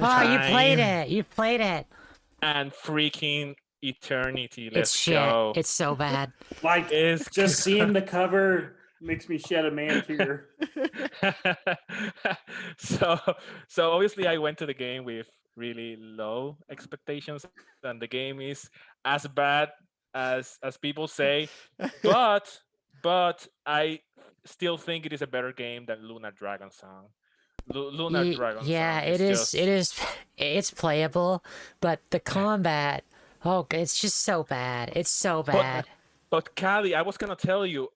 Oh, you played Time it. You played it. and freaking eternity. It's Let's shit. go. It's so bad. Like It's just seeing the cover makes me shed a man tear. so so obviously I went to the game with really low expectations, and the game is as bad as people say, but I still think it is a better game than Luna Dragon Song. Luna Dragon Yeah, Song it is is. It just is. It's playable, but the combat. Oh, it's just so bad. It's so bad. but Callie, I was gonna tell you,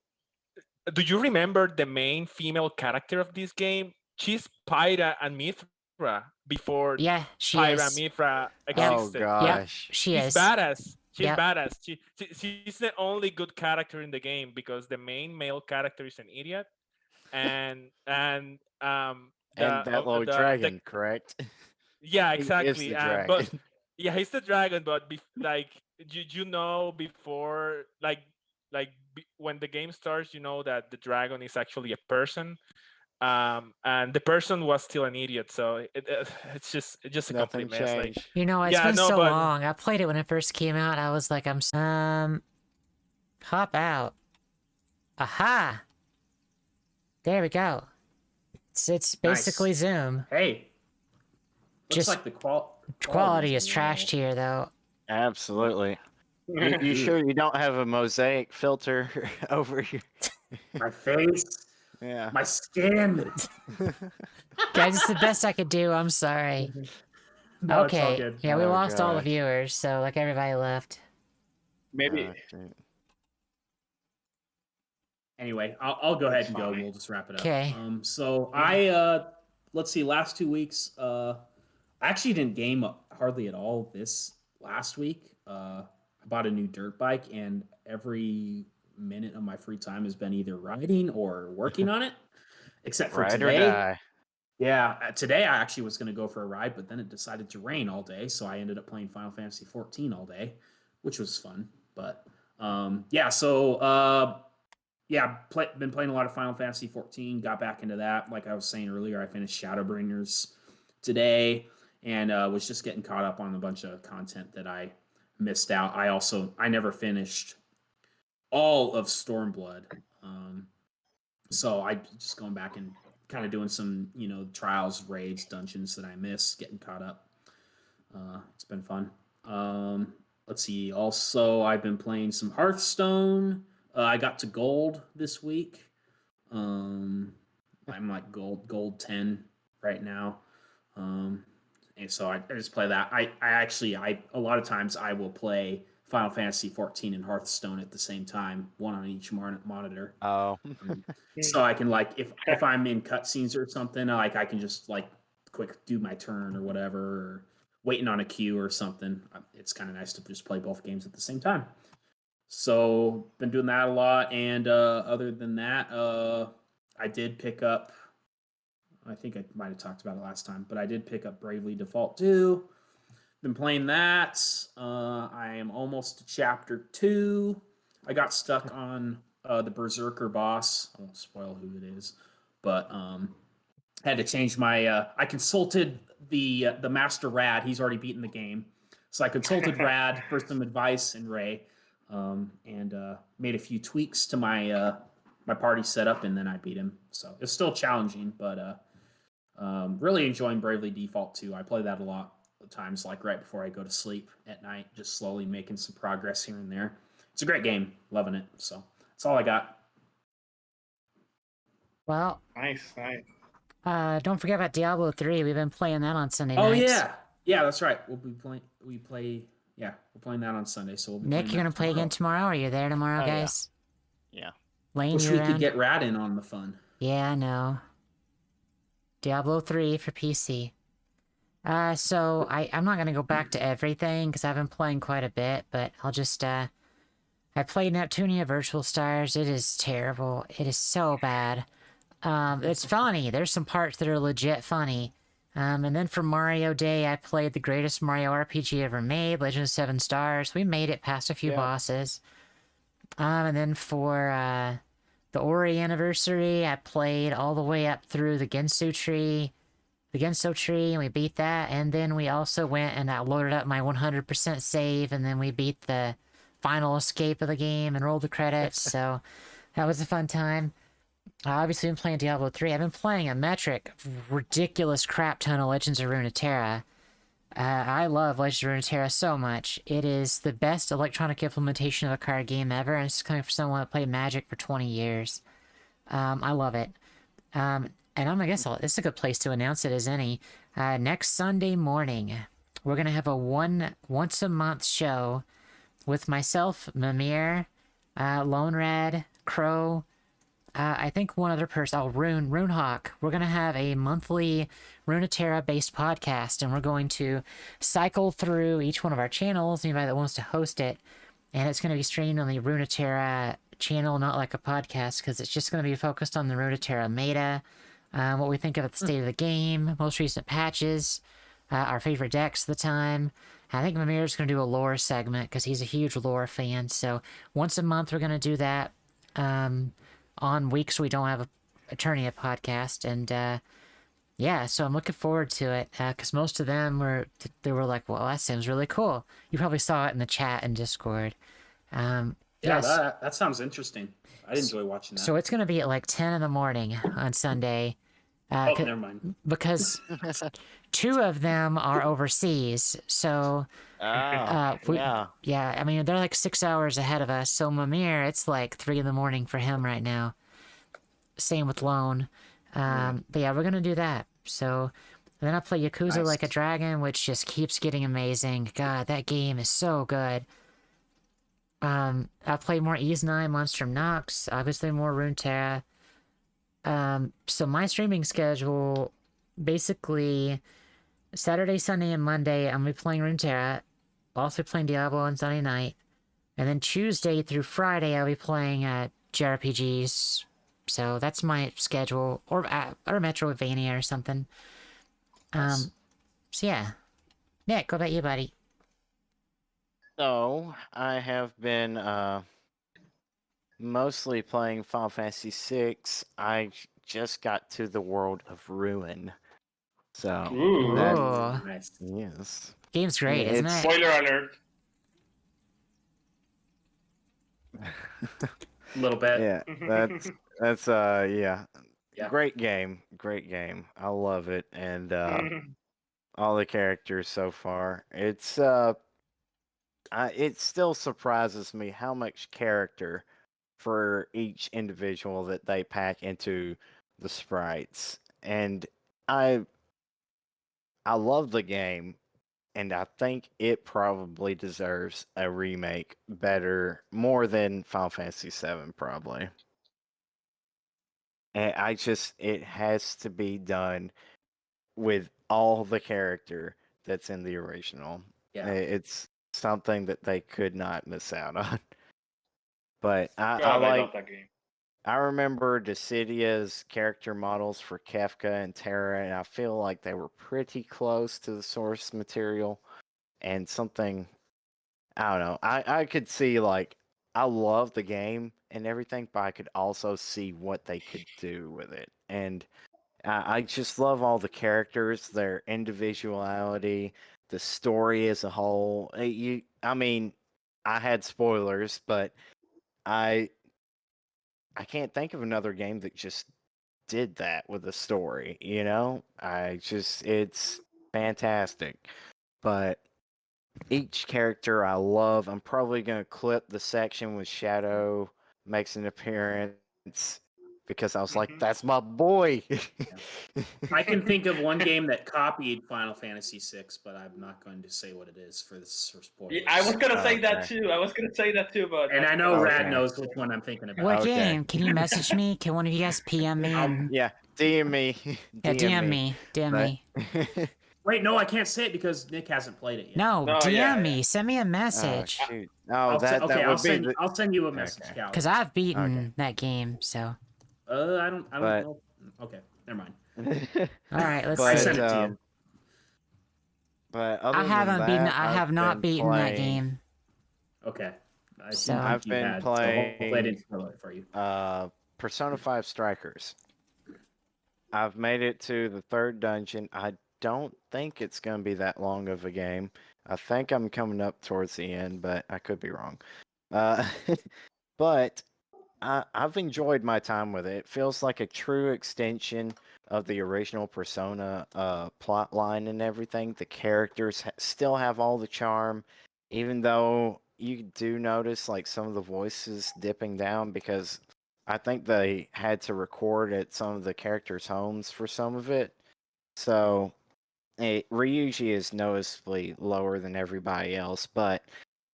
do you remember the main female character of this game? She's Pyra and Mithra before Yeah, she Pyra and is. Mithra Oh existed. Yep, gosh. she She's is. badass. She's Yep. badass. She's the only good character in the game because the main male character is an idiot, and And that little dragon, correct? yeah, He is exactly. the But dragon. yeah, he's the dragon. But like you know before when the game starts, you know that the dragon is actually a person. And the person was still an idiot, so it's just a Nothing complete mess. Like, changed. You know, it's yeah, been no, so but long. I played it when it first came out. I was like, pop out. Aha! There we go. It's basically Nice. Zoom. Hey, looks Just like the quality is low. trashed here, though. Absolutely. You sure you don't have a mosaic filter over here? My face, Yeah. my skin. Guys, it's the best I could do. I'm sorry. No, it's all Okay. good. Yeah, we Oh, lost all the gosh. viewers, so like everybody left. maybe Oh, shoot. Anyway, I'll go ahead It's and go. fine. We'll just wrap it up. Okay. So let's see, last 2 weeks, I actually didn't game hardly at all this last week. I bought a new dirt bike, and every minute of my free time has been either riding or working on it, except for Ride or today. die. Yeah, today I actually was going to go for a ride, but then it decided to rain all day, so I ended up playing Final Fantasy 14 all day, which was fun. But yeah, so yeah, been playing a lot of Final Fantasy 14. Got back into that. Like I was saying earlier, I finished Shadowbringers today, and was just getting caught up on a bunch of content that I missed out. I never finished all of Stormblood, so I just going back and kind of doing some trials, raids, dungeons that I missed, getting caught up. It's been fun. Let's see. Also, I've been playing some Hearthstone. I got to gold this week. I'm like gold 10 right now. And so I just play that. I actually a lot of times I will play Final Fantasy 14 and Hearthstone at the same time, one on each monitor. Oh, So I can like if I'm in cutscenes or something, like I can just like quick do my turn or whatever, or waiting on a queue or something. It's kind of nice to just play both games at the same time. So been doing that a lot, and other than that, I did pick up. I think I might have talked about it last time, but I did pick up Bravely Default 2. Been playing that. I am almost to chapter 2. I got stuck on the Berserker boss. I won't spoil who it is, but had to change my. I consulted the Master Rad. He's already beaten the game, so I consulted Rad for some advice and Ray, and made a few tweaks to my my party setup, and then I beat him. So it's still challenging, but really enjoying Bravely Default 2. I play that a lot of times, like right before I go to sleep at night, just slowly making some progress here and there. It's a great game. Loving it. So that's all I got. Well, Nice. don't forget about Diablo 3. We've been playing that on Sunday Oh nights. yeah, that's right. We'll be playing. We're playing that on Sunday. So we'll be Nick, playing you're that gonna play again tomorrow? Are you there tomorrow, Oh, yeah. guys? yeah. Lane, Wish you we around? could get Rad in on the fun. Yeah, I know. Diablo 3 for PC. So I'm not gonna go back to everything because I've been playing quite a bit, but I'll just I played Neptunia Virtual Stars. It is terrible. It is so bad. It's funny. There's some parts that are legit funny. And then for Mario Day, I played the greatest Mario RPG ever made, Legend of Seven Stars. We made it past a few bosses. And then for the Ori anniversary, I played all the way up through the Genso tree, and we beat that. And then we also went and I loaded up my 100% save, and then we beat the final escape of the game and rolled the credits. So that was a fun time. Obviously, been playing Diablo 3. I've been playing a metric, ridiculous crap ton of Legends of Runeterra. I love Legends of Runeterra so much. It is the best electronic implementation of a card game ever, and it's coming from someone that played Magic for 20 years. I love it. And I guess it's a good place to announce it as any. Next Sunday morning, we're going to have a once-a-month show with myself, Mimir, Lone Red, Crow, I think one other person, Runehawk. We're going to have a monthly Runeterra-based podcast, and we're going to cycle through each one of our channels, anybody that wants to host it, and it's going to be streamed on the Runeterra channel, not like a podcast, because it's just going to be focused on the Runeterra meta, what we think of at the state of the game, most recent patches, our favorite decks at the time. I think Mimir's going to do a lore segment, because he's a huge lore fan, so once a month we're going to do that. On weeks we don't have a Eternia podcast, and yeah, so I'm looking forward to it, because most of them were like, well, that seems really cool. You probably saw it in the chat and Discord. Yes. That sounds interesting. I'd enjoy watching that. So it's going to be at like 10 in the morning on Sunday. Oh, never mind. Because 2 of them are overseas, so yeah. yeah, I mean, they're like 6 hours ahead of us, so Mimir, it's like 3 in the morning for him right now. Same with Lone. But yeah, we're gonna do that. So then I play Yakuza Like a Dragon, which just keeps getting amazing. God, that game is so good. I play more Ys 9, Monstrum Nox, obviously more Runeterra. So my streaming schedule, basically Saturday, Sunday, and Monday, I'm gonna be playing Runeterra, also playing Diablo on Sunday night, and then Tuesday through Friday I'll be playing JRPGs. So that's my schedule, or Metroidvania or something. Nice. So yeah, Nick, what about you, buddy? So I have been mostly playing Final Fantasy VI. I just got to the world of Ruin. So Ooh. that Ooh. Nice. yes. Game's great, isn't It's- it? Spoiler alert. A little bit. Yeah, that's yeah. Yeah. Great game. Great game. I love it. And all the characters so far. It still surprises me how much character for each individual that they pack into the sprites. And I I love the game, and I think it probably deserves a remake more than Final Fantasy VII probably. And it has to be done with all the character that's in the original. Yeah. It's something that they could not miss out on. But I God, I love like that game. I remember Dissidia's character models for Kefka and Terra, and I feel like they were pretty close to the source material. And something, I don't know, I could see, like, I love the game and everything, but I could also see what they could do with it. And I just love all the characters, their individuality, the story as a whole. I mean, I had spoilers, but I I can't think of another game that just did that with a story, you know? It's fantastic. But each character I love. I'm probably going to clip the section with Shadow makes an appearance because I was like, Mhm. that's my boy. I can think of one game that copied Final Fantasy VI, but I'm not going to say what it is for spoilers. Yeah, I was gonna say that Okay. too. But And I know Okay. Rad knows which one I'm thinking about. What Okay. game? Can you message me? Can one of you guys PM me? And... Yeah, DM me. Yeah, DM me. DM But- me. Wait, no, I can't say it because Nick hasn't played it yet. No, No, DM yeah, me. yeah. Send me a Oh message. shoot! Oh, that would be the. I'll send you a message, Okay. Cal. Because I've beaten that game, so. I don't But- know. Okay, never mind. All right, let's I see. sent it to you. But other I haven't than beaten. that, I have I've not been beaten that playing, game. Okay. I didn't So- think I've you been had, so hopefully I playing, didn't spoil it for you. Persona 5 Strikers. I've made it to the 3rd dungeon. I don't think it's going to be that long of a game. I think I'm coming up towards the end, but I could be wrong. But I've enjoyed my time with it. It feels like a true extension of the original Persona plot line and everything. The characters still have all the charm, even though you do notice like some of the voices dipping down because I think they had to record at some of the characters' homes for some of it. So Ryuji is noticeably lower than everybody else, but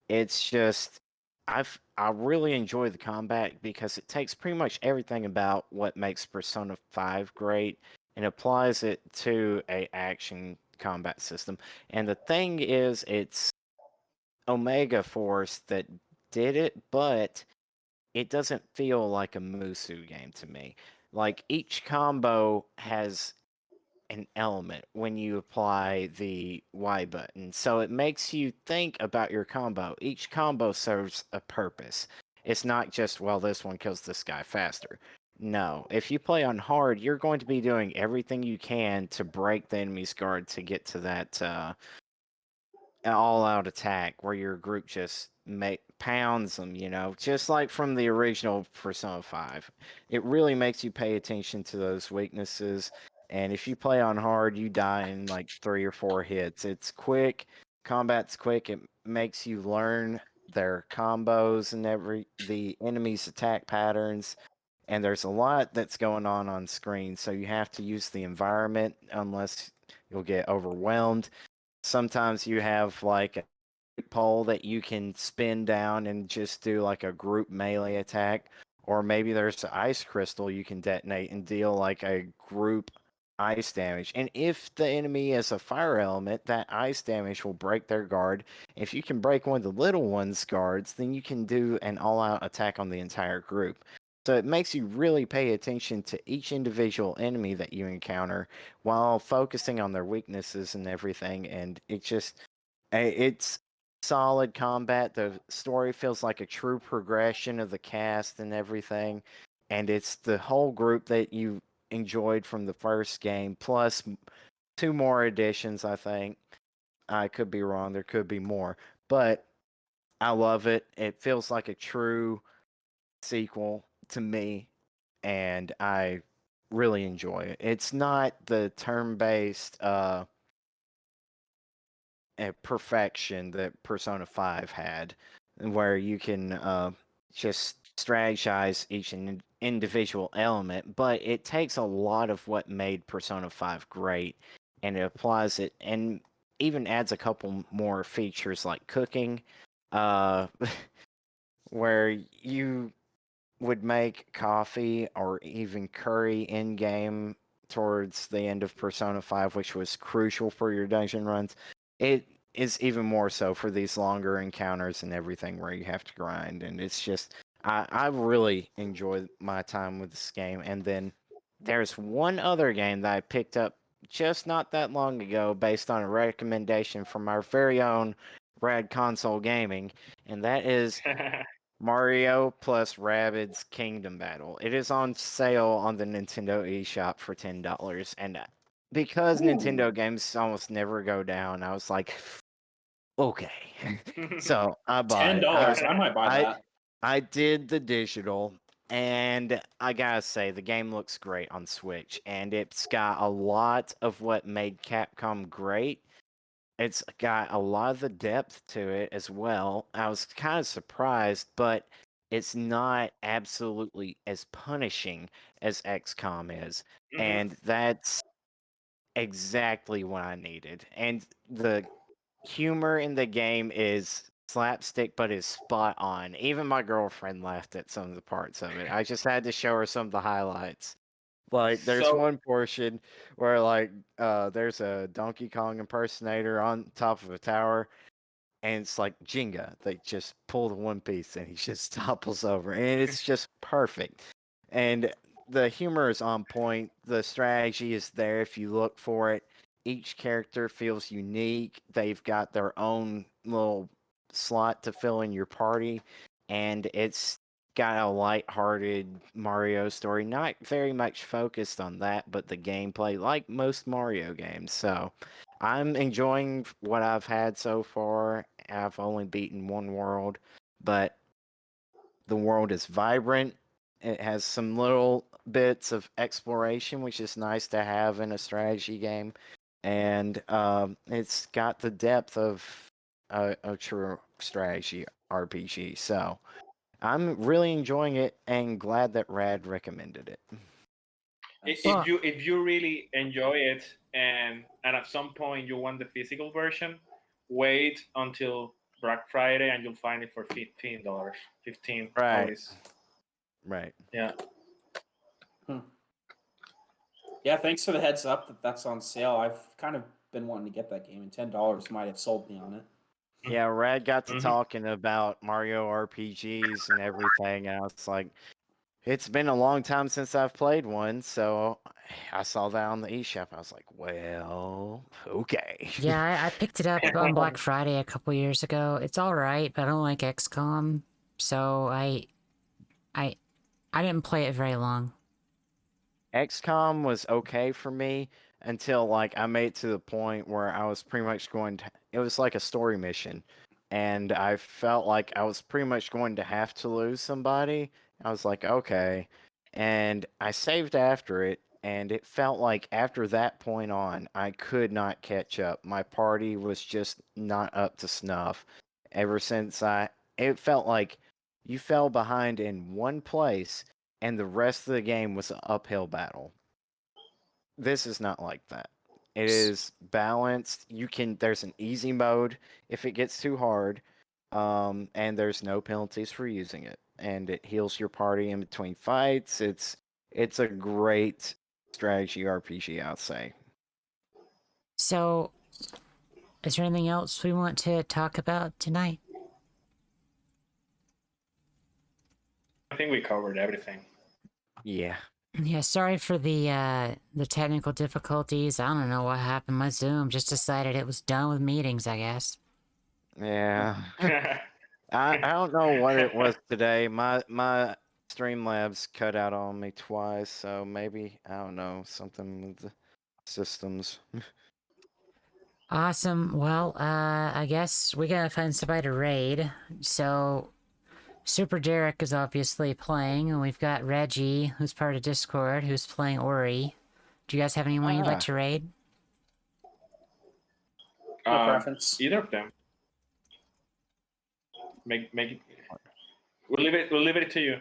it's just I really enjoy the combat because it takes pretty much everything about what makes Persona 5 great and applies it to a action combat system. And the thing is, it's Omega Force that did it, but it doesn't feel like a Musu game to me. Like each combo has an element when you apply the Y button. So it makes you think about your combo. Each combo serves a purpose. It's not just, well, this one kills this guy faster. No, if you play on hard, you're going to be doing everything you can to break the enemy's guard to get to that all-out attack where your group just pounds them, just like from the original Persona 5. It really makes you pay attention to those weaknesses, and if you play on hard, you die in like 3 or 4 hits. It's quick, combat's quick, it makes you learn their combos and the enemy's attack patterns, and there's a lot that's going on screen, so you have to use the environment unless you'll get overwhelmed. Sometimes you have like a pole that you can spin down and just do like a group melee attack, or maybe there's an ice crystal you can detonate and deal like a group ice damage. And if the enemy is a fire element, that ice damage will break their guard. If you can break one of the little one's guards, then you can do an all-out attack on the entire group. So it makes you really pay attention to each individual enemy that you encounter while focusing on their weaknesses and everything. And it's solid combat. The story feels like a true progression of the cast and everything. And it's the whole group that you enjoyed from the first game, plus 2 more additions, I think. I could be wrong. There could be more. But I love it. It feels like a true sequel to me, and I really enjoy it. It's not the turn-based perfection that Persona 5 had, where you can just strategize each individual element, but it takes a lot of what made Persona 5 great and it applies it and even adds a couple more features like cooking, uh, where you would make coffee or even curry in game towards the end of Persona 5, which was crucial for your dungeon runs. It is even more so for these longer encounters and everything where you have to grind. And it's just, I really enjoyed my time with this game. And then there's one other game that I picked up just not that long ago based on a recommendation from our very own Rad Console Gaming, and that is Mario plus Rabbids Kingdom Battle. It is on sale on the Nintendo eShop for $10. And because Nintendo games almost never go down, I was like, okay. So I bought it. $10. I might buy that. I did the digital, and I gotta say, the game looks great on Switch, and it's got a lot of what made Capcom great. It's got a lot of the depth to it as well. I was kind of surprised, but it's not absolutely as punishing as XCOM is. Mhm. And that's exactly what I needed. And the humor in the game is slapstick, but is spot on. Even my girlfriend laughed at some of the parts of it. I just had to show her some of the highlights. Like, there's So- one portion where, like, there's a Donkey Kong impersonator on top of a tower, and it's like Jenga. They just pull the one piece, and he just topples over, and it's just perfect. And the humor is on point. The strategy is there if you look for it. Each character feels unique. They've got their own little slot to fill in your party, and it's got a light-hearted Mario story, not very much focused on that, but the gameplay, like most Mario games. So I'm enjoying what I've had so far. I've only beaten one world, but the world is vibrant. It has some little bits of exploration, which is nice to have in a strategy game, and it's got the depth of a true strategy RPG. So I'm really enjoying it and glad that Rad recommended it. Well- if you really enjoy it and at some point you want the physical version, wait until Black Friday and you'll find it for $15. 15 Right. always. Right. Yeah. Yeah, thanks for the heads up that that's on sale. I've kind of been wanting to get that game, and $10 might have sold me on it. Yeah, Rad got to Mhm. talking about Mario RPGs and everything, and I was like, it's been a long time since I've played one, so I saw that on the eShop. I was like, well, okay. Yeah, I picked it up on Black Friday a couple years ago. It's all right, but I don't like XCOM, so I didn't play it very long. XCOM was okay for me until like I made it to the point where I was pretty much going to it was like a story mission and I felt like I was pretty much going to have to lose somebody. I was like, okay. And I saved after it and it felt like after that point on I could not catch up. My party was just not up to snuff. Ever since it felt like you fell behind in one place and the rest of the game was an uphill battle. This is not like that. It is balanced. There's an easy mode if it gets too hard, and there's no penalties for using it, and it heals your party in between fights. It's a great strategy RPG, I'd say. So, is there anything else we want to talk about tonight? I think we covered everything. Yeah. Yeah, sorry for the technical difficulties. I don't know what happened. My Zoom just decided it was done with meetings, I guess. Yeah. I don't know what it was today. My Streamlabs cut out on me twice, so maybe I don't know, something with the systems. Awesome. Well, I guess we gotta find somebody to raid. So, Super Derek is obviously playing, and we've got Reggie, who's part of Discord, who's playing Ori. Do you guys have anyone you'd like to raid? No preference. Either of them. Make it. We'll leave it to you.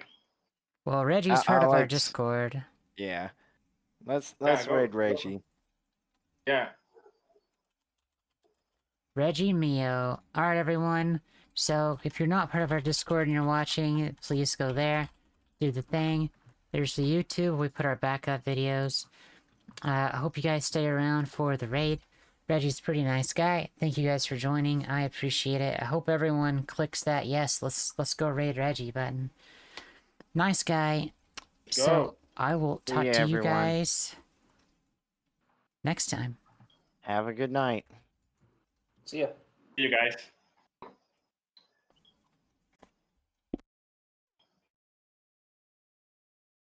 Well, Reggie's part of our Discord. Yeah. Let's go- raid go. Reggie. Yeah. Reggie Mio. Alright, everyone. So, if you're not part of our Discord and you're watching, please go there. Do the thing. There's the YouTube. We put our backup videos. I hope you guys stay around for the raid. Reggie's a pretty nice guy. Thank you guys for joining. I appreciate it. I hope everyone clicks that yes, let's go raid Reggie button. Nice guy. So I will talk to you guys next time. Have a good night. See ya. See you guys.